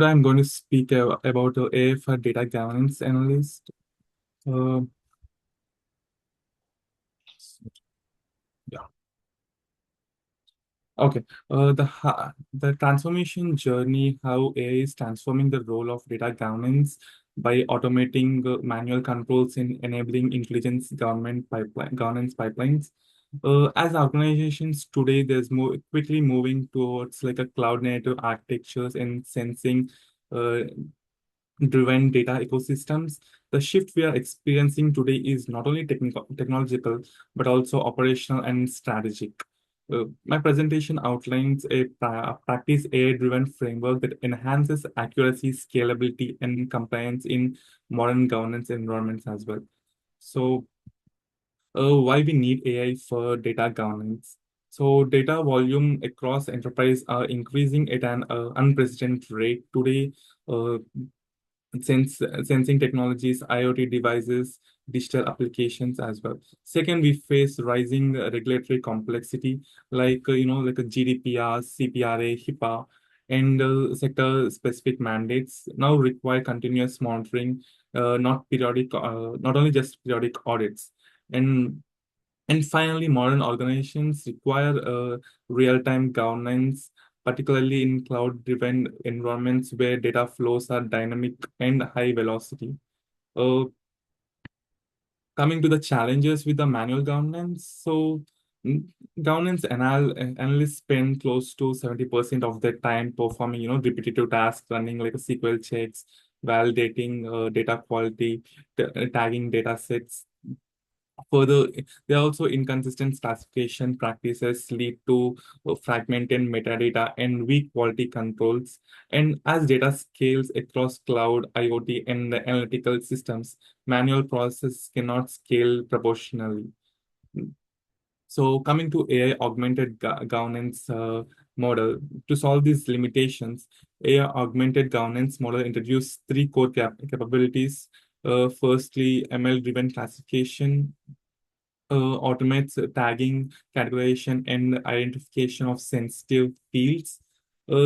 I'm going to speak about AI for data governance analyst. Yeah. Okay. The transformation journey, how AI is transforming the role of data governance by automating manual controls and enabling intelligence governance pipelines. As organizations today, there's more quickly moving towards like a cloud native architectures and sensing driven data ecosystems. The shift we are experiencing today is not only technological, but also operational and strategic. My presentation outlines a practice AI-driven framework that enhances accuracy, scalability, and compliance in modern governance environments as well. So, why we need AI for data governance? So, data volume across enterprise are increasing at an unprecedented rate today. Uh, Sensing technologies, IoT devices, digital applications as well. Second, we face rising regulatory complexity like like a GDPR, CPRA, HIPAA, and sector-specific mandates now require continuous monitoring, not only just periodic audits. And and finally, modern organizations require real-time governance, particularly in cloud-driven environments where data flows are dynamic and high velocity. Uh, Coming to the challenges with the manual governance, so mm, analysts spend close to 70% of their time performing, repetitive tasks, running like a SQL checks, validating data quality, tagging data sets. Further, there are also inconsistent classification practices lead to fragmented metadata and weak quality controls. And as data scales across cloud, IoT, and the analytical systems, manual processes cannot scale proportionally. So coming to AI augmented governance model, to solve these limitations, AI augmented governance model introduced three core capabilities. Firstly, ML-driven classification, automates tagging, categorization, and identification of sensitive fields.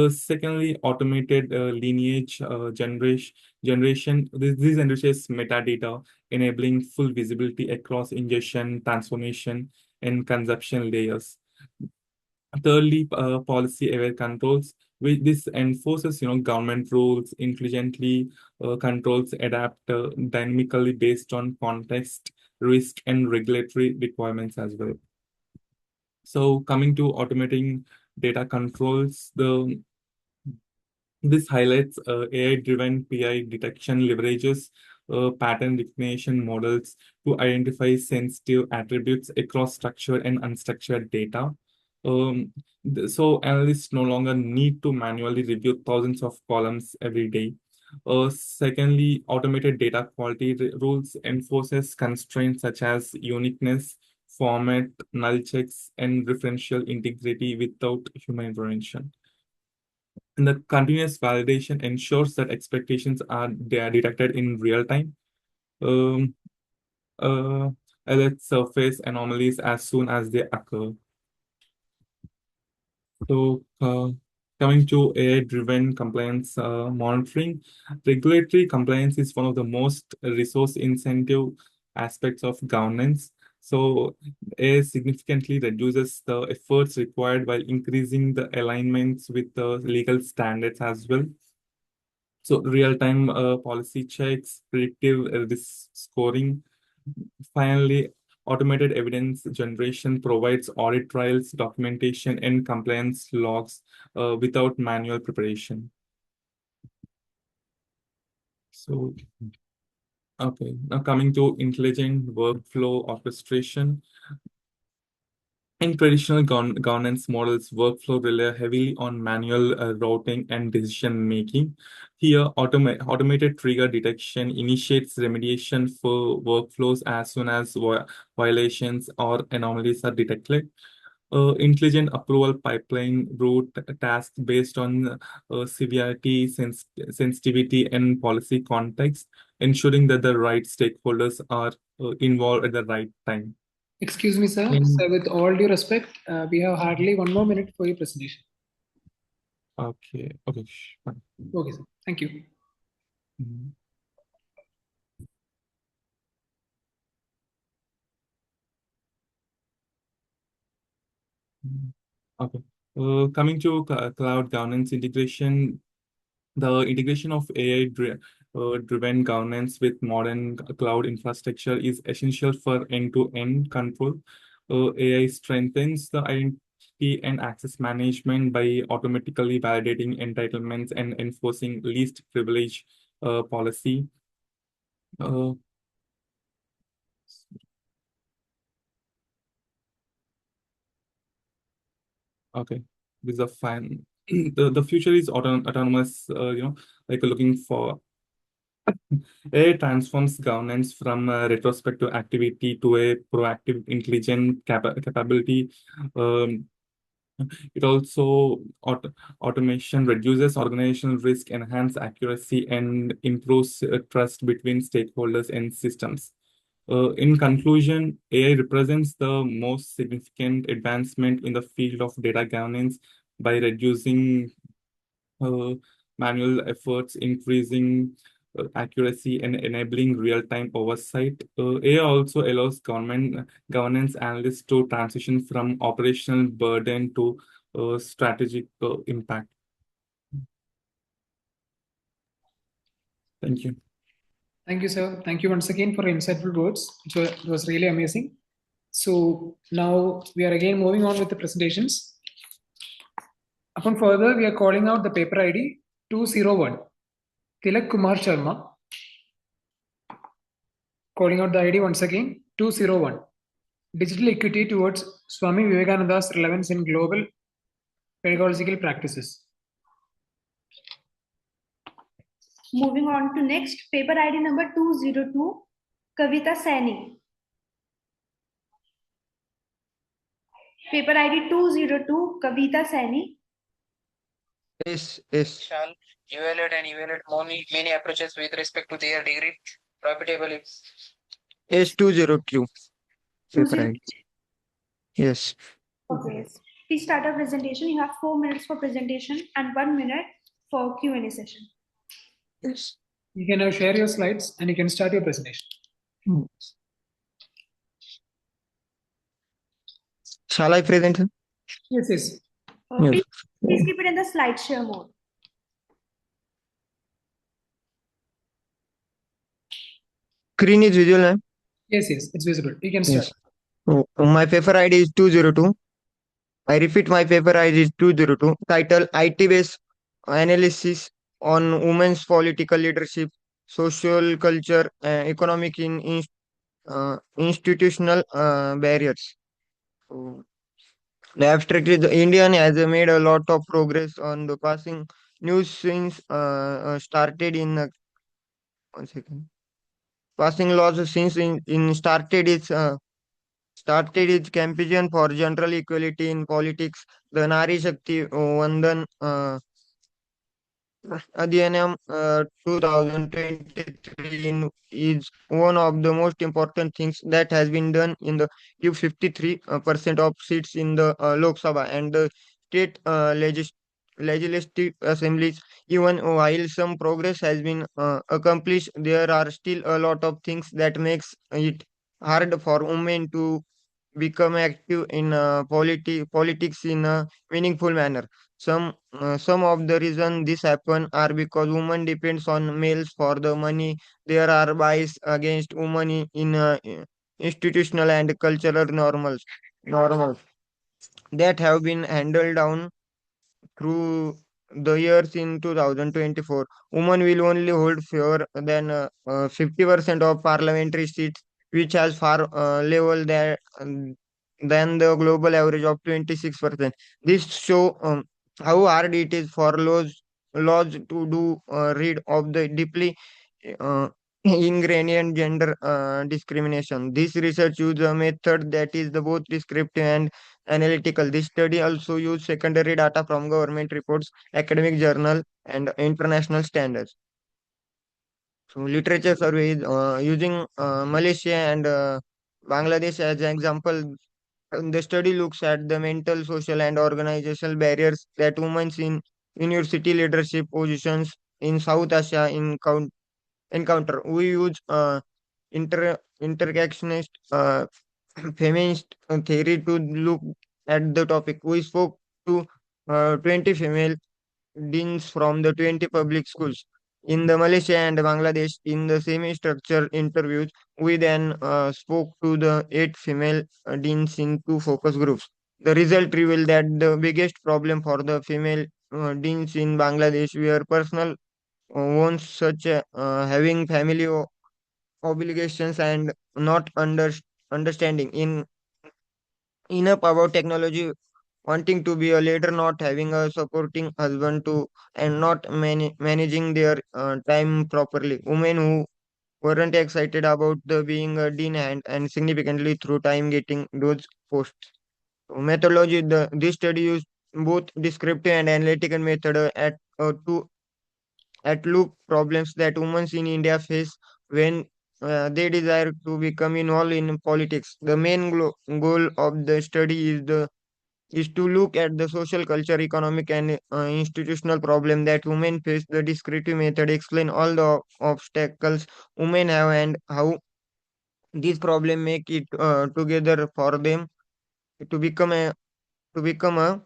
Secondly, automated lineage generation. This enriches metadata, enabling full visibility across ingestion, transformation, and consumption layers. Thirdly, policy-aware controls. This enforces, government rules, intelligently controls adapt dynamically based on context, risk, and regulatory requirements as well. So coming to automating data controls, this highlights AI-driven PI detection leverages pattern recognition models to identify sensitive attributes across structured and unstructured data. So analysts no longer need to manually review thousands of columns every day. Secondly, automated data quality rules enforces constraints such as uniqueness, format, null checks, and referential integrity without human intervention. And the continuous validation ensures that they are detected in real time. Um, Alerts surface anomalies as soon as they occur. So, coming to AI-driven compliance monitoring, regulatory compliance is one of the most resource-intensive aspects of governance. So, AI significantly reduces the efforts required while increasing the alignments with the legal standards as well. So, real-time policy checks, predictive risk scoring. Finally, automated evidence generation provides audit trials, documentation, and compliance logs without manual preparation. So, okay, now coming to intelligent workflow orchestration. In traditional governance models, workflow rely heavily on manual routing and decision making. Here, automated trigger detection initiates remediation for workflows as soon as violations or anomalies are detected. Intelligent approval pipeline route tasks based on severity, sensitivity, and policy context, ensuring that the right stakeholders are involved at the right time. Excuse me, sir. Sir, with all due respect, we have hardly 1 more minute for your presentation. Okay. Okay. Fine. Okay, sir. Thank you. Mhm. Okay. Coming to cloud governance integration, the integration of AI driven governance with modern cloud infrastructure is essential for end-to-end control. AI strengthens the identity and access management by automatically validating entitlements and enforcing least privilege policy. Uh, okay, these are fine. The future is autonomous, like looking for AI transforms governance from a retrospective activity to a proactive, intelligent capability. Um, it also automation reduces organizational risk, enhance accuracy, and improves trust between stakeholders and systems. In conclusion, AI represents the most significant advancement in the field of data governance by reducing uh, manual efforts, increasing accuracy, and enabling real-time oversight. AI also allows governance analysts to transition from operational burden to strategic impact. Thank you. Thank you, sir. Thank you once again for insightful words. It was really amazing. So now we are again moving on with the presentations. Upon further, we are calling out the paper ID 201, Tilak Kumar Sharma. Calling out the ID once again, 201, Digital Equity towards Swami Vivekananda's relevance in global pedagogical practices. Moving on to next, paper ID number 202, Kavita Saini. Paper ID 202, Kavita Saini. Yes. Shall evaluate many approaches with respect to their degree profitability. Yes, 202. Paper 202. ID. Yes. Okay. Please start our presentation. You have 4 minutes for presentation and 1 minute for Q&A session. Yes. You can now share your slides and you can start your presentation. Shall I present? Sir? Yes. Yes. Please keep it in the slide share mode. Screen is visual, eh? Yes, it's visible. You can start. Yes. My paper ID is 202. I repeat, my paper ID is 202. Title: IT-based analysis on women's political leadership, social culture, economic institutional barriers. So, the abstract is the Indian has made a lot of progress on the passing news since started in 1 second. Passing laws since in started its campaign for general equality in politics. The Nari Shakti Vandan Adhyanam 2023 is one of the most important things that has been done in the 53% of seats in the Lok Sabha and the state legislative assemblies. Even while some progress has been accomplished, there are still a lot of things that makes it hard for women to become active in politics in a meaningful manner. Some of the reason this happen are because women depends on males for the money. There are bias against women in institutional and cultural normals that have been handled down through the years. In 2024, women will only hold fewer than 50% of parliamentary seats, which has far level than the global average of 26%. This show how hard it is for laws to do rid of the deeply uh, ingrained gender discrimination. This research uses a method that is the both descriptive and analytical. This study also used secondary data from government reports, academic journal, and international standards. So literature surveys using Malaysia and Bangladesh as an example. The study looks at the mental, social, and organizational barriers that women in university leadership positions in South Asia encounter. We use interactionist feminist theory to look at the topic. We spoke to 20 female deans from the 20 public schools in the Malaysia and Bangladesh. In the semi-structured interviews, we then spoke to the 8 female deans in 2 focus groups. The result revealed that the biggest problem for the female deans in Bangladesh were personal ones, such having family obligations and not understanding enough about technology, wanting to be a leader, not having a supporting husband to, and not managing their time properly. Women who weren't excited about the being a dean and significantly through time getting those posts. Methodology: this study used both descriptive and analytical method to at look problems that women in India face when they desire to become involved in politics. The main goal of the study is to look at the social, culture, economic, and institutional problem that women face. The descriptive method explain all the obstacles women have and how these problem make it together for them to become a to become a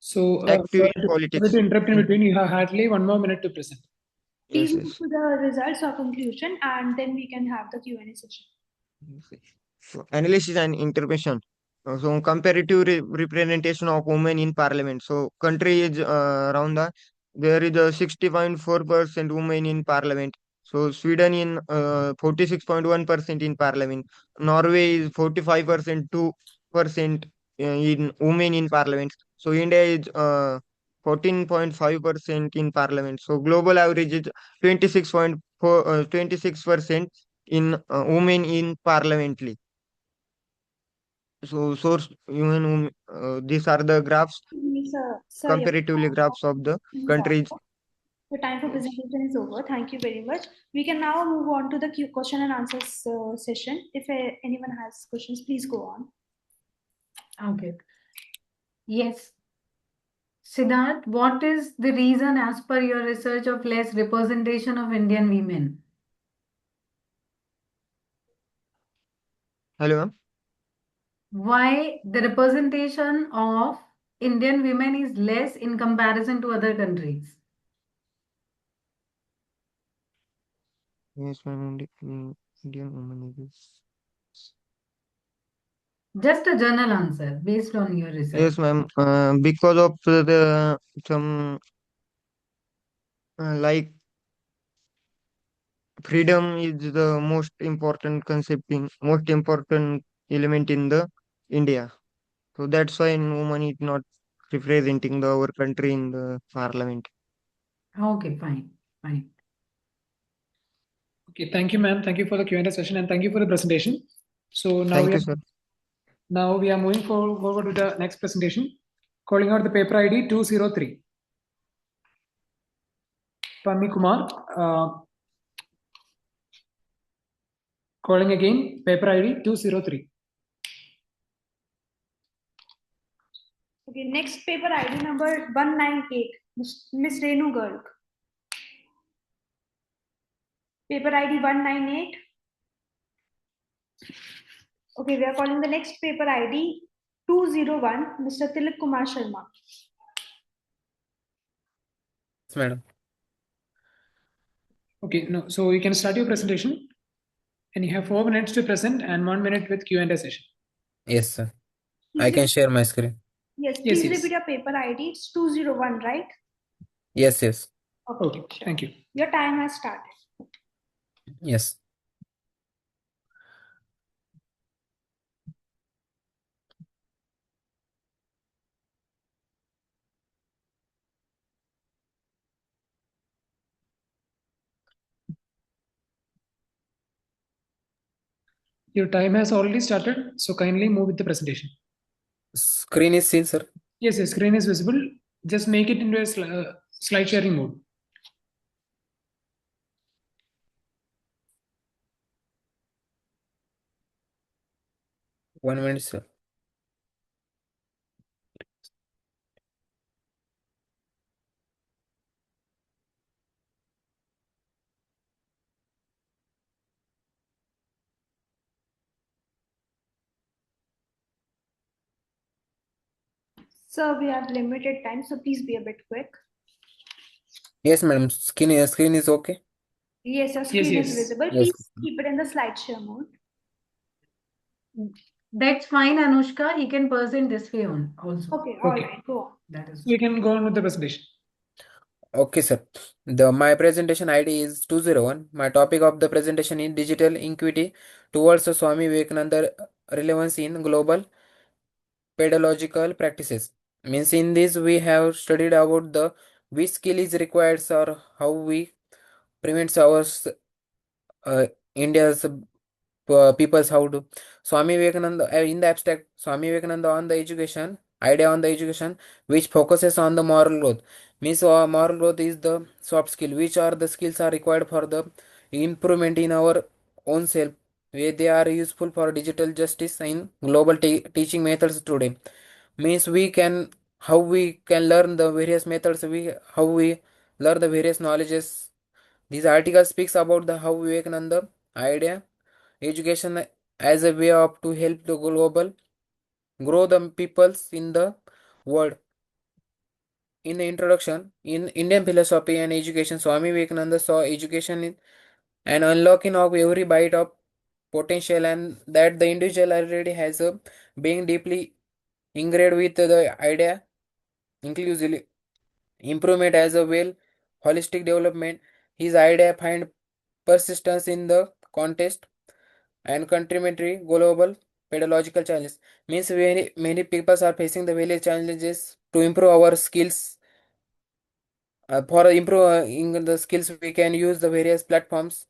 So, active in sorry to politics. interrupt in between. You have hardly 1 more minute to present. Please Yes, move yes. to the results or conclusion, and then we can have the Q&A session. So analysis and intervention. So comparative representation of women in parliament. So country is around there is a 60.4% women in parliament. So Sweden in 46.1% in parliament. Norway is 45% 2% in women in parliament. So India is 14.5% in parliament. So global average is 26.4 26% in women in parliamentary. So source human these are the graphs, Sir, comparatively graphs of the countries. the time for presentation is over. Thank you very much. We can now move on to the question and answers session. If anyone has questions, please go on. Okay. Yes. Siddharth, what is the reason as per your research of less representation of Indian women? Hello, ma'am. Why the representation of Indian women is less in comparison to other countries? Yes, ma'am. Indian woman is. Just a general answer based on your research. Yes, ma'am. Because of the some like freedom is the most important concept in most important element in the India. So that's why woman is not representing our country in the parliament. Okay, fine, fine. Okay, thank you, ma'am. Thank you for the Q&A session and thank you for the presentation. So now Thank you, sir. Now we are moving forward to the next presentation, calling out the paper ID 203. Panni Kumar, calling again, paper ID 203. Okay, next paper ID number 198, Miss Renu Garg. Paper ID 198. Okay, we are calling the next paper ID 201, Mr. Tilak Kumar Sharma. Yes, madam. Okay, no, so you can start your presentation and you have 4 minutes to present and 1 minute with Q&A session. Yes, sir. I can share my screen. Yes, please repeat your paper ID. It's 201, right? Yes, yes. Okay, thank you. Your time has started. Yes. Your time has already started, so kindly move with the presentation. Screen is seen, sir. Yes, yes, screen is visible. Just make it into a slide sharing mode. One minute, sir. Sir, we have limited time, so please be a bit quick. Yes, madam. Screen is okay. Yes, your screen is visible. Yes. Please keep it in the slideshare mode. That's fine, Anushka. He can present this way on also. Okay, all right, go on. That is. We can go on with the presentation. Okay, sir. My presentation ID is 201. My topic of the presentation is digital equity towards Swami Vivekananda relevance in global pedagogical practices. Means in this we have studied about the which skill is required or how we prevent our India's people's how to Swami Vivekananda in the abstract Swami Vivekananda on the education idea on the education which focuses on the moral growth means moral growth is the soft skill which are the skills are required for the improvement in our own self where they are useful for digital justice in global teaching methods today means we can how we can learn the various methods how we learn the various knowledges. This article speaks about the how Vivekananda idea education as a way of to help the global grow the peoples in the world. In the introduction, in Indian philosophy and education, Swami Vivekananda saw education in an unlocking of every bite of potential and that the individual already has a being deeply ingrained with the idea inclusively improvement as a well holistic development. His idea find persistence in the context and contributory global pedagogical challenges means many people are facing the various challenges to improve our skills for improving the skills we can use the various platforms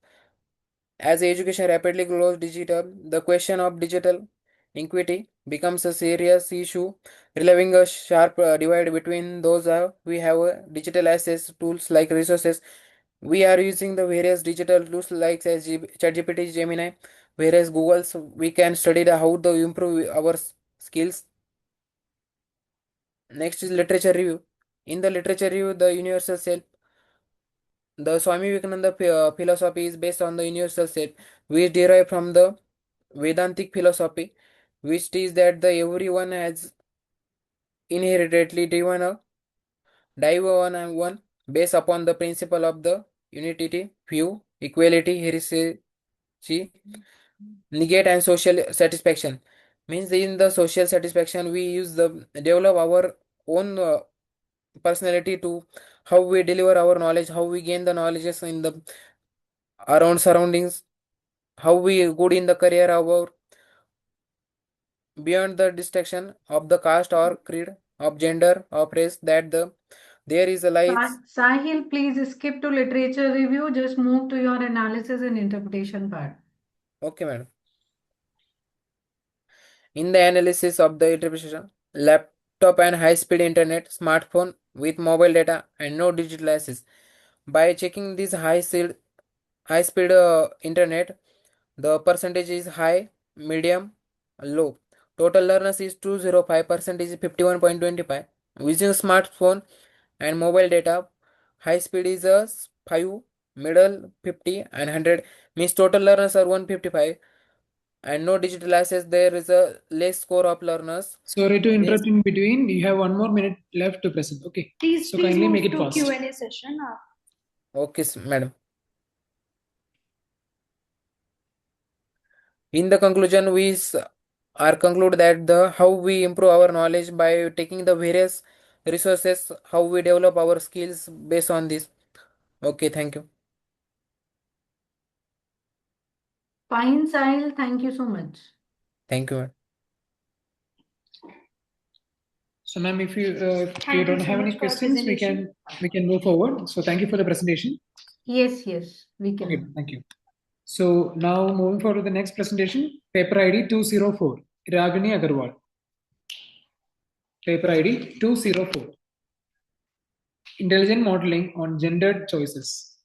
as education rapidly grows digital the question of digital equity becomes a serious issue relieving a sharp divide between those we have digital access tools like resources we are using the various digital tools like as ChatGPT, Gemini, whereas Google's we can study how to improve our skills. Next is literature review. In the literature review, the universal self, the Swami Vivekananda philosophy is based on the universal self, which derived from the Vedantic philosophy, which is that the everyone has inherently driven a dive on one based upon the principle of the unity, view, equality, heresy, negate and social satisfaction means in the social satisfaction we use the develop our own personality to how we deliver our knowledge how we gain the knowledges in the around surroundings how we good in the career our beyond the distinction of the caste or creed of gender or race that there is a lies. Sahil, please skip to literature review. Just move to your analysis and interpretation part. Okay, madam. In the analysis of the interpretation, laptop and high-speed internet, smartphone with mobile data and no digital access. By checking this high-speed internet, the percentage is high, medium, low. Total learners is 205%, is 51.25. Using smartphone and mobile data, high speed is a 5, middle 50 and 100 means total learners are 155 and no digital access there is a less score of learners. Sorry to interrupt in between. You have 1 more minute left to present. Okay. Please kindly move make it to fast. Q&A session. Okay, madam. In the conclusion, we are conclude that the how we improve our knowledge by taking the various resources, how we develop our skills based on this. Okay, thank you. Fine, Sahil. Thank you so much. Thank you, ma'am. So, ma'am, if you don't have any questions, we can move forward. So, thank you for the presentation. Yes, we can. Okay, thank you. So now moving forward to the next presentation, paper ID 204, Ragini Agarwal. Paper ID 204, Intelligent Modeling on Gendered Choices.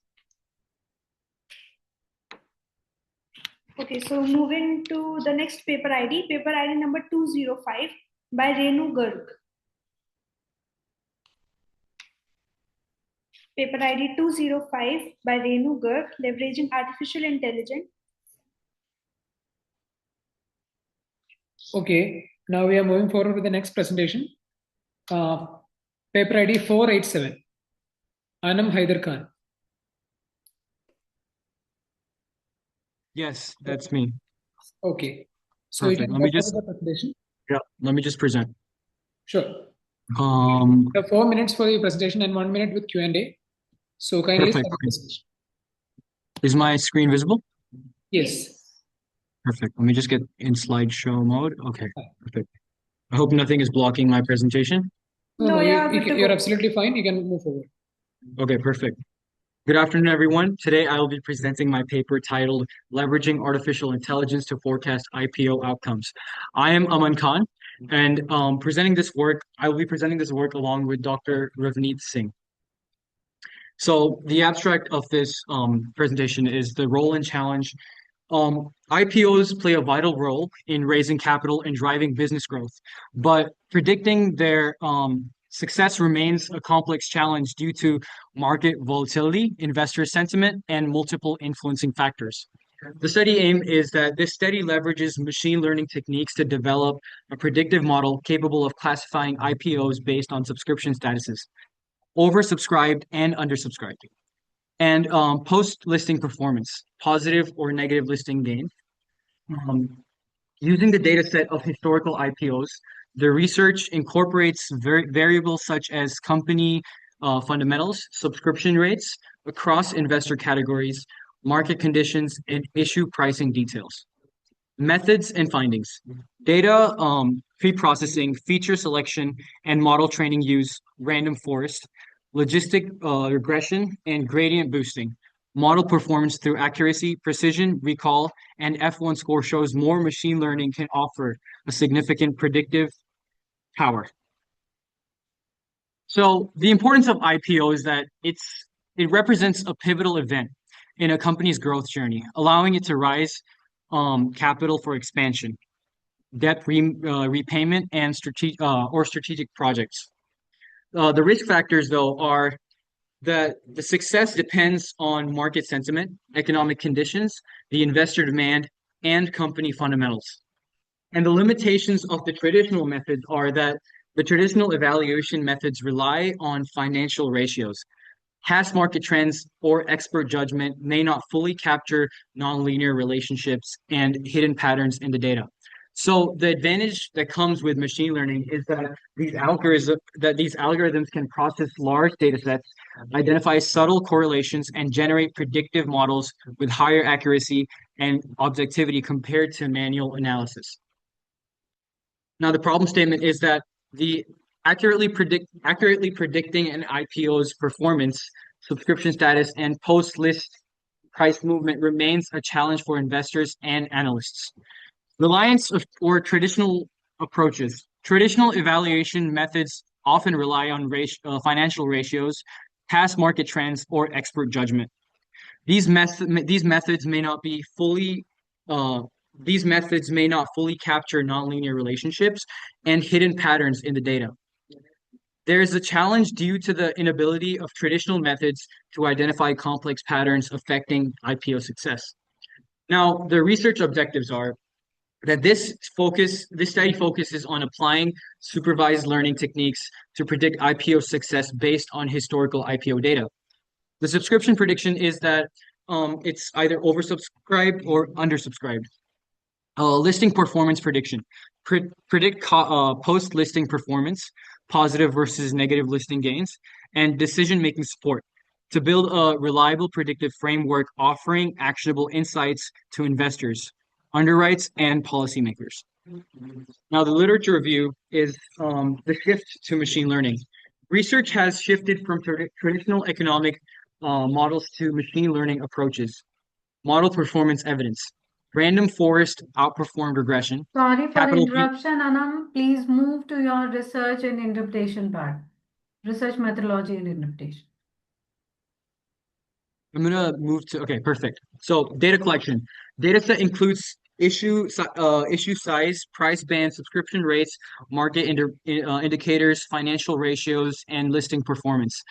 Okay, so moving to the next paper ID number 205 by Renu Garg. Paper ID 205 by Renu Garg, Leveraging Artificial Intelligence. Okay, now we are moving forward with the next presentation. Paper ID 487. Anam Haider Khan. Yes, that's me. Okay. So you Perfect. can Let me go just, for the presentation. yeah, let me just present. Sure. Um, You have 4 minutes for your presentation and 1 minute with Q&A. So kindly perfect. start the presentation. Is my screen visible? Yes. Perfect. Let me just get in slideshow mode. Okay, perfect. I hope nothing is blocking my presentation. No, yeah, good to you're go. absolutely fine. You can move forward. Okay, perfect. Good afternoon, everyone. Today I will be presenting my paper titled Leveraging Artificial Intelligence to Forecast IPO Outcomes. I am Aman Khan, and I will be presenting this work along with Dr. Ravneet Singh. So the abstract of this presentation is the role and challenge. IPOs play a vital role in raising capital and driving business growth, but predicting their success remains a complex challenge due to market volatility, investor sentiment, and multiple influencing factors. The study aim is that this study leverages machine learning techniques to develop a predictive model capable of classifying IPOs based on subscription statuses, oversubscribed and undersubscribed, and post-listing performance, positive or negative listing gain. Using the data set of historical IPOs, the research incorporates variables such as company fundamentals, subscription rates across investor categories, market conditions, and issue pricing details. Methods and findings. Data pre-processing, feature selection, and model training use random forest, logistic regression, and gradient boosting. Model performance through accuracy, precision, recall, and F1 score shows more machine learning can offer a significant predictive power. So the importance of IPO is that it represents a pivotal event in a company's growth journey, allowing it to raise capital for expansion, debt repayment, and strategic projects. The risk factors, though, are that the success depends on market sentiment, economic conditions, the investor demand, and company fundamentals. And the limitations of the traditional methods are that the traditional evaluation methods rely on financial ratios. Past market trends or expert judgment may not fully capture nonlinear relationships and hidden patterns in the data. So the advantage that comes with machine learning is that these algorithms can process large data sets, identify subtle correlations, and generate predictive models with higher accuracy and objectivity compared to manual analysis. Now, the problem statement is that the accurately predicting an IPO's performance, subscription status, and post-list price movement remains a challenge for investors and analysts. Reliance or traditional approaches. Traditional evaluation methods often rely on financial ratios, past market trends, or expert judgment. These methods may not fully capture nonlinear relationships and hidden patterns in the data. There is a challenge due to the inability of traditional methods to identify complex patterns affecting IPO success. Now, the research objectives are that this study focuses on applying supervised learning techniques to predict IPO success based on historical IPO data. The subscription prediction is that it's either oversubscribed or undersubscribed. Listing performance prediction. Predict post-listing performance, positive versus negative listing gains, and decision-making support to build a reliable predictive framework offering actionable insights to investors, underwrites, and policymakers. Now, the literature review is the shift to machine learning. Research has shifted from traditional economic models to machine learning approaches. Model performance evidence. Random forest outperformed regression. Sorry for interruption, Anam. Please move to your research and interpretation part. Research methodology and interpretation. I'm going to move to, okay, perfect. So data collection. Data set includes issue size, price band, subscription rates, market indicators, financial ratios, and listing performance.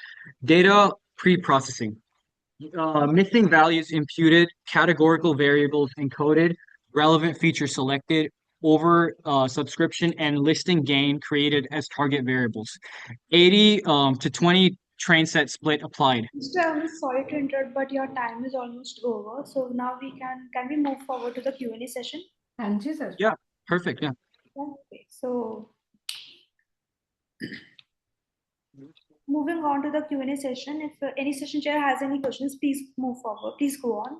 Data pre-processing. Missing values imputed, categorical variables encoded, relevant features selected, over subscription and listing gain created as target variables. 80 to 20 train set split applied. Mr. Evans, sorry to interrupt, but your time is almost over. So now can we move forward to the Q&A session? Thank you, sir. Yeah, perfect. Yeah. Okay, so moving on to the Q&A session. If any session chair has any questions, please move forward. Please go on.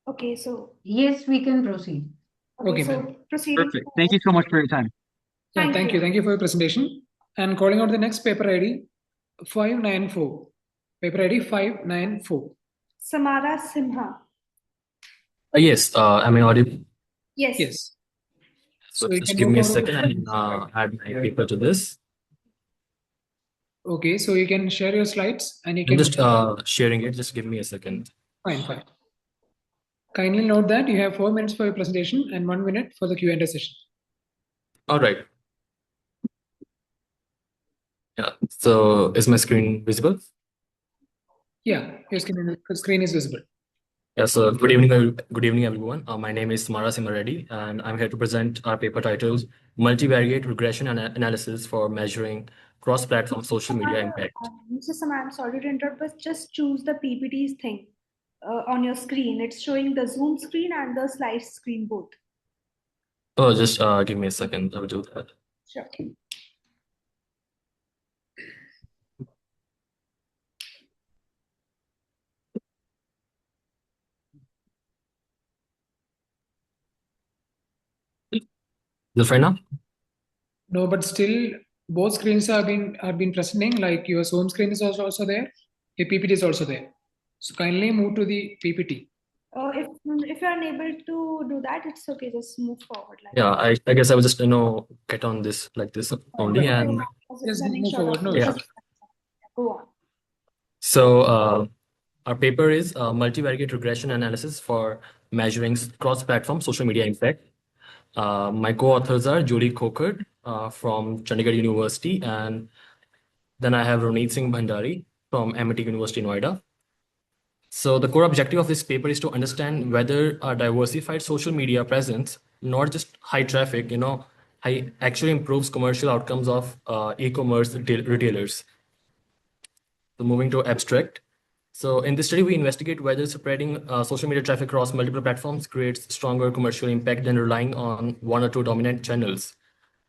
Okay, so Yes, we can proceed. Okay, so ma'am. proceeding. Perfect. Thank you so much for your time. Yeah, Thank thank you. you. Thank you for your presentation. And calling out the next paper ID 594. Paper ID 594. Samara Simha. Yes, am I audible? Yes. Yes. So So you just can give move me a forward. second and add my paper to this. Okay, so you can share your slides and you I'm can just sharing it. Just give me a second. fine. Kindly note that you have 4 minutes for your presentation and 1 minute for the Q&A session. All right. Yeah. So is my screen visible? Yeah, your screen is visible. Yeah. So good evening, everyone. My name is Samara Simha Reddy, and I'm here to present our paper titled Multivariate Regression and Analysis for Measuring Cross-Platform Social Media Impact. Mr. Samara, I'm sorry to interrupt, but just choose the PPTs thing on your screen. It's showing the Zoom screen and the slide screen both. Oh, just give me a second. I will do that. Sure. Is it fine now? No, but still both screens have been presenting, like your Zoom screen is also there, your PPT is also there. So kindly move to the PPT. If you're unable to do that, it's okay. Just move forward. Like Yeah, I guess I will just get on this like this only and Just move forward. No yeah. issues. Go on. So our paper is multivariate regression analysis for measuring cross-platform social media impact. My co-authors are Julie Kokard from Chandigarh University, and then I have Ronit Singh Bhandari from MIT University, Noida. So the core objective of this paper is to understand whether a diversified social media presence, not just high traffic, actually improves commercial outcomes of e-commerce retailers. So moving to abstract. So in this study, we investigate whether spreading social media traffic across multiple platforms creates stronger commercial impact than relying on one or two dominant channels.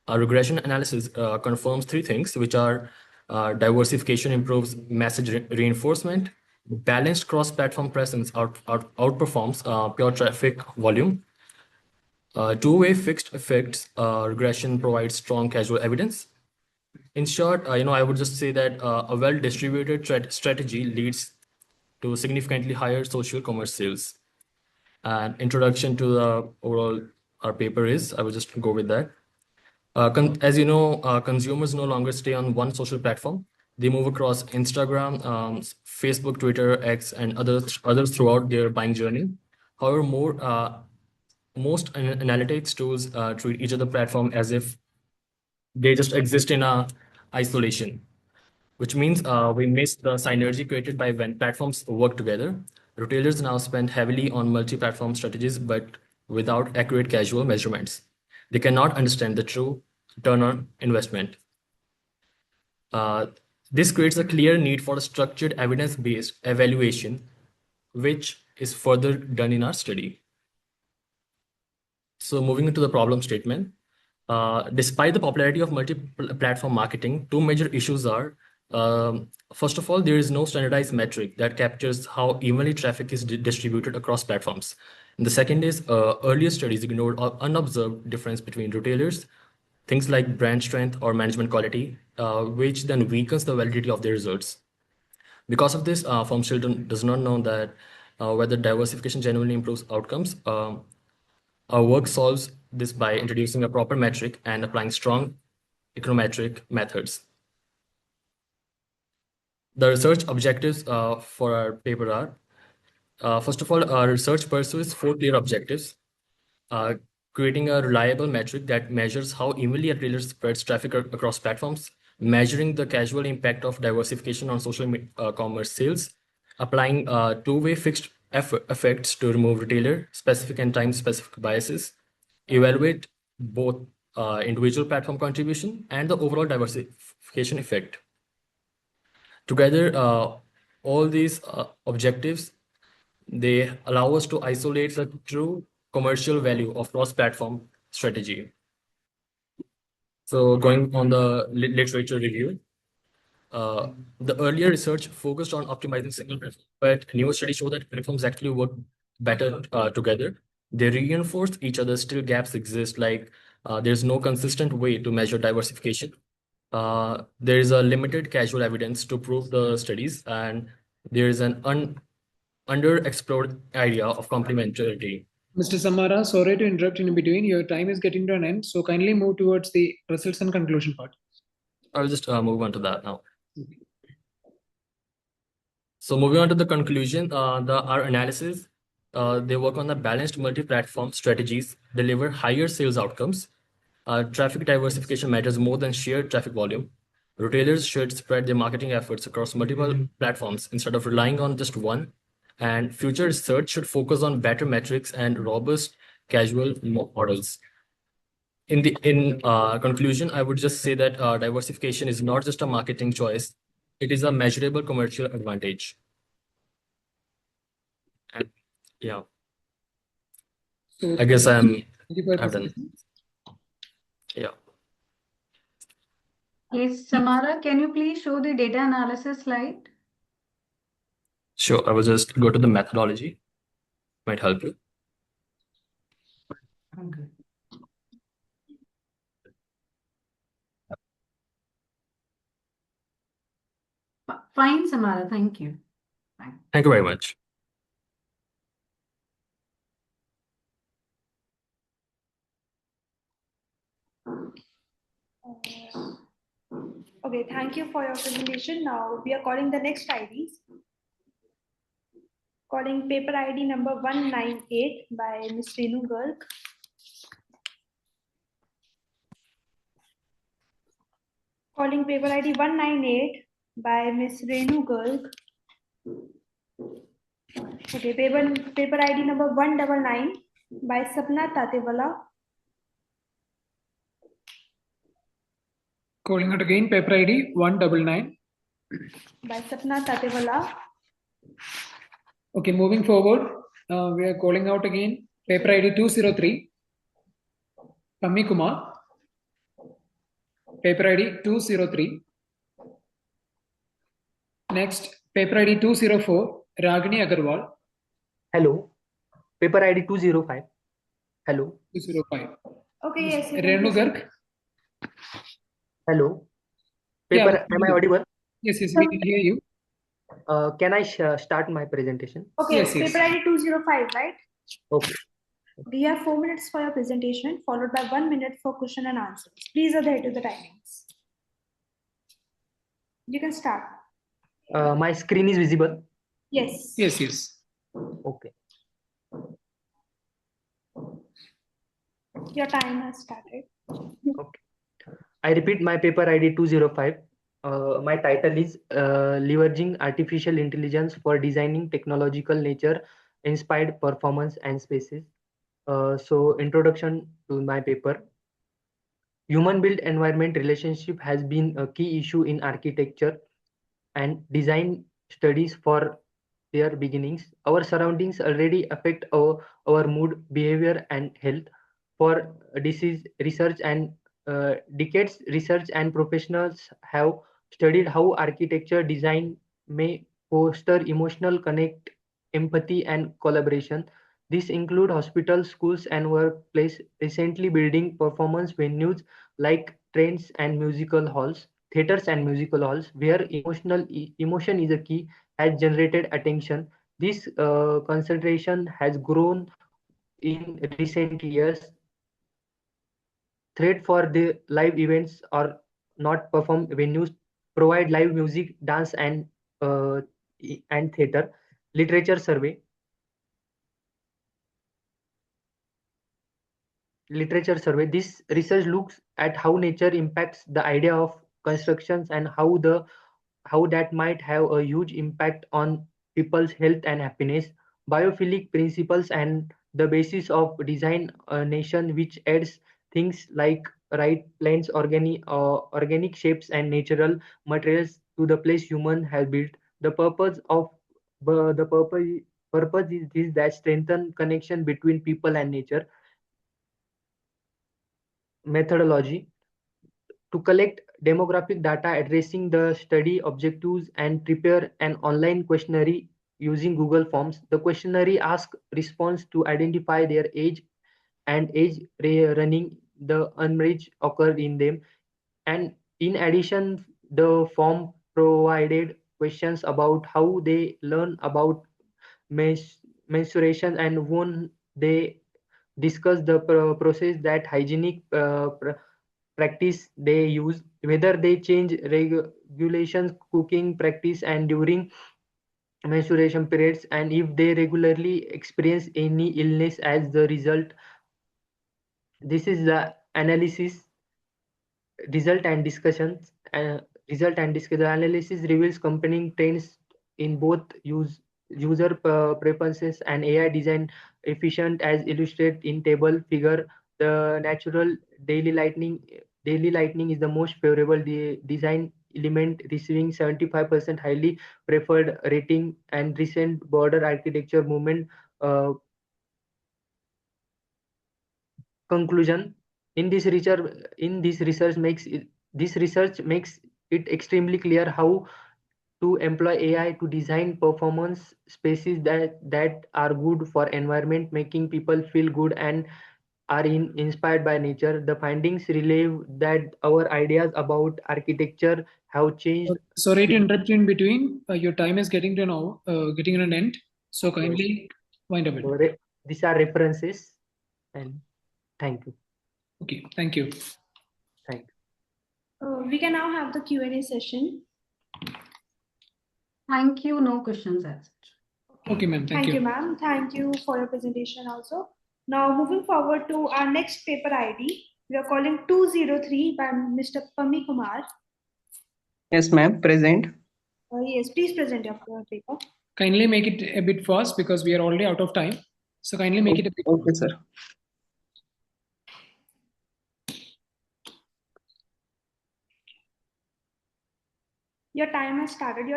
Our regression analysis confirms three things, which are diversification improves message reinforcement, balanced cross-platform presence outperforms pure traffic volume. Two-way fixed effects regression provides strong causal evidence. In short, I would just say that a well-distributed strategy leads to significantly higher social commerce sales. And introduction to the overall our paper is, I will just go with that. As you know, consumers no longer stay on one social platform. They move across Instagram, Facebook, Twitter, X, and others throughout their buying journey. However, most analytics tools treat each other platform as if they just exist in isolation, which means we miss the synergy created by when platforms work together. Retailers now spend heavily on multi-platform strategies, but without accurate casual measurements. They cannot understand the true return on investment. This creates a clear need for a structured evidence-based evaluation, which is further done in our study. So moving into the problem statement, despite the popularity of multi-platform marketing, two major issues are, first of all, there is no standardized metric that captures how evenly traffic is distributed across platforms. And the second is earlier studies ignored unobserved difference between retailers, things like brand strength or management quality, which then weakens the validity of their results. Because of this, firms still does not know that whether diversification genuinely improves outcomes. Our work solves this by introducing a proper metric and applying strong econometric methods. The research objectives for our paper are, first of all, our research pursues 4 clear objectives. Creating a reliable metric that measures how evenly a retailer spreads traffic across platforms, measuring the casual impact of diversification on social commerce sales, applying two-way fixed effects to remove retailer specific and time specific biases, evaluate both individual platform contribution and the overall diversification effect. Together, all these objectives, they allow us to isolate the true commercial value of cross-platform strategy. So going on the literature review, the earlier research focused on optimizing single platform, but newer studies show that platforms actually work better together. They reinforce each other. Still gaps exist, like there's no consistent way to measure diversification. There is a limited causal evidence to prove the studies, and there is an underexplored idea of complementarity. Mr. Samara, sorry to interrupt in between. Your time is getting to an end, so kindly move towards the results and conclusion part. I'll just move on to that now. So moving on to the conclusion, our analysis, they work on the balanced multi-platform strategies, deliver higher sales outcomes. Traffic diversification matters more than sheer traffic volume. Retailers should spread their marketing efforts across multiple platforms instead of relying on just one. And future research should focus on better metrics and robust causal models. In conclusion, I would just say that diversification is not just a marketing choice; it is a measurable commercial advantage. And yeah, So I guess thank you for your I've done. presentation. Yeah. Yes, Samara, can you please show the data analysis slide? Sure, I will just go to the methodology. Might help you. Okay. Fine, Samara, thank you. Fine. Thank you very much. Okay, thank you for your presentation. Now we are calling the next IDs. Calling paper ID number 198 by Ms. Renu Garg. Calling paper ID 198 by Ms. Renu Garg. Okay, paper ID number 199 by Sapna Tatewala. Calling out again, paper ID 199. By Sapna Tatewala. Okay, moving forward, we are calling out again, paper ID 203. Kammi Kumar. Paper ID 203. Next, paper ID 204, Ragini Agarwal. Hello. Paper ID 205. Hello. 205. Okay, yes. you can Renu proceed. Garg. Hello. Yeah, Paper, am I audible? Yes, we can hear you. Can I start my presentation? Okay, Yes, yes. paper ID 205, right? Okay. We have 4 minutes for your presentation, followed by 1 minute for question and answers. Please adhere to the timings. You can start. My screen is visible. Yes. Yes, yes. Okay. Your time has started. Okay. I repeat my paper ID 205. My title is Leveraging Artificial Intelligence for Designing Technological Nature Inspired Performance and Spaces. So introduction to my paper. Human-built environment relationship has been a key issue in architecture and design studies for their beginnings. Our surroundings already affect our mood, behavior, and health. For disease research and decades, research and professionals have studied how architecture design may foster emotional connect, empathy, and collaboration. These include hospitals, schools, and workplace recently building performance venues like trains and musical halls, theaters and musical halls, where emotion is a key, has generated attention. This concentration has grown in recent years. Threat for the live events or not perform venues provide live music, dance, and theater. Literature survey. This research looks at how nature impacts the idea of constructions and how that might have a huge impact on people's health and happiness. biophilic principles and the basis of design a nation which adds things like right plants, organic shapes and natural materials to the place human has built. The purpose of the purpose is this that strengthen connection between people and nature. Methodology to collect demographic data addressing the study objectives and prepare an online questionnaire using Google Forms. The questionnaire asks response to identify their age and age running the unmarriage occurred in them. And in addition, the form provided questions about how they learn about menstruation and when they discuss the process that hygienic practice they use, whether they change regulations, cooking practice and during menstruation periods, and if they regularly experience any illness as the result. This is the analysis result and discussions. The analysis reveals compelling trends in both user preferences and AI design efficient as illustrated in table figure. The natural daily lightning is the most favorable design element, receiving 75% highly preferred rating, and recent border architecture movement. Conclusion: in this research makes it extremely clear how to employ AI to design performance spaces that are good for environment, making people feel good and are inspired by nature. The findings reveal that our ideas about architecture have changed. Sorry to interrupt you in between. Your time is getting to getting an end. So kindly wind up it. These are references, and thank you. Okay, thank you. Thank you. We can now have the Q&A session. Thank you. No questions asked. Okay, ma'am. Thank you. Thank you, ma'am. Thank you for your presentation also. Now, moving forward to our next paper ID, we are calling 203 by Mr. Pami Kumar. Yes, ma'am. Present. Yes, please present your paper. Kindly make it a bit fast because we are already out of time. So kindly make it a bit okay, sir. Your time has started. You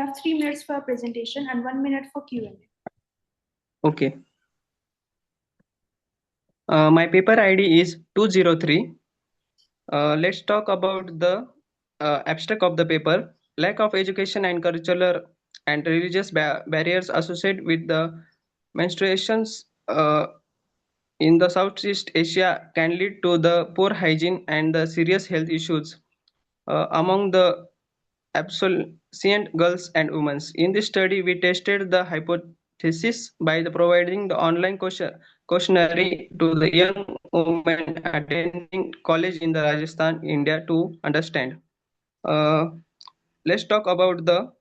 have 3 minutes for presentation and 1 minute for Q&A. Okay. My paper ID is 203. Let's talk about the abstract of the paper. Lack of education and cultural and religious barriers associated with the menstruations in the Southeast Asia can lead to the poor hygiene and the serious health issues among the adolescent girls and women. In this study, we tested the hypothesis by providing the online questionnaire to the young women attending college in the Rajasthan, India to understand. Let's talk about the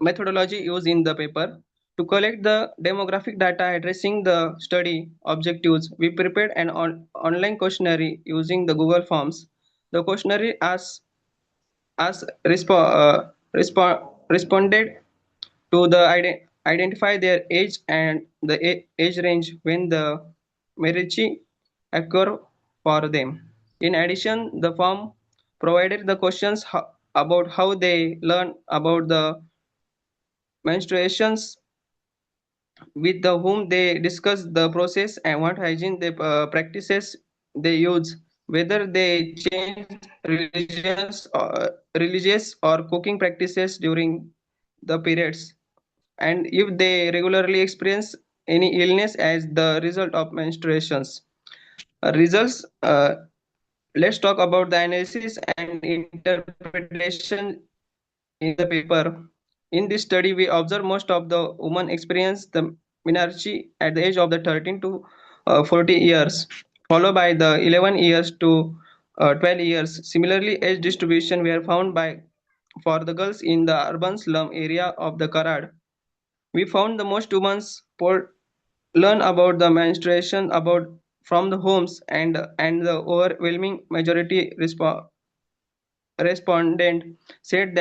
methodology used in the paper. To collect the demographic data addressing the study objectives, we prepared an online questionnaire using the Google Forms. The questionnaire responded to the identify their age and the age range when the marriage occur for them. In addition, the form provided the questions about how they learn about the menstruations, with whom they discuss the process, and what hygiene practices they use, whether they change religious or cooking practices during the periods, and if they regularly experience any illness as the result of menstruations. Results. Let's talk about the analysis and interpretation in the paper. In this study, we observed most of the women experience the menarche at the age of the 13 to 40 years, followed by the 11 years to 12 years. Similarly, age distribution were found for the girls in the urban slum area of the Karad. We found the most women learn about the menstruation from the homes, and the overwhelming majority respondent said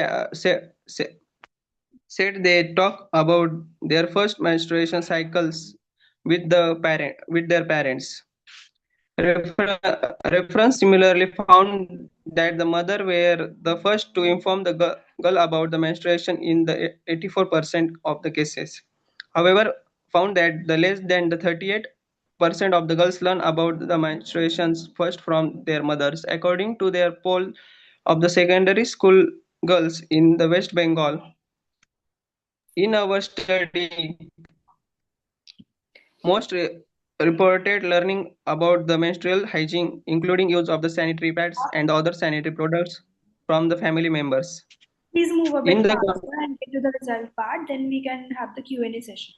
said they talk about their first menstruation cycles with their parents. Reference similarly found that the mother were the first to inform the girl about the menstruation in the 84% of the cases. However, found that the less than the 38% of the girls learn about the menstruations first from their mothers, according to their poll of the secondary school girls in the West Bengal. In our study, most reported learning about the menstrual hygiene, including use of the sanitary pads and other sanitary products from the family members. Please move a In bit the faster and get to the result part, then we can have the Q&A session.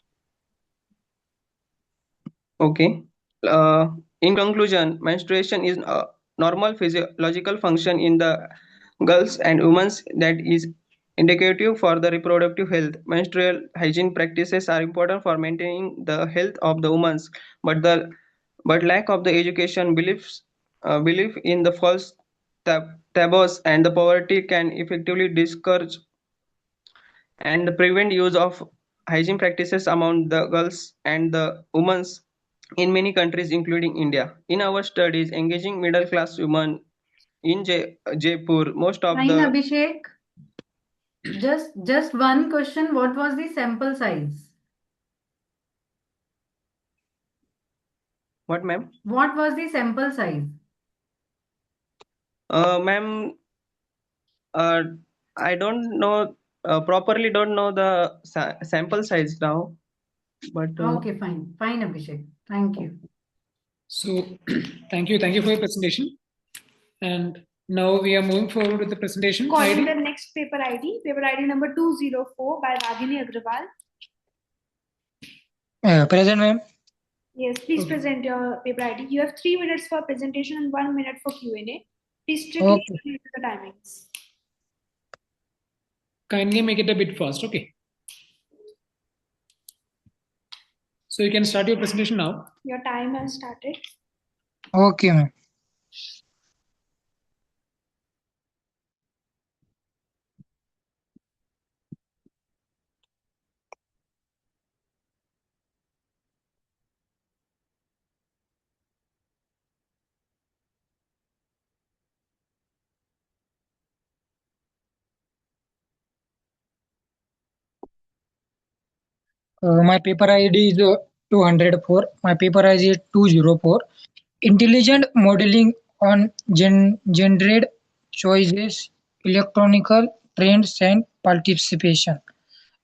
Okay. In conclusion, menstruation is a normal physiological function in the girls and women that is indicative for the reproductive health. Menstrual hygiene practices are important for maintaining the health of the women, but lack of the education belief in the false taboos and the poverty can effectively discourage and prevent use of hygiene practices among the girls and the women in many countries, including India. In our studies, engaging middle class women in Jaipur, most of Fine, the Abhishek. Just one question. What was the sample size? what, ma'am? What was the sample size? Ma'am, I don't know properly. Don't know the sample size now, but Okay, fine. Fine, Abhishek. Thank you. So thank you for your presentation. And now we are moving forward with the presentation. Calling ID. the next paper ID number 204 by Ragini Agrawal. Present, ma'am. Yes, please present your paper ID. You have 3 minutes for presentation and 1 minute for Q&A. Please strictly adhere to the timings. Kindly make it a bit fast, okay? So you can start your presentation now. Your time has started. Okay, ma'am. My paper ID is 204. My paper ID is 204. Intelligent modeling on gendered choices, electronical trends and participation.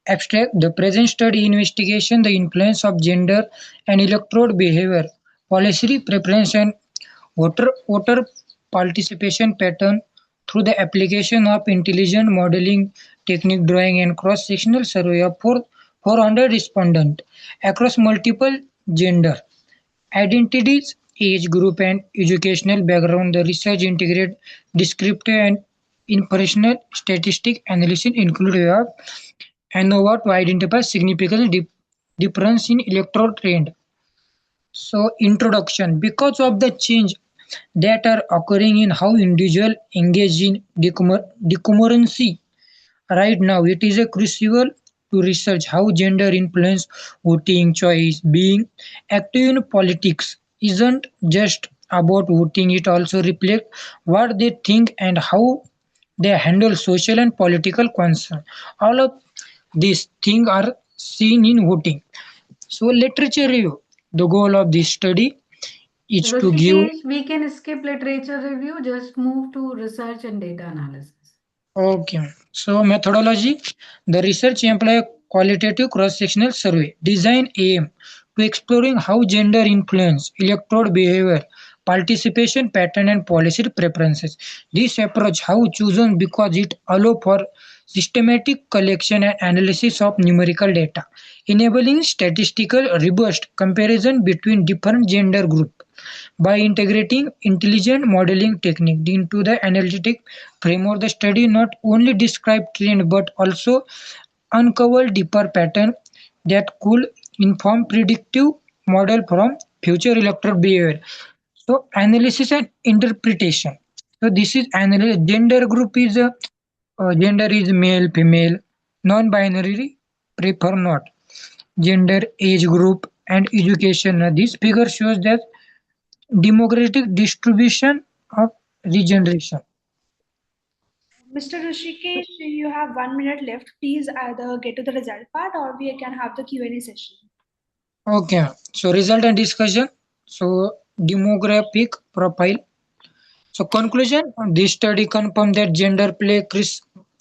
Abstract: the present study investigation the influence of gender and electrode behavior, policy preference and voter participation pattern through the application of intelligent modeling technique drawing and cross-sectional survey of 400 respondents across multiple gender identities, age group and educational background. The research integrated descriptive and inferential statistic analysis include ANOVA to identify significant difference in electoral trend. So introduction: because of the change that are occurring in how individuals engage in democracy right now, it is a crucial to research how gender influence voting choice. Being active in politics isn't just about voting, it also reflects what they think and how they handle social and political concerns. All of these things are seen in voting. So literature review. The goal of this study is to give. Rishikesh, we can skip literature review, just move to research and data analysis. Okay. So methodology. The research employ a qualitative cross-sectional survey. Design aim to exploring how gender influence electoral behavior, participation pattern and policy preferences. This approach how chosen because it allow for systematic collection and analysis of numerical data, enabling statistical robust comparison between different gender groups. By integrating intelligent modeling technique into the analytic framework, the study not only described trend but also uncovered deeper pattern that could inform predictive model from future electoral behavior. So analysis and interpretation. So this is gender group is gender is male, female, non-binary prefer not, gender, age group, and education. This figure shows that demographic distribution of regeneration. Mr. Rishikesh, you have 1 minute left. Please either get to the result part or we can have the Q&A session. Okay, so result and discussion. So demographic profile. So conclusion, this study confirmed that gender play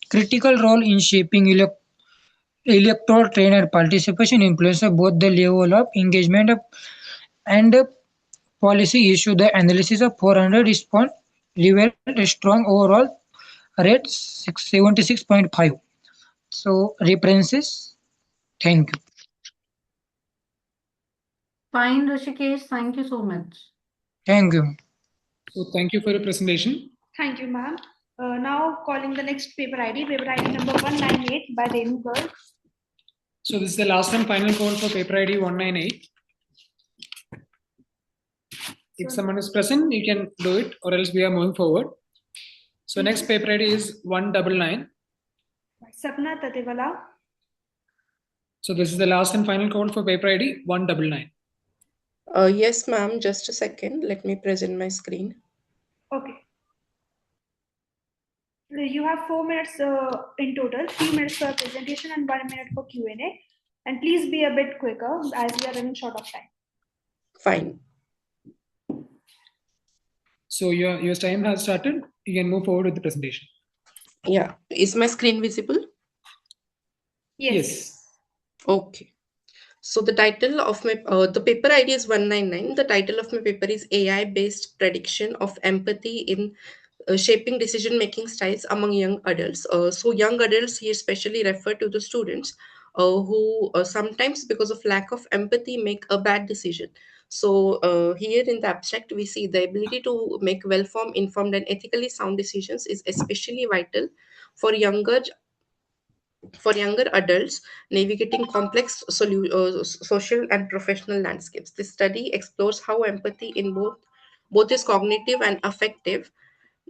critical role in shaping electoral trend and participation influence both the level of engagement and policy issue. The analysis of 400 response revealed a strong overall rate 76.5. So references. Thank you. Fine, Rishikesh. Thank you so much. Thank you. So thank you for your presentation. Thank you, ma'am. Now calling the next paper ID number 198 by Renu Garg. So this is the last and final call for paper ID 198. If someone is present, you can do it, or else we are moving forward. So next paper ID is 199. Sapna Tatewala. So this is the last and final call for paper ID 199. Yes, ma'am. Just a second. Let me present my screen. Okay. You have 4 minutes in total, 3 minutes for presentation and 1 minute for Q&A. And please be a bit quicker as we are running short of time. Fine. So your time has started. You can move forward with the presentation. Yeah. Is my screen visible? Yes. Okay. So the title of my the paper ID is 199. The title of my paper is AI-based prediction of empathy in shaping decision-making styles among young adults. So young adults here especially refer to the students who sometimes because of lack of empathy make a bad decision. So here in the abstract, we see the ability to make well-formed, informed, and ethically sound decisions is especially vital for younger adults navigating complex social and professional landscapes. This study explores how empathy in both its cognitive and affective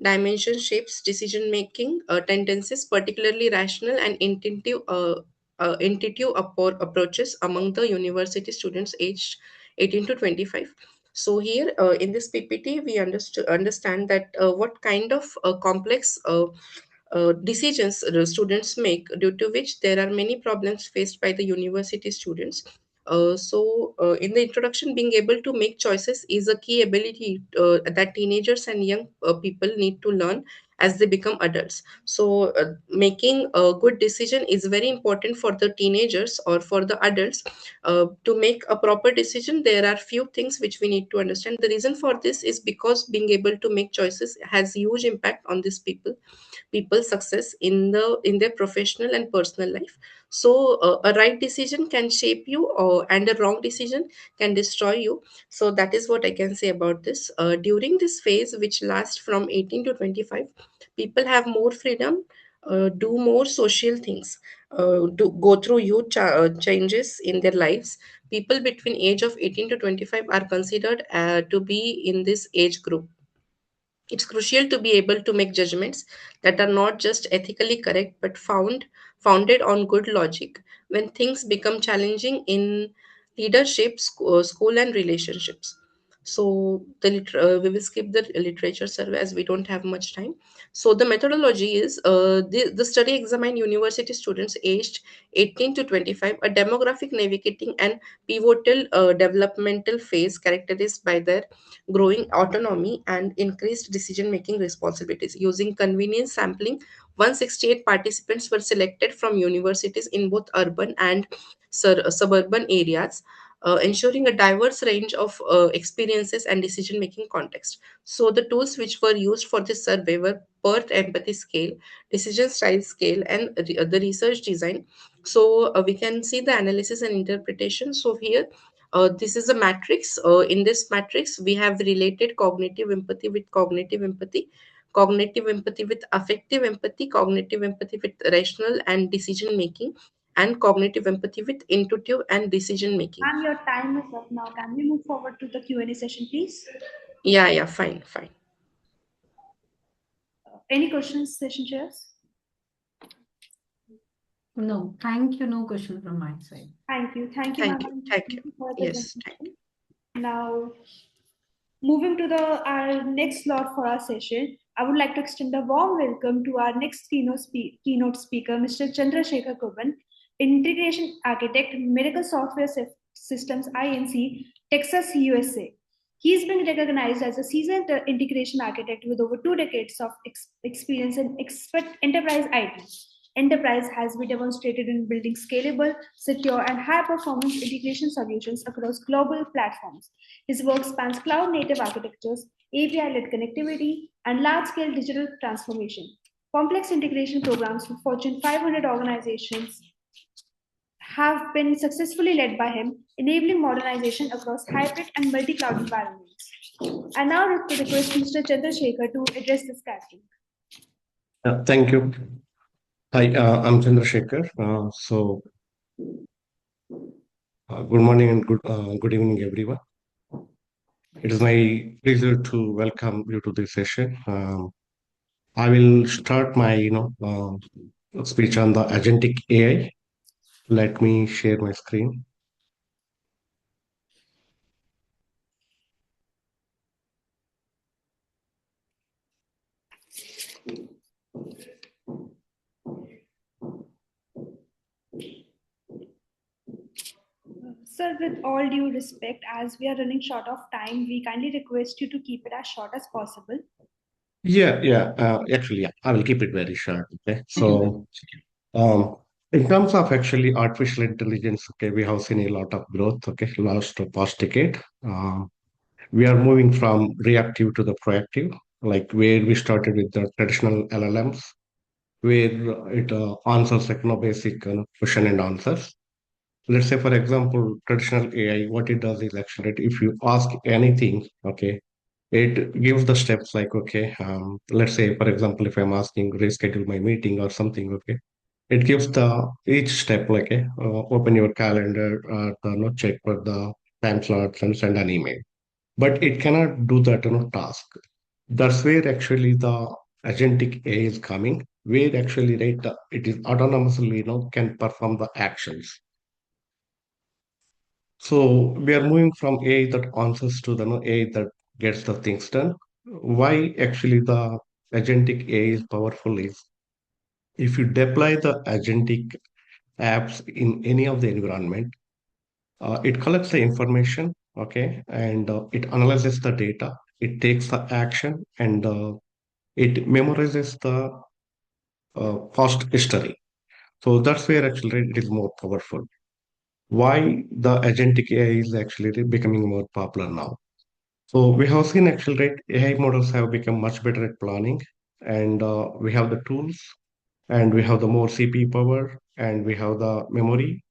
dimension shapes decision-making tendencies, particularly rational and intuitive approaches among the university students aged 18 to 25. So here in this PPT, we understand that what kind of complex decisions the students make, due to which there are many problems faced by the university students. In the introduction, being able to make choices is a key ability that teenagers and young people need to learn as they become adults. So making a good decision is very important for the teenagers or for the adults. To make a proper decision, there are few things which we need to understand. The reason for this is because being able to make choices has huge impact on these people's success in their professional and personal life. So a right decision can shape you, and a wrong decision can destroy you. So that is what I can say about this. During this phase, which lasts from 18 to 25, people have more freedom, do more social things, do go through huge changes in their lives. People between age of 18 to 25 are considered to be in this age group. It's crucial to be able to make judgments that are not just ethically correct but founded on good logic when things become challenging in leadership, school and relationships. So we will skip the literature survey as we don't have much time. So the methodology is the study examined university students aged 18 to 25, a demographic navigating and pivotal developmental phase characterized by their growing autonomy and increased decision-making responsibilities. Using convenience sampling, 168 participants were selected from universities in both urban and suburban areas, ensuring a diverse range of experiences and decision-making context. So the tools which were used for this survey were PERT empathy scale, decision style scale, and the research design. So we can see the analysis and interpretation. So here this is a matrix. In this matrix, we have related cognitive empathy with cognitive empathy, cognitive empathy with affective empathy, cognitive empathy with rational and decision making, and cognitive empathy with intuitive and decision making. Ma'am, your time is up now. Can we move forward to the Q&A session, please? Yeah, fine. Any questions, session chairs? No, thank you. No question from my side. Thank you. Thank you, Thank ma'am. you. Thank you. For your Yes. presentation. Now, moving to our next slot for our session, I would like to extend a warm welcome to our next keynote speaker, Mr. Chandrasekhar Kuban, Integration Architect, Medical Software Systems, Inc., Texas, USA. He's been recognized as a seasoned integration architect with over 2 decades of experience in expert enterprise IT. Enterprise has been demonstrated in building scalable, secure, and high-performance integration solutions across global platforms. His work spans cloud-native architectures, API-led connectivity, and large-scale digital transformation. Complex integration programs for Fortune 500 organizations have been successfully led by him, enabling modernization across hybrid and multi-cloud environments. I now request Mr. Chandrasekhar to address this gathering. Thank you. Hi, I'm Chandrasekhar. Good morning and good evening, everyone. It is my pleasure to welcome you to this session. I will start my speech on the agentic AI. Let me share my screen. Sir, with all due respect, as we are running short of time, we kindly request you to keep it as short as possible. Actually, I will keep it very short. Okay. So, in terms of actually artificial intelligence, okay, we have seen a lot of growth, okay, past decade. We are moving from reactive to the proactive, like where we started with the traditional LLMs, where it answers like basic question and answers. Let's say, for example, traditional AI, what it does is actually if you ask anything, okay, it gives the steps like, okay, let's say, for example, if I'm asking reschedule my meeting or something, okay, it gives the each step like, open your calendar, check for the time slots and send an email. But it cannot do that task. That's where actually the agentic AI is coming, where actually it is autonomously can perform the actions. So we are moving from AI that answers to the AI that gets the things done. Why actually the agentic AI is powerful is if you deploy the agentic apps in any of the environment, it collects the information, okay, and it analyzes the data, it takes the action, and it memorizes the past history. So that's where actually it is more powerful. Why the agentic AI is actually becoming more popular now. So we have seen actually AI models have become much better at planning, and we have the tools, and we have the more CPU power, and we have the memory.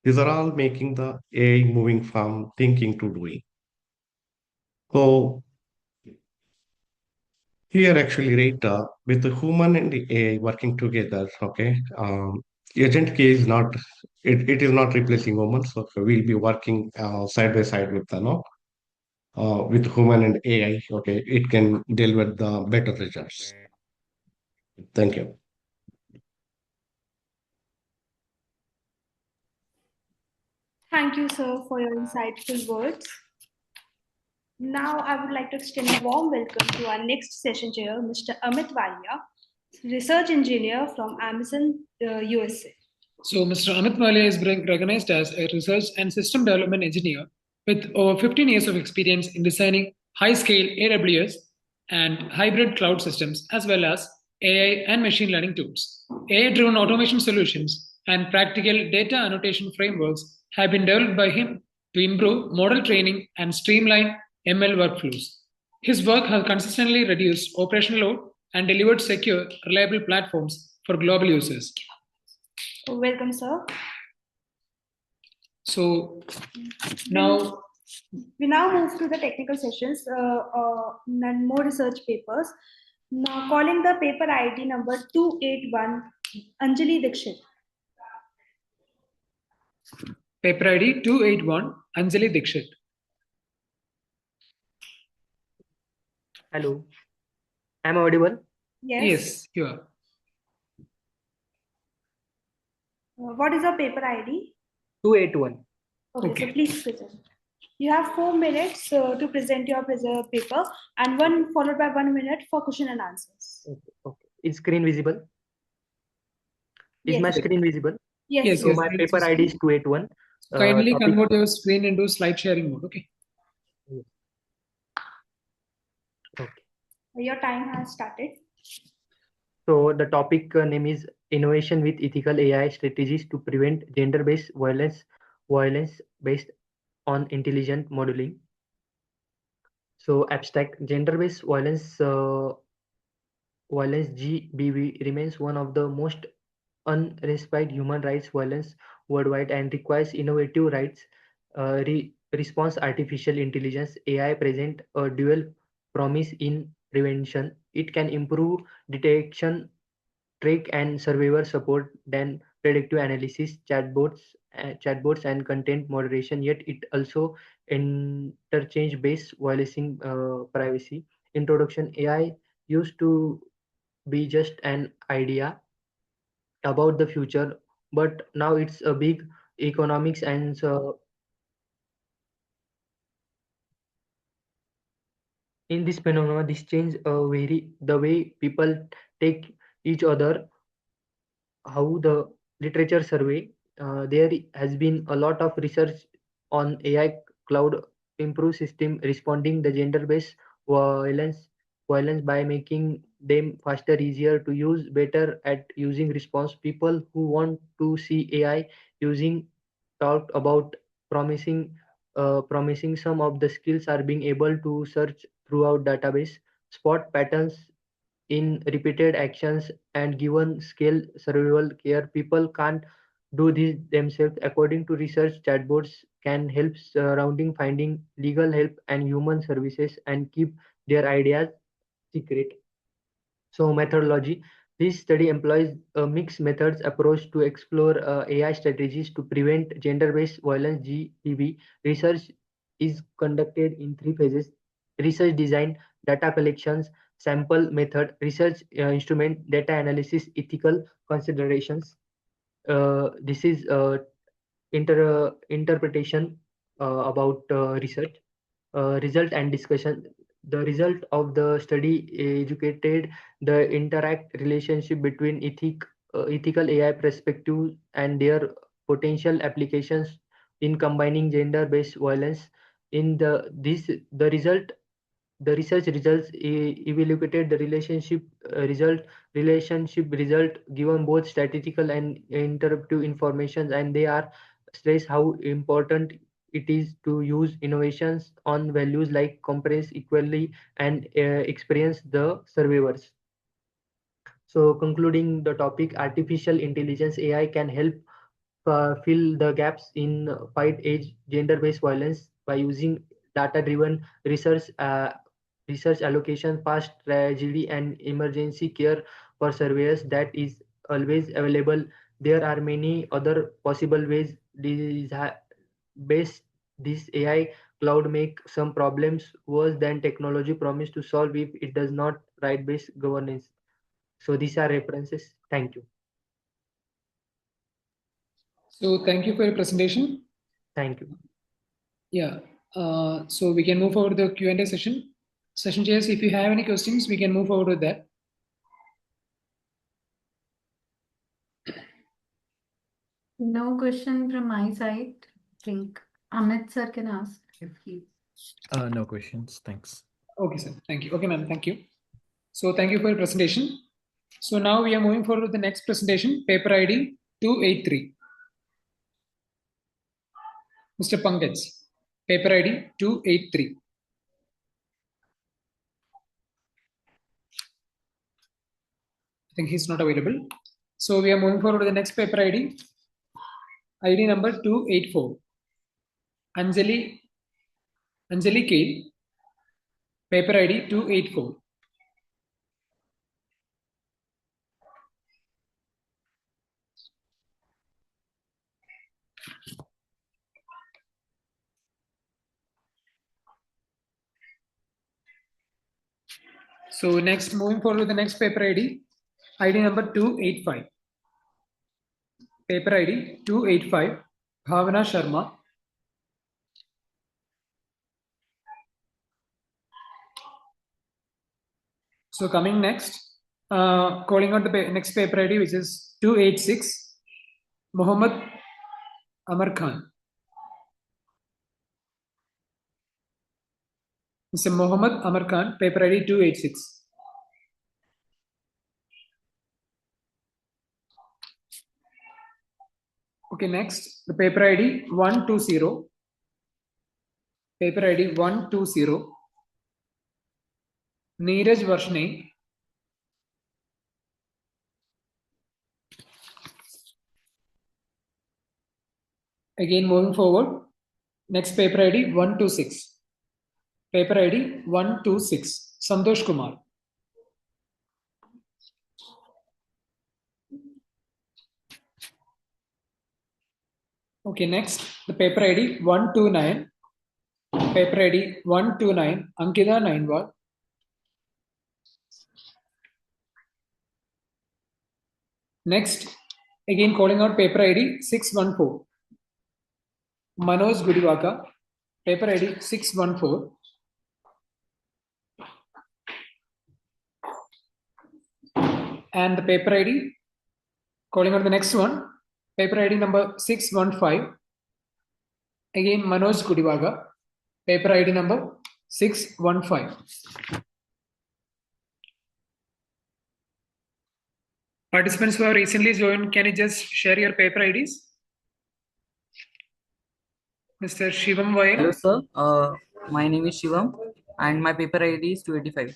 These are all making the AI moving from thinking to doing. So here actually, with the human and the AI working together, okay, agent key is not, it is not replacing humans. So we'll be working side by side with with human and AI, okay, it can deliver the better results. Thank you. Thank you, sir, for your insightful words. Now, I would like to extend a warm welcome to our next session chair, Mr. Amit Walia, research engineer from Amazon, USA. So, Mr. Amit Walia is recognized as a research and system development engineer with over 15 years of experience in designing high-scale AWS and hybrid cloud systems, as well as AI and machine learning tools. AI-driven automation solutions and practical data annotation frameworks have been developed by him to improve model training and streamline ML workflows. His work has consistently reduced operational load and delivered secure, reliable platforms for global users. Welcome, sir. So now we move to the technical sessions and more research papers. Now calling the paper ID number 281, Anjali Dikshit. Paper ID 281, Anjali Dikshit. Hello. Am I audible? Yes, you are. What is your paper ID? 281. Okay, so please present. You have 4 minutes to present your paper and one followed by 1 minute for question and answers. Okay. Is screen visible? Is Yes. my screen visible? Yes. So my paper ID is 281. Kindly Topic. convert your screen into slide sharing mode. Okay. Okay. Your time has started. So the topic name is Innovation with Ethical AI Strategies to Prevent Gender-Based Violence based on Intelligent Modeling. So abstract gender-based violence GBV remains one of the most unrespited human rights violence worldwide and requires innovative rights response. Artificial intelligence AI present a dual promise in prevention. It can improve detection, track and survivor support than predictive analysis, chatbots and content moderation. Yet it also interchange based violating privacy. Introduction: AI used to be just an idea about the future, but now it's a big economics and in this phenomenon, this change the way people take each other. How the literature survey, there has been a lot of research on AI cloud improve system responding the gender-based violence by making them faster, easier to use, better at using response. People who want to see AI using talked about promising some of the skills are being able to search throughout database, spot patterns in repeated actions, and given scale survival care. People can't do this themselves. According to research, chatbots can help surrounding finding legal help and human services and keep their ideas secret. So methodology. This study employs a mixed methods approach to explore AI strategies to prevent gender-based violence GBV. Research is conducted in 3 phases: research design, data collections, sample method, research instrument, data analysis, ethical considerations. This is interpretation about research. Result and discussion. The result of the study educated the interact relationship between ethical AI perspective and their potential applications in combining gender-based violence. In the research results evaluated the relationship result given both statistical and interpretive information, and they are stress how important it is to use innovations on values like compress equally and experience the survivors. So concluding the topic, artificial intelligence AI can help fill the gaps in fight age gender-based violence by using data-driven research allocation, fast tragedy and emergency care for surveyors that is always available. There are many other possible ways based this AI cloud make some problems worse than technology promise to solve if it does not right based governance. So these are references. Thank you. So thank you for your presentation. Thank you. Yeah. So we can move forward to the Q&A session. Session chairs, if you have any questions, we can move forward with that. No question from my side. I think Amit sir can ask if he. No questions. Thanks. Okay, sir. Thank you. Okay, ma'am. Thank you. So thank you for your presentation. So now we are moving forward with the next presentation, paper ID 283. Mr. Pankaj, paper ID 283. I think he's not available. So we are moving forward to the next paper ID, ID number 284. Anjali K, paper ID 284. So next, moving forward with the next paper ID number 285. paper ID 285, Bhavana Sharma. So coming next, calling out the next paper ID, which is 286, Muhammad Amar Khan. Mr. Muhammad Amar Khan, paper ID 286. Okay, next, the paper ID 120. Paper ID 120. Neeraj Varshne. Again, moving forward. Next paper ID 126. Paper ID 126. Santosh Kumar. Okay, next, the paper ID 129. Paper ID 129, Ankita Nainwal. Next, again calling out paper ID 614. Manoj Gudiwaka, paper ID 614. And the paper ID, calling out the next one, paper ID number 615. Again, Manoj Gudiwaka, paper ID number 615. Participants who have recently joined, can you just share your paper IDs? Mr. Shivam Vail. Hello, sir. My name is Shivam, and my paper ID is 285.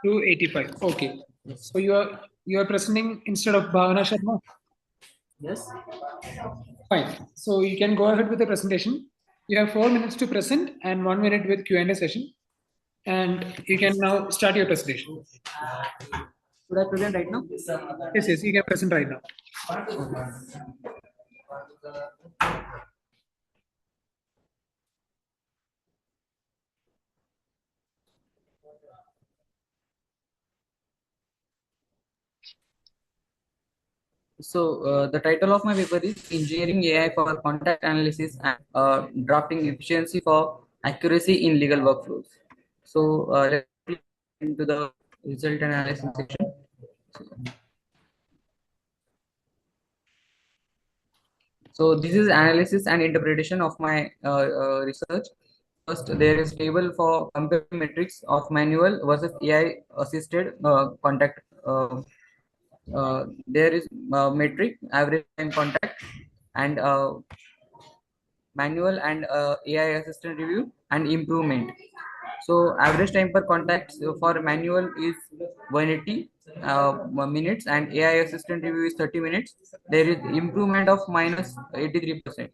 285. Okay. So you are presenting instead of Bhavana Sharma? Yes. Fine. So you can go ahead with the presentation. You have 4 minutes to present and 1 minute with Q&A session. And you can now start your presentation. Should I present right now? Yes, you can present right now. So the title of my paper is Engineering AI for Contact Analysis and Drafting Efficiency for Accuracy in Legal Workflows. So let's get into the result analysis section. So this is analysis and interpretation of my research. First, there is table for comparing metrics of manual versus AI assisted contact. There is metric, average time contact, and manual and AI assisted review and improvement. So average time per contact for manual is 180 minutes and AI assistant review is 30 minutes. There is improvement of minus 83%.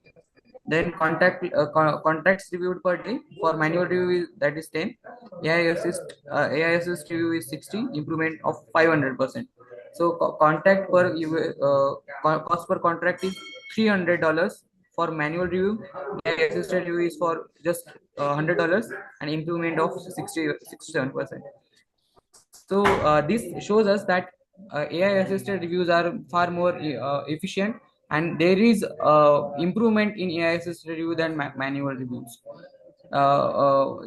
Then contacts reviewed per day for manual review that is 10. AI assist review is 60, improvement of 500%. So contact per cost per contract is $300 for manual review. AI assisted review is for just $100 and improvement of 67%. So this shows us that AI assisted reviews are far more efficient, and there is improvement in AI assisted review than manual reviews.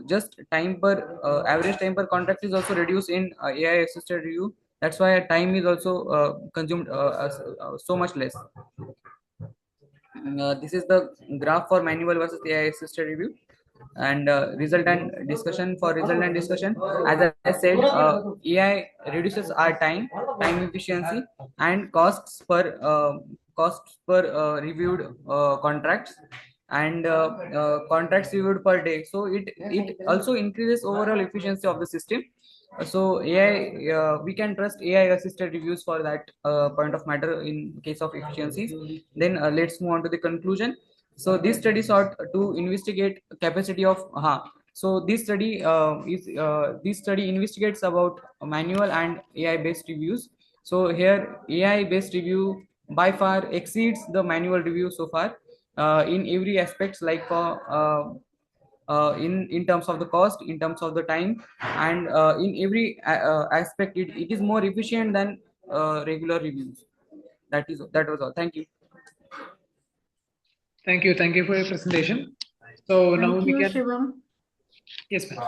Just time per average time per contract is also reduced in AI assisted review. That's why time is also consumed so much less. This is the graph for manual versus AI assisted review. And result and discussion. For result and discussion, as I said, AI reduces our time efficiency, and costs per reviewed contracts, and contracts reviewed per day. So it also increases overall efficiency of the system. So AI, we can trust AI assisted reviews for that point of matter in case of efficiencies. Then let's move on to the conclusion. So this study sought to investigate capacity of so this study investigates about manual and AI based reviews. So here AI based review by far exceeds the manual review so far in every aspects, like for in terms of the cost, in terms of the time, and in every aspect it is more efficient than regular reviews. That was all. Thank you. Thank you. Thank you for your presentation. So now Thank we you, can, Shivam. yes, ma'am.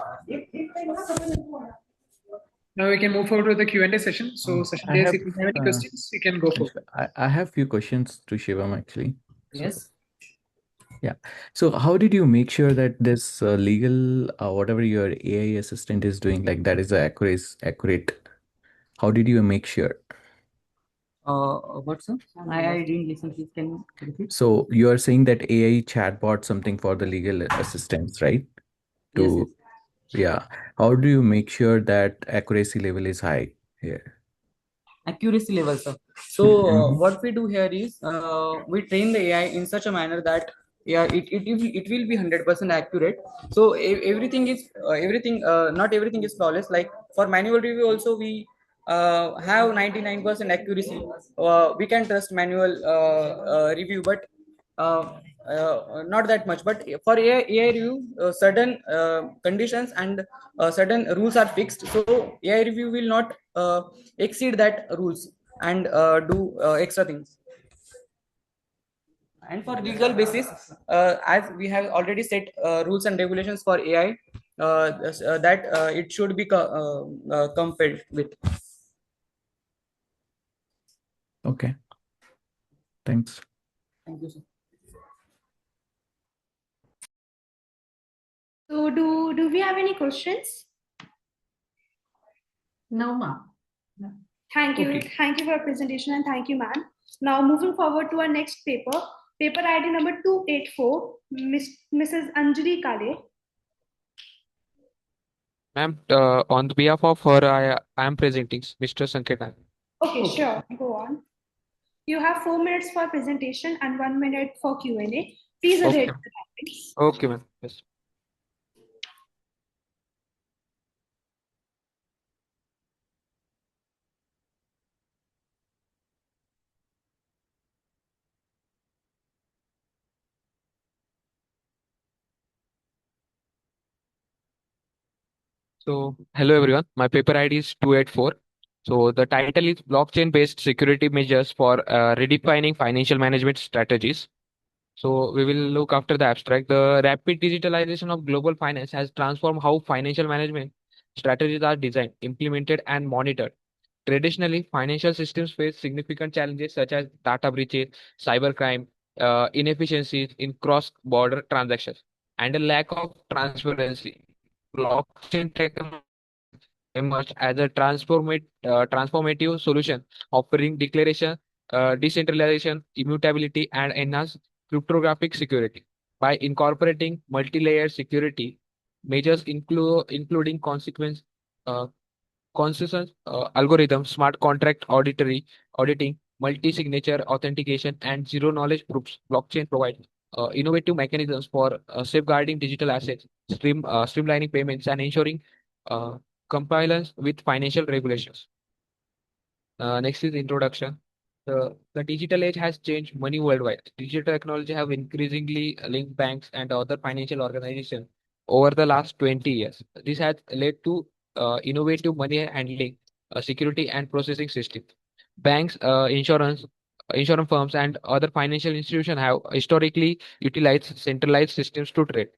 Now we can move forward to the Q&A session. So session I days, have if you have any questions, you can go for it. I have few questions to Shivam actually. Yes. Yeah. So how did you make sure that this legal whatever your AI assistant is doing, like that is accurate? How did you make sure? What, sir? I didn't listen. Please, can you repeat? So you are saying that AI chatbot something for the legal assistance, right? Yes, To yeah. How do you make sure that accuracy level is high here? accuracy level, sir. So what we do here is we train the AI in such a manner that it will be 100% accurate. So everything is not everything is flawless. Like for manual review also we have 99% accuracy. We can trust manual review, but not that much. But for AI review, certain conditions and certain rules are fixed. So AI review will not exceed that rules and do extra things. And for legal basis, as we have already set rules and regulations for AI, that it should be compelled with. Okay. Thanks. Thank you, sir. So do we have any questions? No, ma'am. Thank you. Okay. Thank you for your presentation and thank you, ma'am. Now moving forward to our next paper, paper ID number 284, Mrs. Anjali Kale. Ma'am, on behalf of her, I am presenting Mr. Sanketan. Okay, sure. Go on. You have 4 minutes for presentation and 1 minute for Q&A. Please adhere Okay. to the topics. Okay, ma'am. Yes. So, hello everyone. My paper ID is 284. So, the title is Blockchain-based security measures for redefining financial management strategies. So, we will look after the abstract. The rapid digitalization of global finance has transformed how financial management strategies are designed, implemented, and monitored. Traditionally, financial systems face significant challenges such as data breaches, cybercrime, inefficiencies in cross-border transactions, and a lack of transparency. Blockchain technology emerged as a transformative solution, offering declaration, decentralization, immutability, and enhanced cryptographic security. By incorporating multi-layer security measures, including uh, consensus algorithms, smart contract auditing, multi-signature authentication, and zero-knowledge proofs, blockchain provides innovative mechanisms for safeguarding digital assets, streamlining payments, and ensuring uh, compliance with financial regulations. Next is introduction. The digital age has changed money worldwide. Digital technology have increasingly linked banks and other financial organizations over the last 20 years. This has led to innovative money handling, security, and processing systems. Banks, insurance firms, and other financial institutions have historically utilized centralized systems to trade.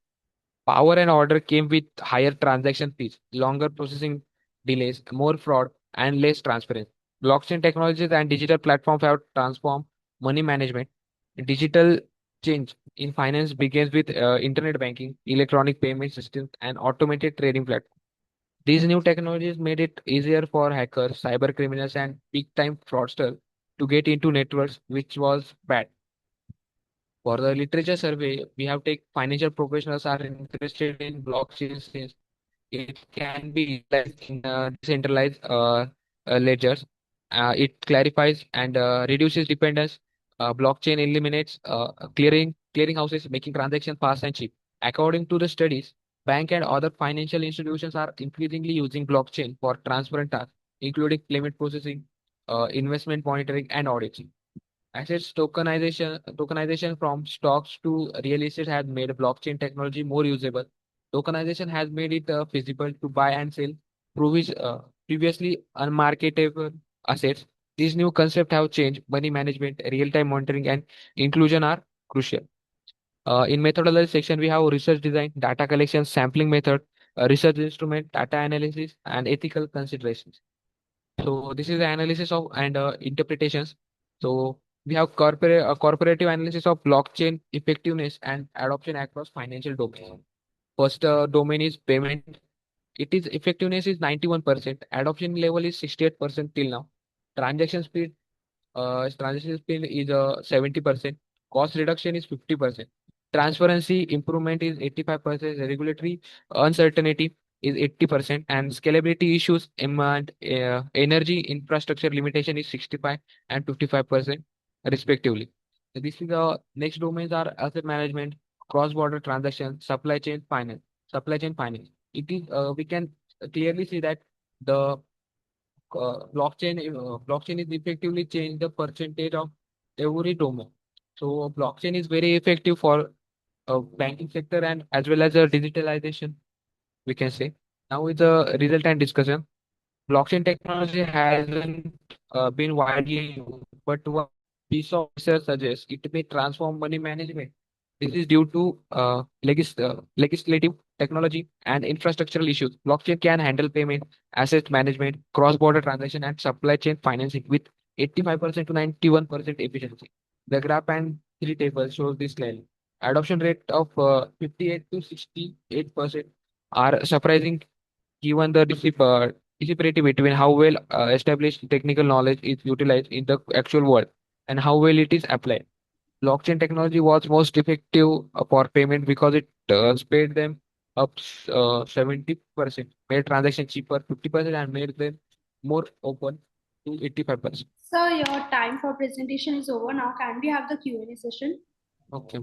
Power and order came with higher transaction fees, longer processing delays, more fraud, and less transparency. Blockchain technologies and digital platforms have transformed money management. Digital change in finance begins with internet banking, electronic payment systems, and automated trading platforms. These new technologies made it easier for hackers, cyber criminals, and big-time fraudsters to get into networks, which was bad. For the literature survey, we have take financial professionals are interested in blockchain since it can be utilized in decentralized ledgers. It clarifies and reduces dependence. Blockchain eliminates clearinghouses, making transactions fast and cheap. According to the studies, bank and other financial institutions are increasingly using blockchain for transparent tasks, including payment processing, investment monitoring, and audits. Assets tokenization from stocks to real estate has made blockchain technology more usable. Tokenization has made it feasible to buy and sell previously unmarketable assets. These new concepts have changed money management, real-time monitoring, and inclusion are crucial. In methodology section, we have research design, data collection, sampling method, research instrument, data analysis, and ethical considerations. So this is the analysis of and interpretations. So we have corporative analysis of blockchain effectiveness and adoption across financial domains. First domain is payment. It is effectiveness is 91%. Adoption level is 68% till now. Transaction speed transaction speed is 70%. Cost reduction is 50%. Transparency improvement is 85%. Regulatory uncertainty is 80%. And scalability issues and energy infrastructure limitation is 65 and 55% respectively. So this is the next domains are asset management, cross-border transactions, supply chain finance. Supply chain finance. It is we can clearly see that the blockchain is effectively change the percentage of every domain. So blockchain is very effective for banking sector and as well as digitalization, we can say. Now with the result and discussion, blockchain technology hasn't been widely used, but one piece of research suggests it may transform money management. This is due to legislative technology and infrastructural issues. Blockchain can handle payment, asset management, cross-border transaction, and supply chain financing with 85% to 91% efficiency. The graph and three tables shows this clearly. Adoption rate of 58 to 68% are surprising given the disparity between how well established technical knowledge is utilized in the actual world and how well it is applied. Blockchain technology was most effective for payment because it sped them up 70%, made transaction cheaper 50%, and made them more open to 85%. Sir, your time for presentation is over now. Can we have the Q&A session? Okay.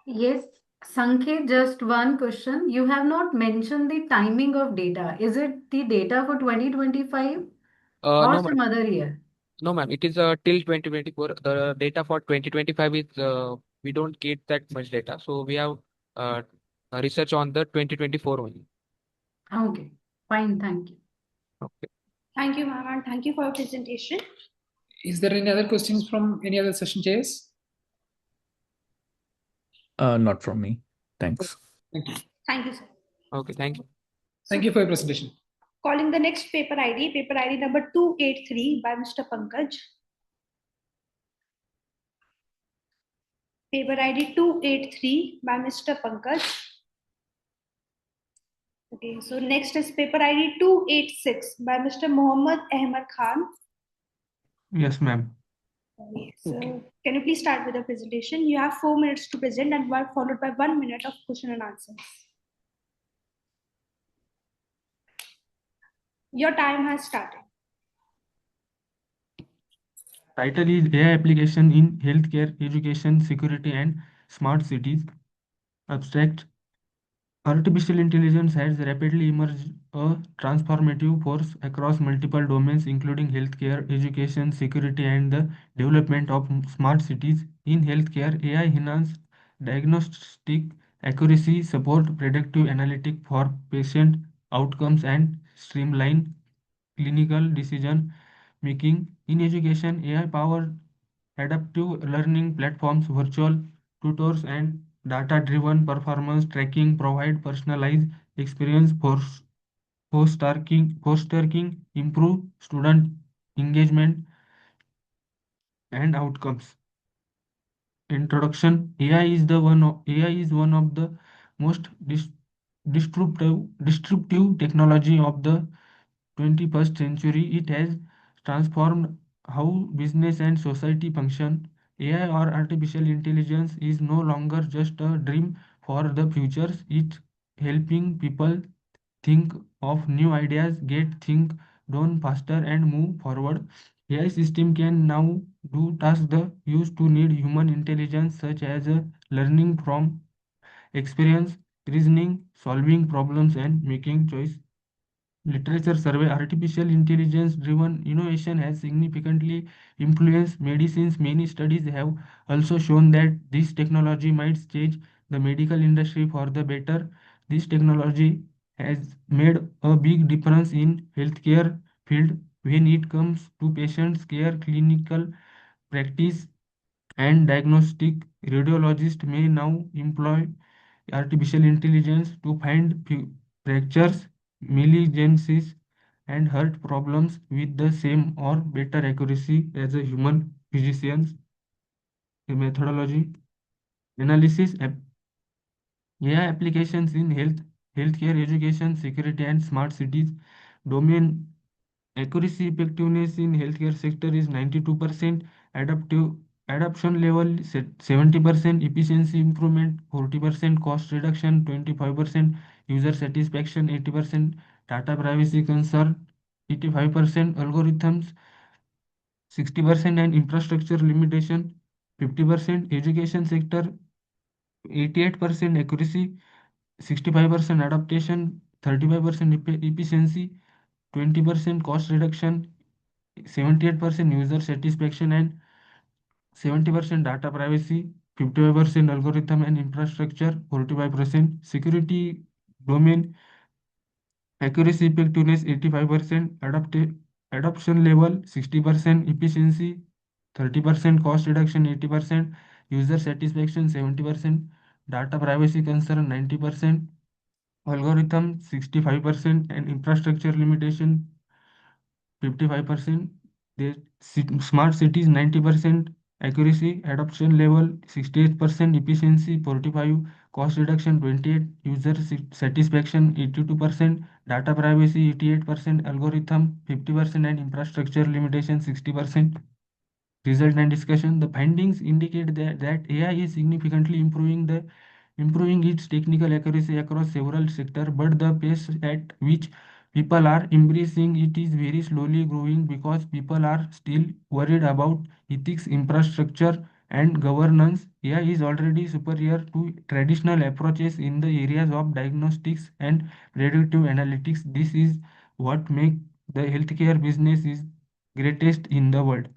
Yes, Sanket, just one question. You have not mentioned the timing of data. Is it the data for 2025 or No, some ma'am. other year? No, ma'am. It is till 2024. The data for 2025 is we don't get that much data, so we have uh, research on the 2024 only. Okay, fine, thank you. Okay. Thank you, ma'am, and thank you for your presentation. Is there any other questions from any other session chairs? Not from me. Thanks. Thank you. Thank you, sir. Okay, thank you. Thank you for your presentation. Calling the next paper ID number 283 by Mr. Pankaj. Paper ID 283 by Mr. Pankaj. Okay, so next is paper ID 286 by Mr. Mohammad Ahmed Khan. Yes, ma'am. So can you please start with the presentation? You have 4 minutes to present and followed by 1 minute of question and answers. Your time has started. Title is AI application in healthcare, education, security, and smart cities. Abstract. Artificial intelligence has rapidly emerged a transformative force across multiple domains, including healthcare, education, security, and the development of smart cities. In healthcare, AI enhances diagnostic accuracy, support predictive analytic for patient outcomes, and streamline clinical decision making. In education, AI-powered adaptive learning platforms, virtual tutors, and data-driven performance tracking provide personalized experience for fostering improve student engagement and outcomes. Introduction: AI is one of the most disruptive technology of the 21st century. It has transformed how business and society function. AI or artificial intelligence is no longer just a dream for the future. It's helping people think of new ideas, get things done faster, and move forward. AI system can now do tasks that used to need human intelligence, such as learning from experience, reasoning, solving problems, and making choice. Literature survey: artificial intelligence driven innovation has significantly influenced medicines. Many studies have also shown that this technology might change the medical industry for the better. This technology has made a big difference in healthcare field when it comes to patients care, clinical practice, and diagnostic radiologists may now employ artificial intelligence to find fractures, malignancies, and heart problems with the same or better accuracy as a human physician's methodology. Analysis AI applications in healthcare, education, security, and smart cities. Domain accuracy effectiveness in healthcare sector is 92%. Adoption level 70%. Efficiency improvement 40%. Cost reduction 25%. User satisfaction 80%. Data privacy concern 85%. Algorithms 60%, and infrastructure limitation 50%. Education sector 88% accuracy, 65% adaptation, 35% efficiency, 20% cost reduction, 78% user satisfaction, and 70% data privacy, 55% algorithm and infrastructure, 45% security domain accuracy effectiveness 85%, adoption level 60%, efficiency 30%, cost reduction 80%, user satisfaction 70%, data privacy concern 90%, algorithm 65%, and infrastructure limitation 55%. The smart cities 90%, accuracy, adoption level 68%, efficiency 45, cost reduction 28, user satisfaction 82%, data privacy 88%, algorithm 50%, and infrastructure limitation 60%. Result and discussion. The findings indicate that AI is significantly improving its technical accuracy across several sectors, but the pace at which people are embracing it is very slowly growing because people are still worried about ethics, infrastructure, and governance. AI is already superior to traditional approaches in the areas of diagnostics and predictive analytics. This is what makes the healthcare business is greatest in the world.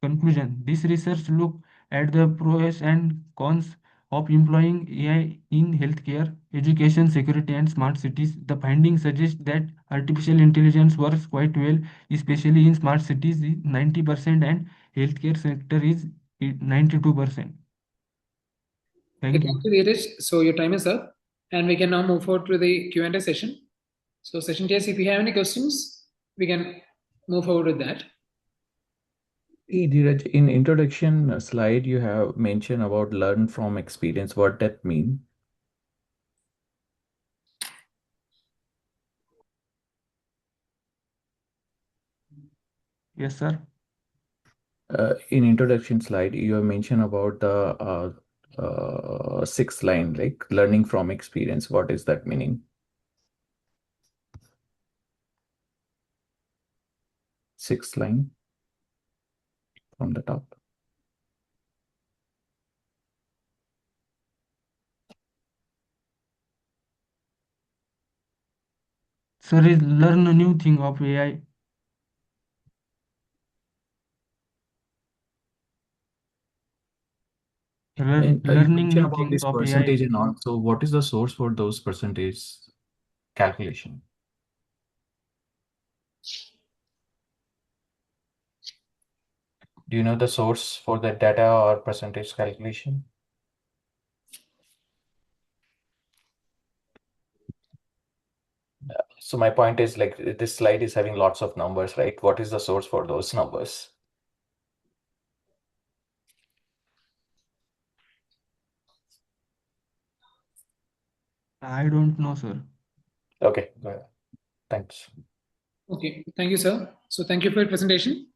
Conclusion. This research look at the pros and cons of employing AI in healthcare, education, security, and smart cities. The findings suggest that artificial intelligence works quite well, especially in smart cities, 90%, and healthcare sector is 92%. Thank Thank you. you, Dheeraj. So your time is up, and we can now move forward to the Q&A session. So session Ts, if you have any questions, we can move forward with that. Hey, Dheeraj, in introduction slide, you have mentioned about learn from experience. What that mean? Yes, sir. In introduction slide, you have mentioned about the sixth line, like learning from experience. What is that meaning? Sixth line from the top. Sir, is learn a new thing of AI. And you Learning mentioned new about things this of AI. percentage and all. So what is the source for those percentage calculation? Do you know the source for the data or percentage calculation? So my point is, like, this slide is having lots of numbers, right? What is the source for those numbers? I don't know, sir. Okay, go ahead. Thanks. Okay, thank you, sir. So thank you for your presentation.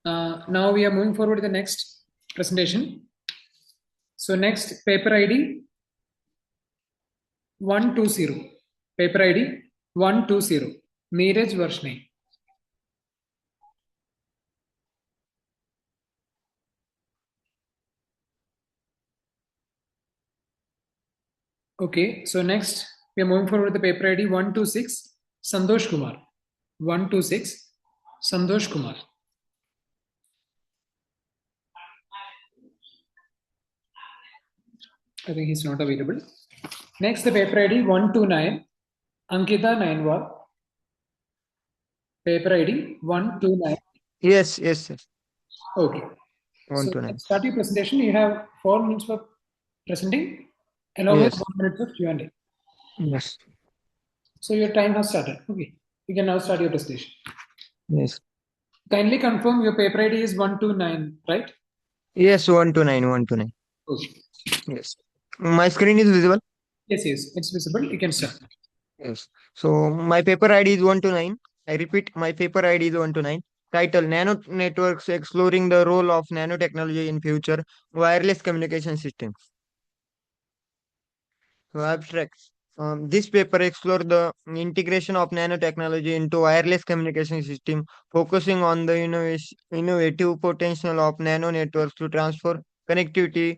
Now we are moving forward to the next presentation. So next, paper ID 120. Paper ID 120. Neeraj Varshne. Okay, so next we are moving forward with the paper ID 126. Santosh Kumar. 126. Santosh Kumar. I think he's not available. Next, the paper ID 129. Ankita Nainwal. Paper ID 129. Yes, yes, sir. Okay. So 1 to 9. let's start your presentation. You have 4 minutes for presenting, along with Yes. 1 minute of Q&A. Yes. So your time has started. Okay, you can now start your presentation. Yes. Kindly confirm your paper ID is 129, right? Yes, 1 to 9, 1 to 9. Okay. Yes. My screen is visible? Yes, it's visible. You can start. Yes. So my paper ID is 1 to 9. I repeat, my paper ID is 1 to 9. Title: Nano Networks Exploring the Role of Nanotechnology in Future Wireless Communication Systems. So abstract. This paper explores the integration of nanotechnology into wireless communication system, focusing on the innovative potential of nano networks to transfer connectivity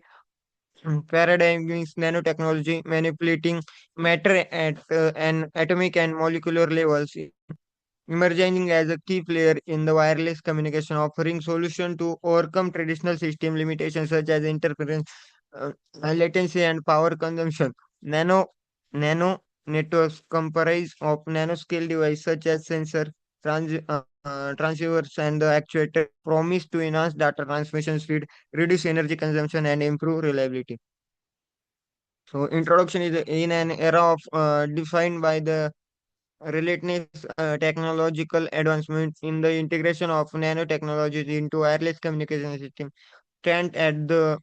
paradigms, nanotechnology, manipulating matter at an atomic and molecular levels, emerging as a key player in the wireless communication, offering solution to overcome traditional system limitations such as interference, latency, and power consumption. Nano networks comprise of nanoscale devices such as sensor, transceivers, and the actuator, promise to enhance data transmission speed, reduce energy consumption, and improve reliability. So, introduction is in an era of defined by the relentless technological advancement in the integration of nanotechnologies into wireless communication system stand at the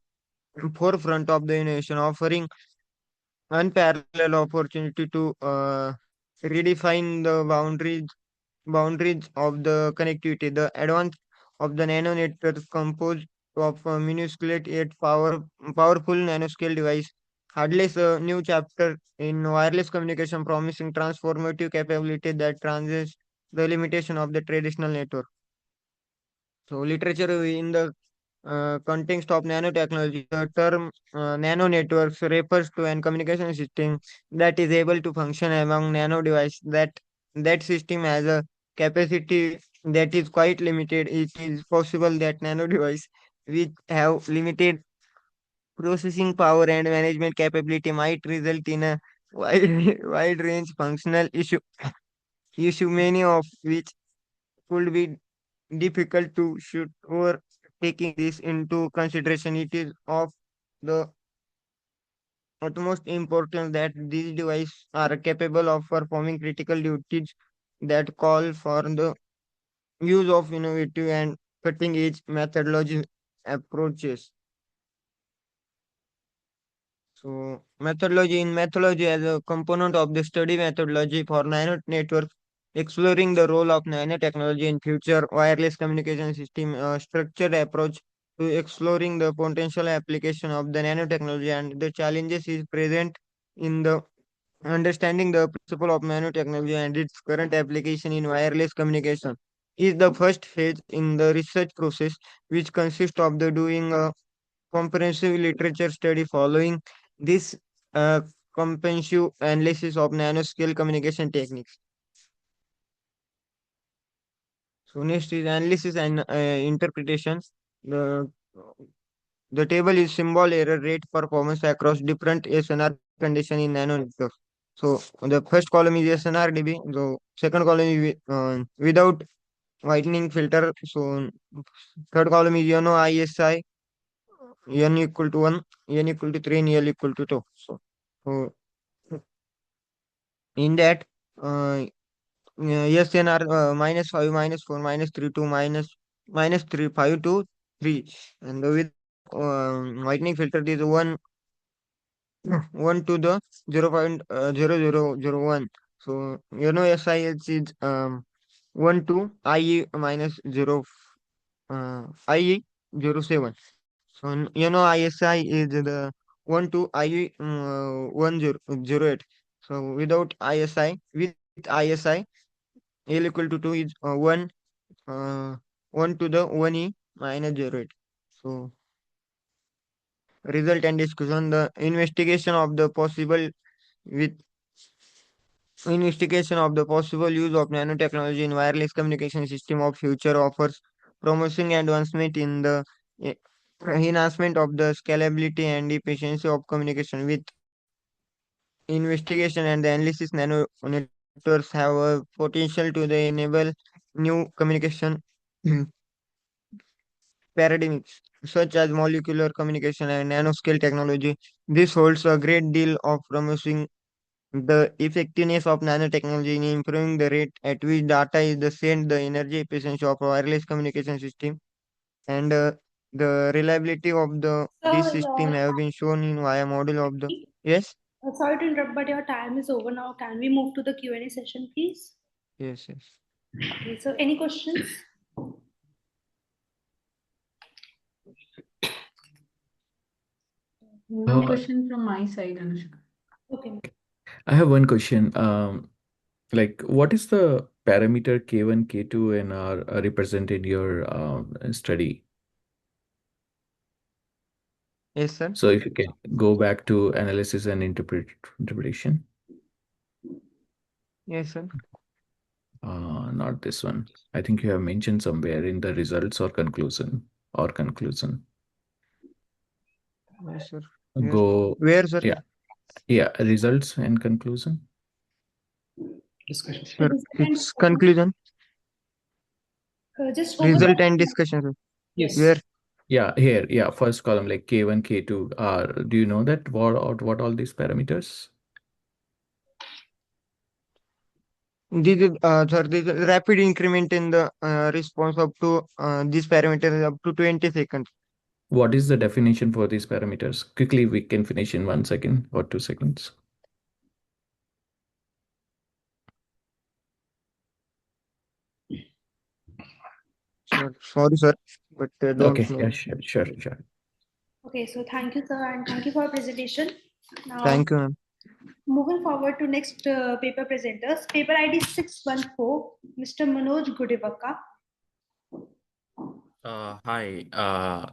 forefront of the innovation, offering unparalleled opportunity to redefine the boundaries of the connectivity. The advance of the nano network composed of minuscule yet powerful nanoscale device hardly a new chapter in wireless communication, promising transformative capability that transcends the limitation of the traditional network. So, literature in the context of nanotechnology, the term nano networks refers to an communication system that is able to function among nano devices. That system has a capacity that is quite limited. It is possible that nano device which have limited processing power and management capability might result in a wide range functional issue, many of which could be difficult to shoot over. Taking this into consideration, it is of the utmost importance that these devices are capable of performing critical duties that call for the use of innovative and cutting edge methodology approaches. So, methodology as a component of the study methodology for nano networks, exploring the role of nanotechnology in future wireless communication system, a structured approach to exploring the potential application of the nanotechnology and the challenges is present in the understanding the principle of nanotechnology and its current application in wireless communication is the first phase in the research process, which consists of the doing a comprehensive literature study. Following this uh, comprehensive analysis of nanoscale communication techniques. So next is analysis and interpretation. The the table is symbol error rate performance across different SNR condition in nano networks. So the first column is SNR-DB. So second column is without whitening filter. So third column is ISI, n equal to 1, n equal to 3, and l equal to 2. So in that, SNR -5, -4, -3, 2, -3, 5 to 3. And with whitening filter is 1 to the 0.0001. So SIH is 1 to IE minus 0 IE 07. So ISI is the 1 to IE 1008. So without ISI, with ISI, L equal to 2 is 1 to the 1E minus 08. So result and discussion, the with investigation of the possible use of nanotechnology in wireless communication system of future offers promising advancement in the eh, enhancement of the scalability and efficiency of communication. With investigation and the analysis, nano networks have a potential to enable new communication paradigms such as molecular communication and nanoscale technology. This holds a great deal of promising the effectiveness of nanotechnology in improving the rate at which data is sent, the energy efficiency of a wireless communication system, and the reliability of this Sir, system have been shown in via model of the. Yes, sorry to interrupt, but your time is over now. Can we move to the Q&A session, please? yes, yes. Okay, so any questions? No Uh, question from my side, Anushka. Okay. I have one question. Like, what is the parameter K1, K2, and R represent in your study? Yes, sir. So if you can go back to analysis and interpretation. Yes, sir. Not this one. I think you have mentioned somewhere in the results or conclusion. Yes, sir. Where? Go, Where, sir? yeah, results and conclusion. Discussion. Sir, it's conclusion. Just open Result the- and discussion, sir. Yes. Where? Yeah, here, yeah, first column like K1, K2. Do you know that what all these parameters? This is, sir, this is rapid increment in the response up to this parameter is up to 20 seconds. What is the definition for these parameters? Quickly, we can finish in 1 second or 2 seconds. Sir, sorry, sir, but don't Okay, know. yeah, sure. Okay, so thank you, sir, and thank you for presentation. Now, Thank you, ma'am. moving forward to next paper presenters. Paper ID 614, Mr. Manoj Gudivaka. Hi.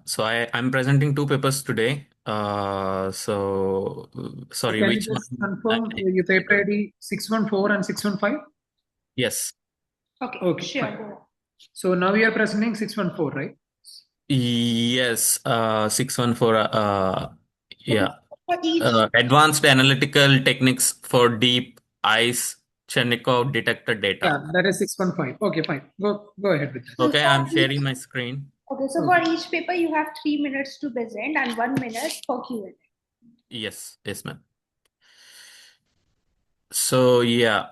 So I'm presenting two papers today. Sorry, Can you which just one? confirm your paper ID 614 and 615? Yes. Okay, Okay, sure. fine. Go on. So now we are presenting 614, right? Yes. 614. Yeah. For each, Advanced analytical techniques for deep ice Chernikov detector data. Yeah, that is 615. Okay, fine. Go ahead with that. Okay, I'm sharing my screen. okay, so for each paper, you have 3 minutes to present and 1 minute for Q&A. Yes, ma'am. So yeah,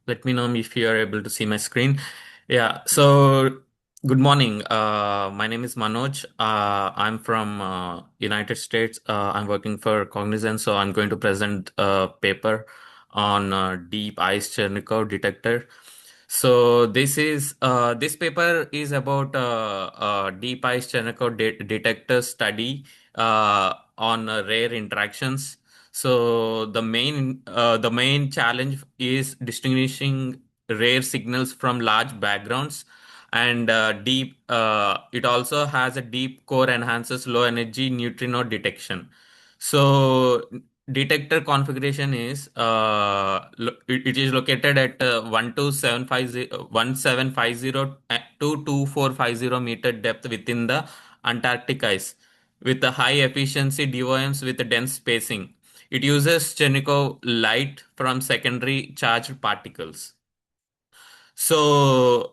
let me know if you are able to see my screen. Yeah, so good morning. My name is Manoj. I'm from United States. I'm working for Cognizant, so I'm going to present a paper on deep ice Chernikov detector. So this paper is about deep ice Chernikov detector study on rare interactions. So the main challenge is distinguishing rare signals from large backgrounds, and deep. It also has a deep core enhances low energy neutrino detection. So detector configuration is it is located at 1750 to 2450 meter depth within the Antarctic ice with a high efficiency DOMs with a dense spacing. It uses Cherenkov light from secondary charged particles. So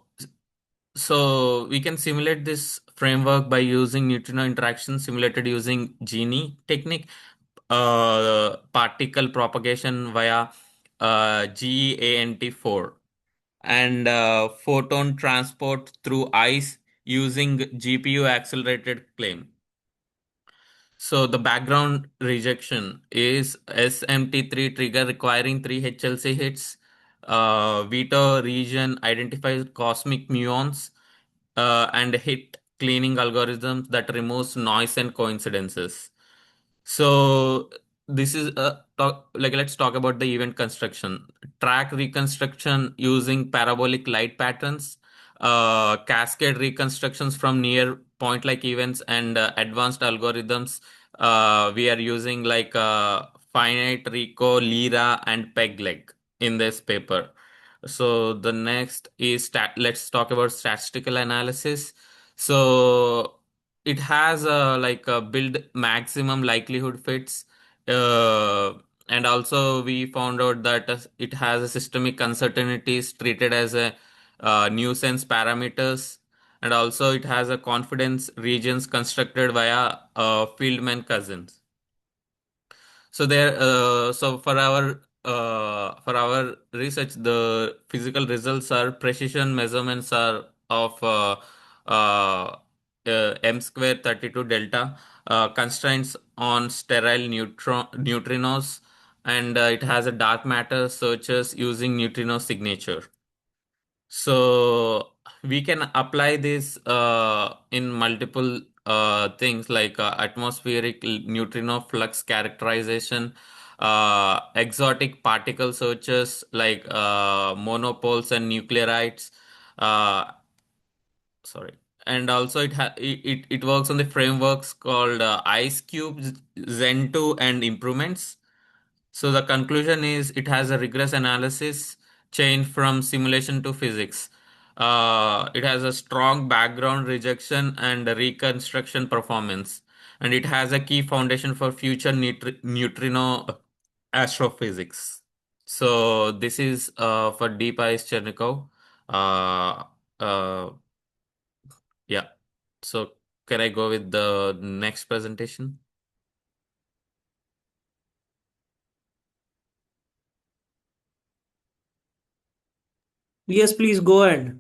we can simulate this framework by using neutrino interaction simulated using Gini technique, particle propagation via GEANT4, and photon transport through ice using GPU accelerated claim. So the background rejection is SMT3 trigger requiring 3 HLC hits. Veto region identifies cosmic muons and hit cleaning algorithms that removes noise and coincidences. So this is let's talk about the event construction. Track reconstruction using parabolic light patterns, cascade reconstructions from near point-like events, and advanced algorithms. We are using like finite, Rico, Lyra, and PEGLEG in this paper. So the next is let's talk about statistical analysis. So it has a build maximum likelihood fits, and also we found out that it has a systemic uncertainties treated as a nuisance parameters, and also it has a confidence regions constructed via Fieldman cousins. So for our research, the physical results are precision measurements are of uh, m square 32 delta, constraints on sterile neutrinos, and it has a dark matter searches using neutrino signature. So we can apply this in multiple things like atmospheric neutrino flux characterization, exotic particle searches like monopoles and nuclearides. Uh, sorry. And also it works on the frameworks called IceCube, Zen2, and improvements. So the conclusion is it has a rigorous analysis chain from simulation to physics. It has a strong background rejection and reconstruction performance, and it has a key foundation for future neutrino astrophysics. So this is for Deep Ice Chernikov. Uh, uh, yeah. So can I go with the next presentation? Yes, please go ahead.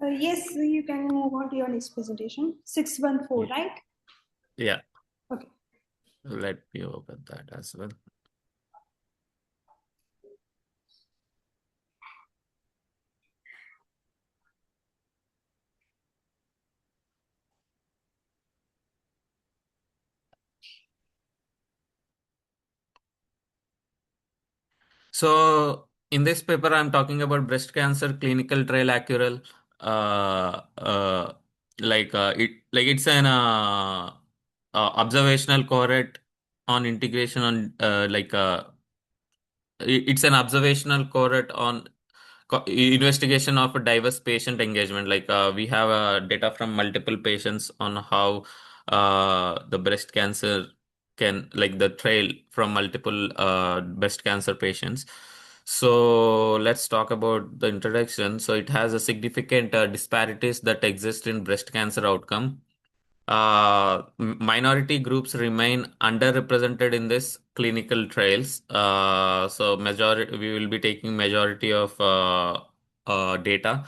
Yes, you can move on to your next presentation. 614, right? Yeah. Okay. Let me open that as well. So in this paper, I'm talking about breast cancer clinical trial accrual. It's an observational cohort on integration on it's an observational cohort on investigation of a diverse patient engagement. We have data from multiple patients on how the breast cancer can the trail from multiple breast cancer patients. So let's talk about the introduction. So it has a significant disparities that exist in breast cancer outcome. Minority groups remain underrepresented in this clinical trials. So majority we will be taking majority of data,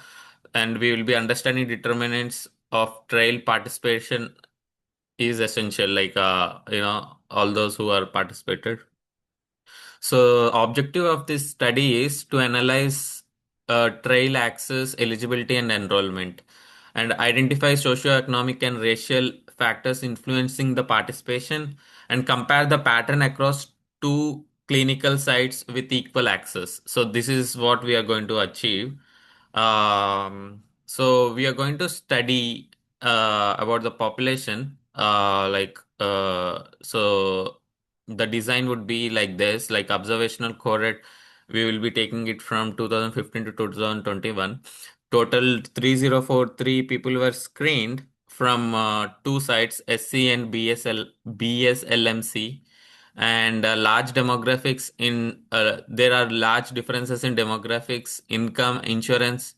and we will be understanding determinants of trial participation is essential. All those who are participated. So objective of this study is to analyze trail access, eligibility, and enrollment, and identify socioeconomic and racial factors influencing the participation, and compare the pattern across two clinical sites with equal access. So this is what we are going to achieve. So we are going to study about the population. So the design would be like this, like observational cohort. We will be taking it from 2015 to 2021. Total 3043 people were screened from two sites, SC and BSLMC, and large demographics there are large differences in demographics, income, insurance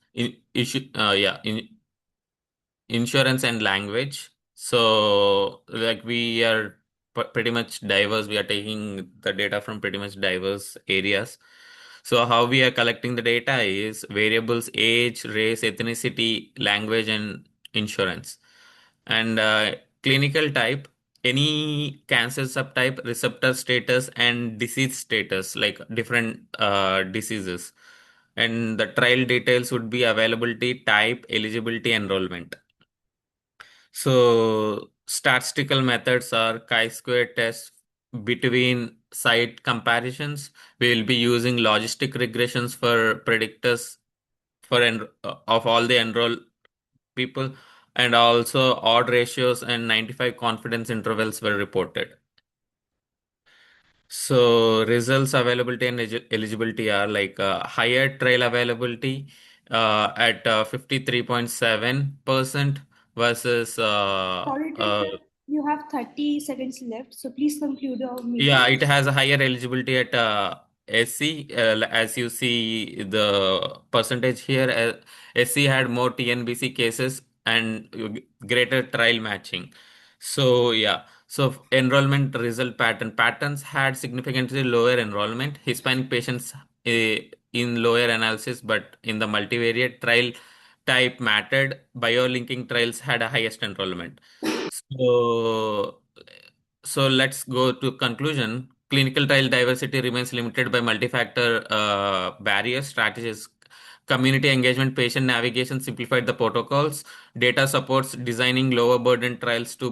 and language. So we are pretty much diverse. We are taking the data from pretty much diverse areas. So how we are collecting the data is variables: age, race, ethnicity, language, and insurance. And clinical type: any cancer subtype, receptor status, and disease status, like different diseases. And the trial details would be availability, type, eligibility, enrollment. So statistical methods are chi-square test between site comparisons. We will be using logistic regressions for predictors of all the enrolled people, and also odd ratios and 95 confidence intervals were reported. So results, availability, and eligibility are higher trail availability at 53.7% versus Sorry to interrupt. You have 30 seconds left, so please conclude your meeting. yeah, it has a higher eligibility at SC. As you see the percentage here, SC had more TNBC cases and greater trial matching. So yeah, so enrollment result patterns had significantly lower enrollment. Hispanic patients in lower analysis, but in the multivariate trial type mattered. Biolinking trials had a highest enrollment. So let's go to conclusion. Clinical trial diversity remains limited by multi-factor barriers, strategies, community engagement, patient navigation, simplified the protocols, data supports designing lower burden trials to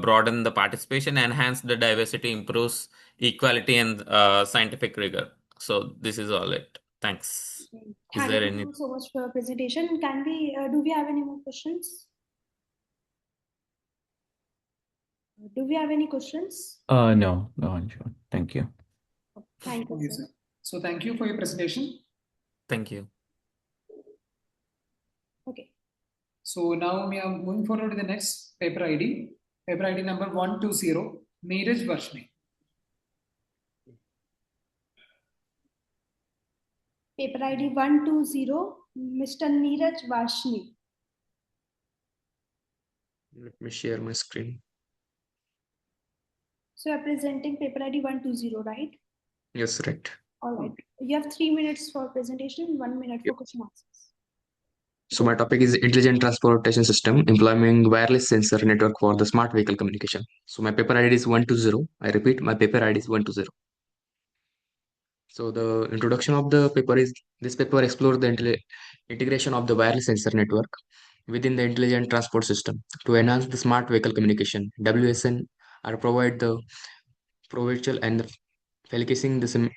broaden the participation, enhance the diversity, improves equality and scientific rigor. So this is all it. Thanks. Is there Thank any? you so much for your presentation. Can we, do we have any more questions? Do we have any questions? No, Anshu. Thank you. Thank you, Okay, sir. sir. So thank you for your presentation. Thank you. Okay. So now we are moving forward to the next paper ID. Paper ID number 120, Neeraj Varshni. Paper ID 120, Mr. Neeraj Vashni. Let me share my screen. So you're presenting paper ID 120, right? Yes, right. All right. You have 3 minutes for presentation, 1 minute for question answers. So my topic is intelligent transportation system employing wireless sensor network for the smart vehicle communication. So my paper ID is 120. I repeat, my paper ID is 120. So the introduction of the paper is this paper explores the integration of the wireless sensor network within the intelligent transport system to enhance the smart vehicle communication. WSN are provide the provincial and the facilitating the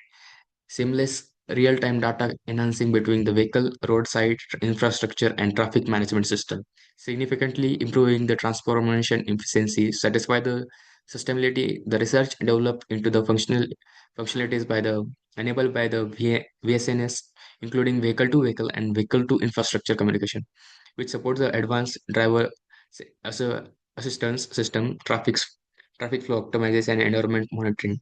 seamless real-time data enhancing between the vehicle, roadside infrastructure, and traffic management system, significantly improving the transformation efficiency, satisfy the sustainability. The research developed into the functionalities by the enabled by the VSNS, including vehicle-to-vehicle and vehicle-to-infrastructure communication, which supports the advanced driver assistance system, traffic flow optimization, and environment monitoring.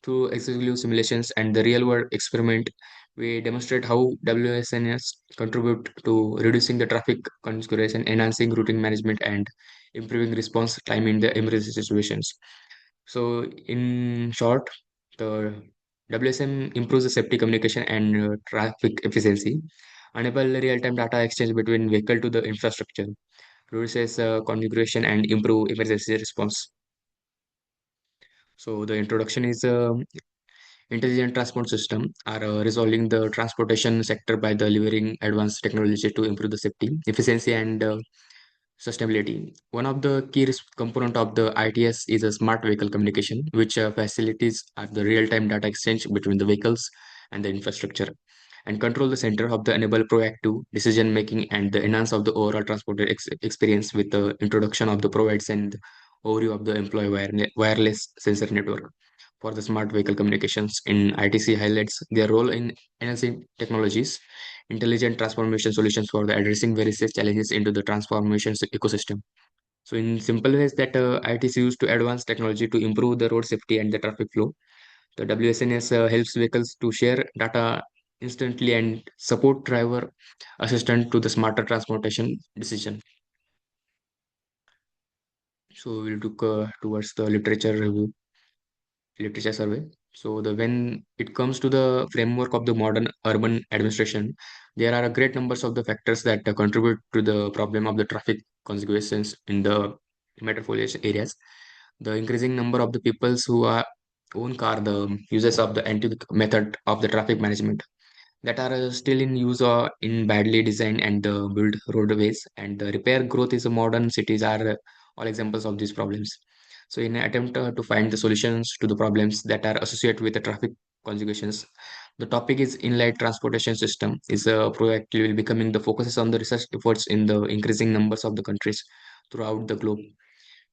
Through executive simulations and the real-world experiment, we demonstrate how WSNS contribute to reducing the traffic congestion, enhancing routing management, and improving response time in the emergency situations. So, in short, the WSM improves the safety communication and traffic efficiency, enable real-time data exchange between vehicle to the infrastructure, reduces configuration, and improve emergency response. So the introduction is intelligent transport system are resolving the transportation sector by delivering advanced technology to improve the safety, efficiency, and sustainability. One of the key component of the ITS is a smart vehicle communication, which facilities are the real-time data exchange between the vehicles and the infrastructure, and control the center of the enable proactive decision making and the enhance of the overall transport experience with the introduction of the provides and overview of the employee wireless sensor network for the smart vehicle communications in ITC highlights their role in enhancing technologies, intelligent transformation solutions for the addressing various challenges into the transformations ecosystem. So in simple ways that ITC used to advance technology to improve the road safety and the traffic flow. The WSNS helps vehicles to share data instantly and support driver assistant to the smarter transportation decision. So we'll look towards the literature survey. So the when it comes to the framework of the modern urban administration, there are a great numbers of the factors that contribute to the problem of the traffic consequences in the metropolitan areas. The increasing number of the peoples who are own car, the uses of the anti method of the traffic management that are still in use or in badly designed and built roadways, and the repair growth is a modern cities are all examples of these problems. So in an attempt to find the solutions to the problems that are associated with the traffic consequences, the topic is inland transportation system is proactively becoming the focuses on the research efforts in the increasing numbers of the countries throughout the globe,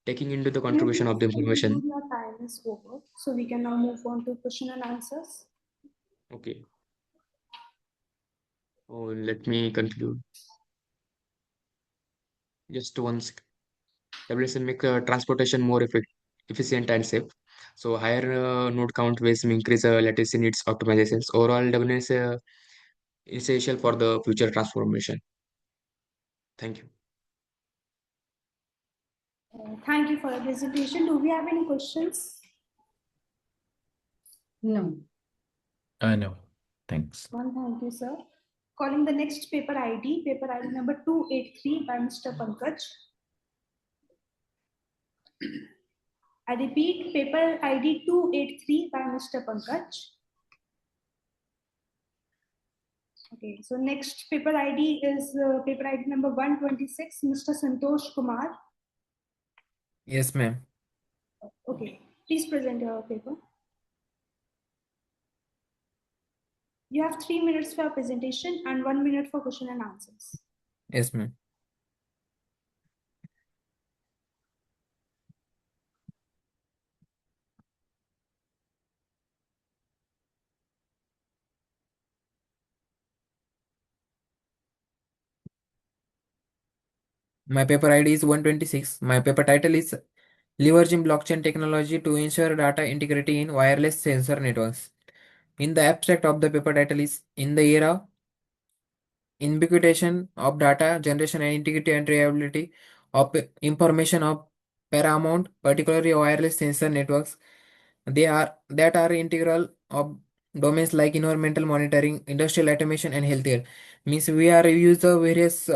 taking into the Can you contribution of please the information. conclude, your time is over? So we can now move on to question and answers. Okay. Oh, let me conclude. Just one sec. WSN make transportation more efficient and safe. So higher node count ways may increase latency needs optimizations. Overall, WNS is essential for the future transformation. Thank you. Thank you for your presentation. Do we have any questions? No. No, thanks. Thank you, sir. Calling the next paper ID number 283 by Mr. Pankaj. I repeat, paper ID 283 by Mr. Pankaj. Okay, so next paper ID is paper ID number 126, Mr. Santosh Kumar. Yes, ma'am. Okay, please present your paper. You have 3 minutes for presentation and 1 minute for question and answers. Yes, ma'am. My paper ID is 126. My paper title is Leveraging Blockchain Technology to Ensure Data Integrity in Wireless Sensor Networks. In the abstract of the paper title is in the era ubiquitation of data generation and integrity and reliability of information of paramount, particularly wireless sensor networks. That are integral of domains like environmental monitoring, industrial automation, and healthcare. Means we are use the various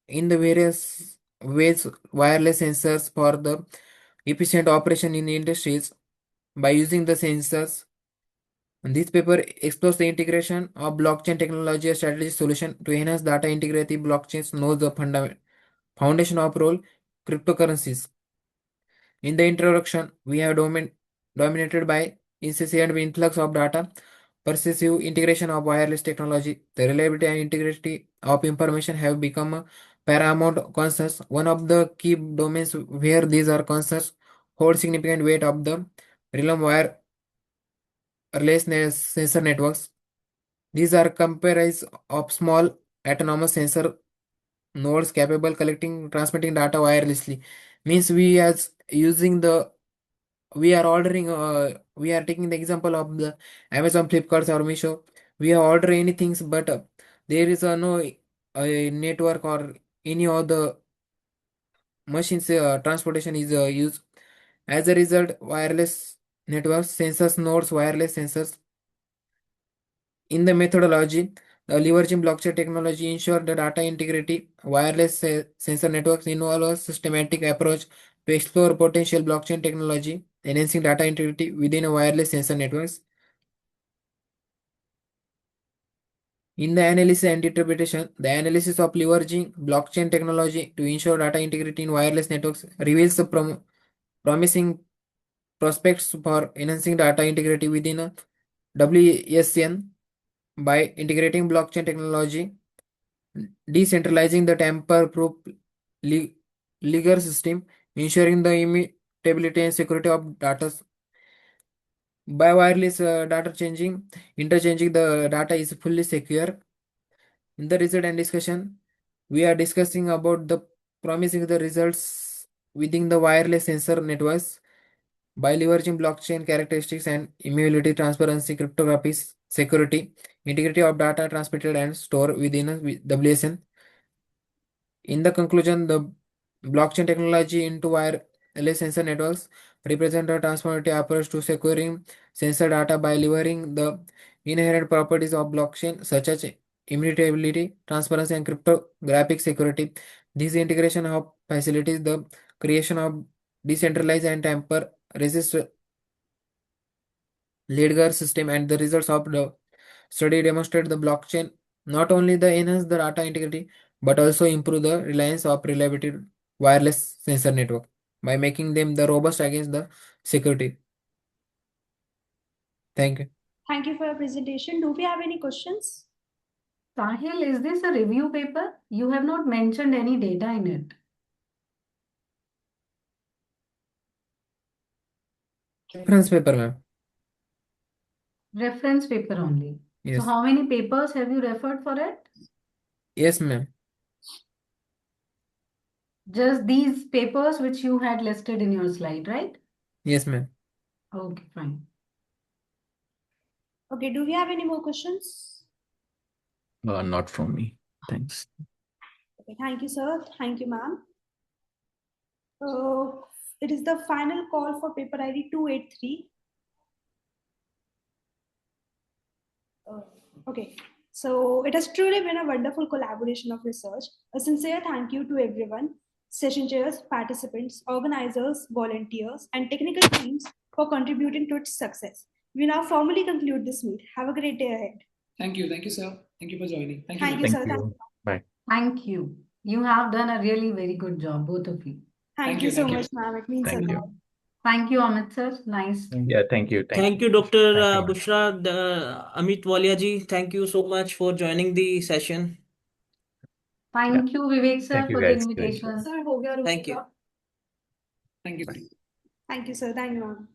in the various ways wireless sensors for the efficient operation in industries by using the sensors. And this paper explores the integration of blockchain technology as strategy solution to enhance data integrity. Blockchains knows the foundation of role cryptocurrencies. In the introduction, we have dominated by incessant influx of data, pervasive integration of wireless technology, the reliability and integrity of information have become a paramount concerns. One of the key domains where these are concerns hold significant weight of the realm wireless sensor networks. These are comprised of small autonomous sensor nodes capable collecting transmitting data wirelessly. Means we are ordering we are taking the example of the Amazon, Flipkart or Meesho. We are ordering anything, but there is no network or any of the machines transportation is used. As a result, wireless networks, sensors, nodes, wireless sensors. In the methodology, the leveraging blockchain technology ensure the data integrity. Wireless sensor networks involve a systematic approach to explore potential blockchain technology, enhancing data integrity within a wireless sensor networks. In the analysis and interpretation, the analysis of leveraging blockchain technology to ensure data integrity in wireless networks reveals the promising prospects for enhancing data integrity within a WSN by integrating blockchain technology, decentralizing the tamper-proof legal system, ensuring the immutability and security of data. By wireless interchanging the data is fully secure. In the result and discussion, we are discussing about the promising the results within the wireless sensor networks by leveraging blockchain characteristics and immutability, transparency, cryptography, security, integrity of data transmitted and stored within a WSN. In the conclusion, the blockchain technology into wireless sensor networks represent a transformative approach to securing sensor data by leveraging the inherent properties of blockchain such as immutability, transparency, and cryptographic security. This integration of facilitates the creation of decentralized and tamper-resistant ledger system, and the results of the study demonstrate the blockchain not only the enhance the data integrity but also improve the reliance of reliability wireless sensor network by making them the robust against the security. Thank you. Thank you for your presentation. Do we have any questions? Sahil, is this a review paper? You have not mentioned any data in it. Reference paper, ma'am. Reference paper only. Yes. So how many papers have you referred for it? Yes, ma'am. Just these papers which you had listed in your slide, right? Yes, ma'am. Okay, fine. Okay, do we have any more questions? Not from me. Thanks. Okay, thank you, sir. Thank you, ma'am. It is the final call for paper ID 283. Okay, so it has truly been a wonderful collaboration of research. A sincere thank you to everyone, session chairs, participants, organizers, volunteers, and technical teams for contributing to its success. We now formally conclude this meet. Have a great day ahead. Thank you, sir. Thank you for joining. Thank Thank you. you, Thank sir. you. Bye. Thank you. You have done a really very good job, both of you. Thank you so much, ma'am. It means a Thank you. lot. Thank you, Amit sir. Nice. Yeah, thank you. Thank you, Dr. Thank you. Bushra, Amit Walia ji. Thank you so much for joining the session. Thank you, Vivek sir, Thank you, for the guys. invitation. Sir, ho gaya, Thank you. Thank you. Thank you, sir. Thank you, ma'am.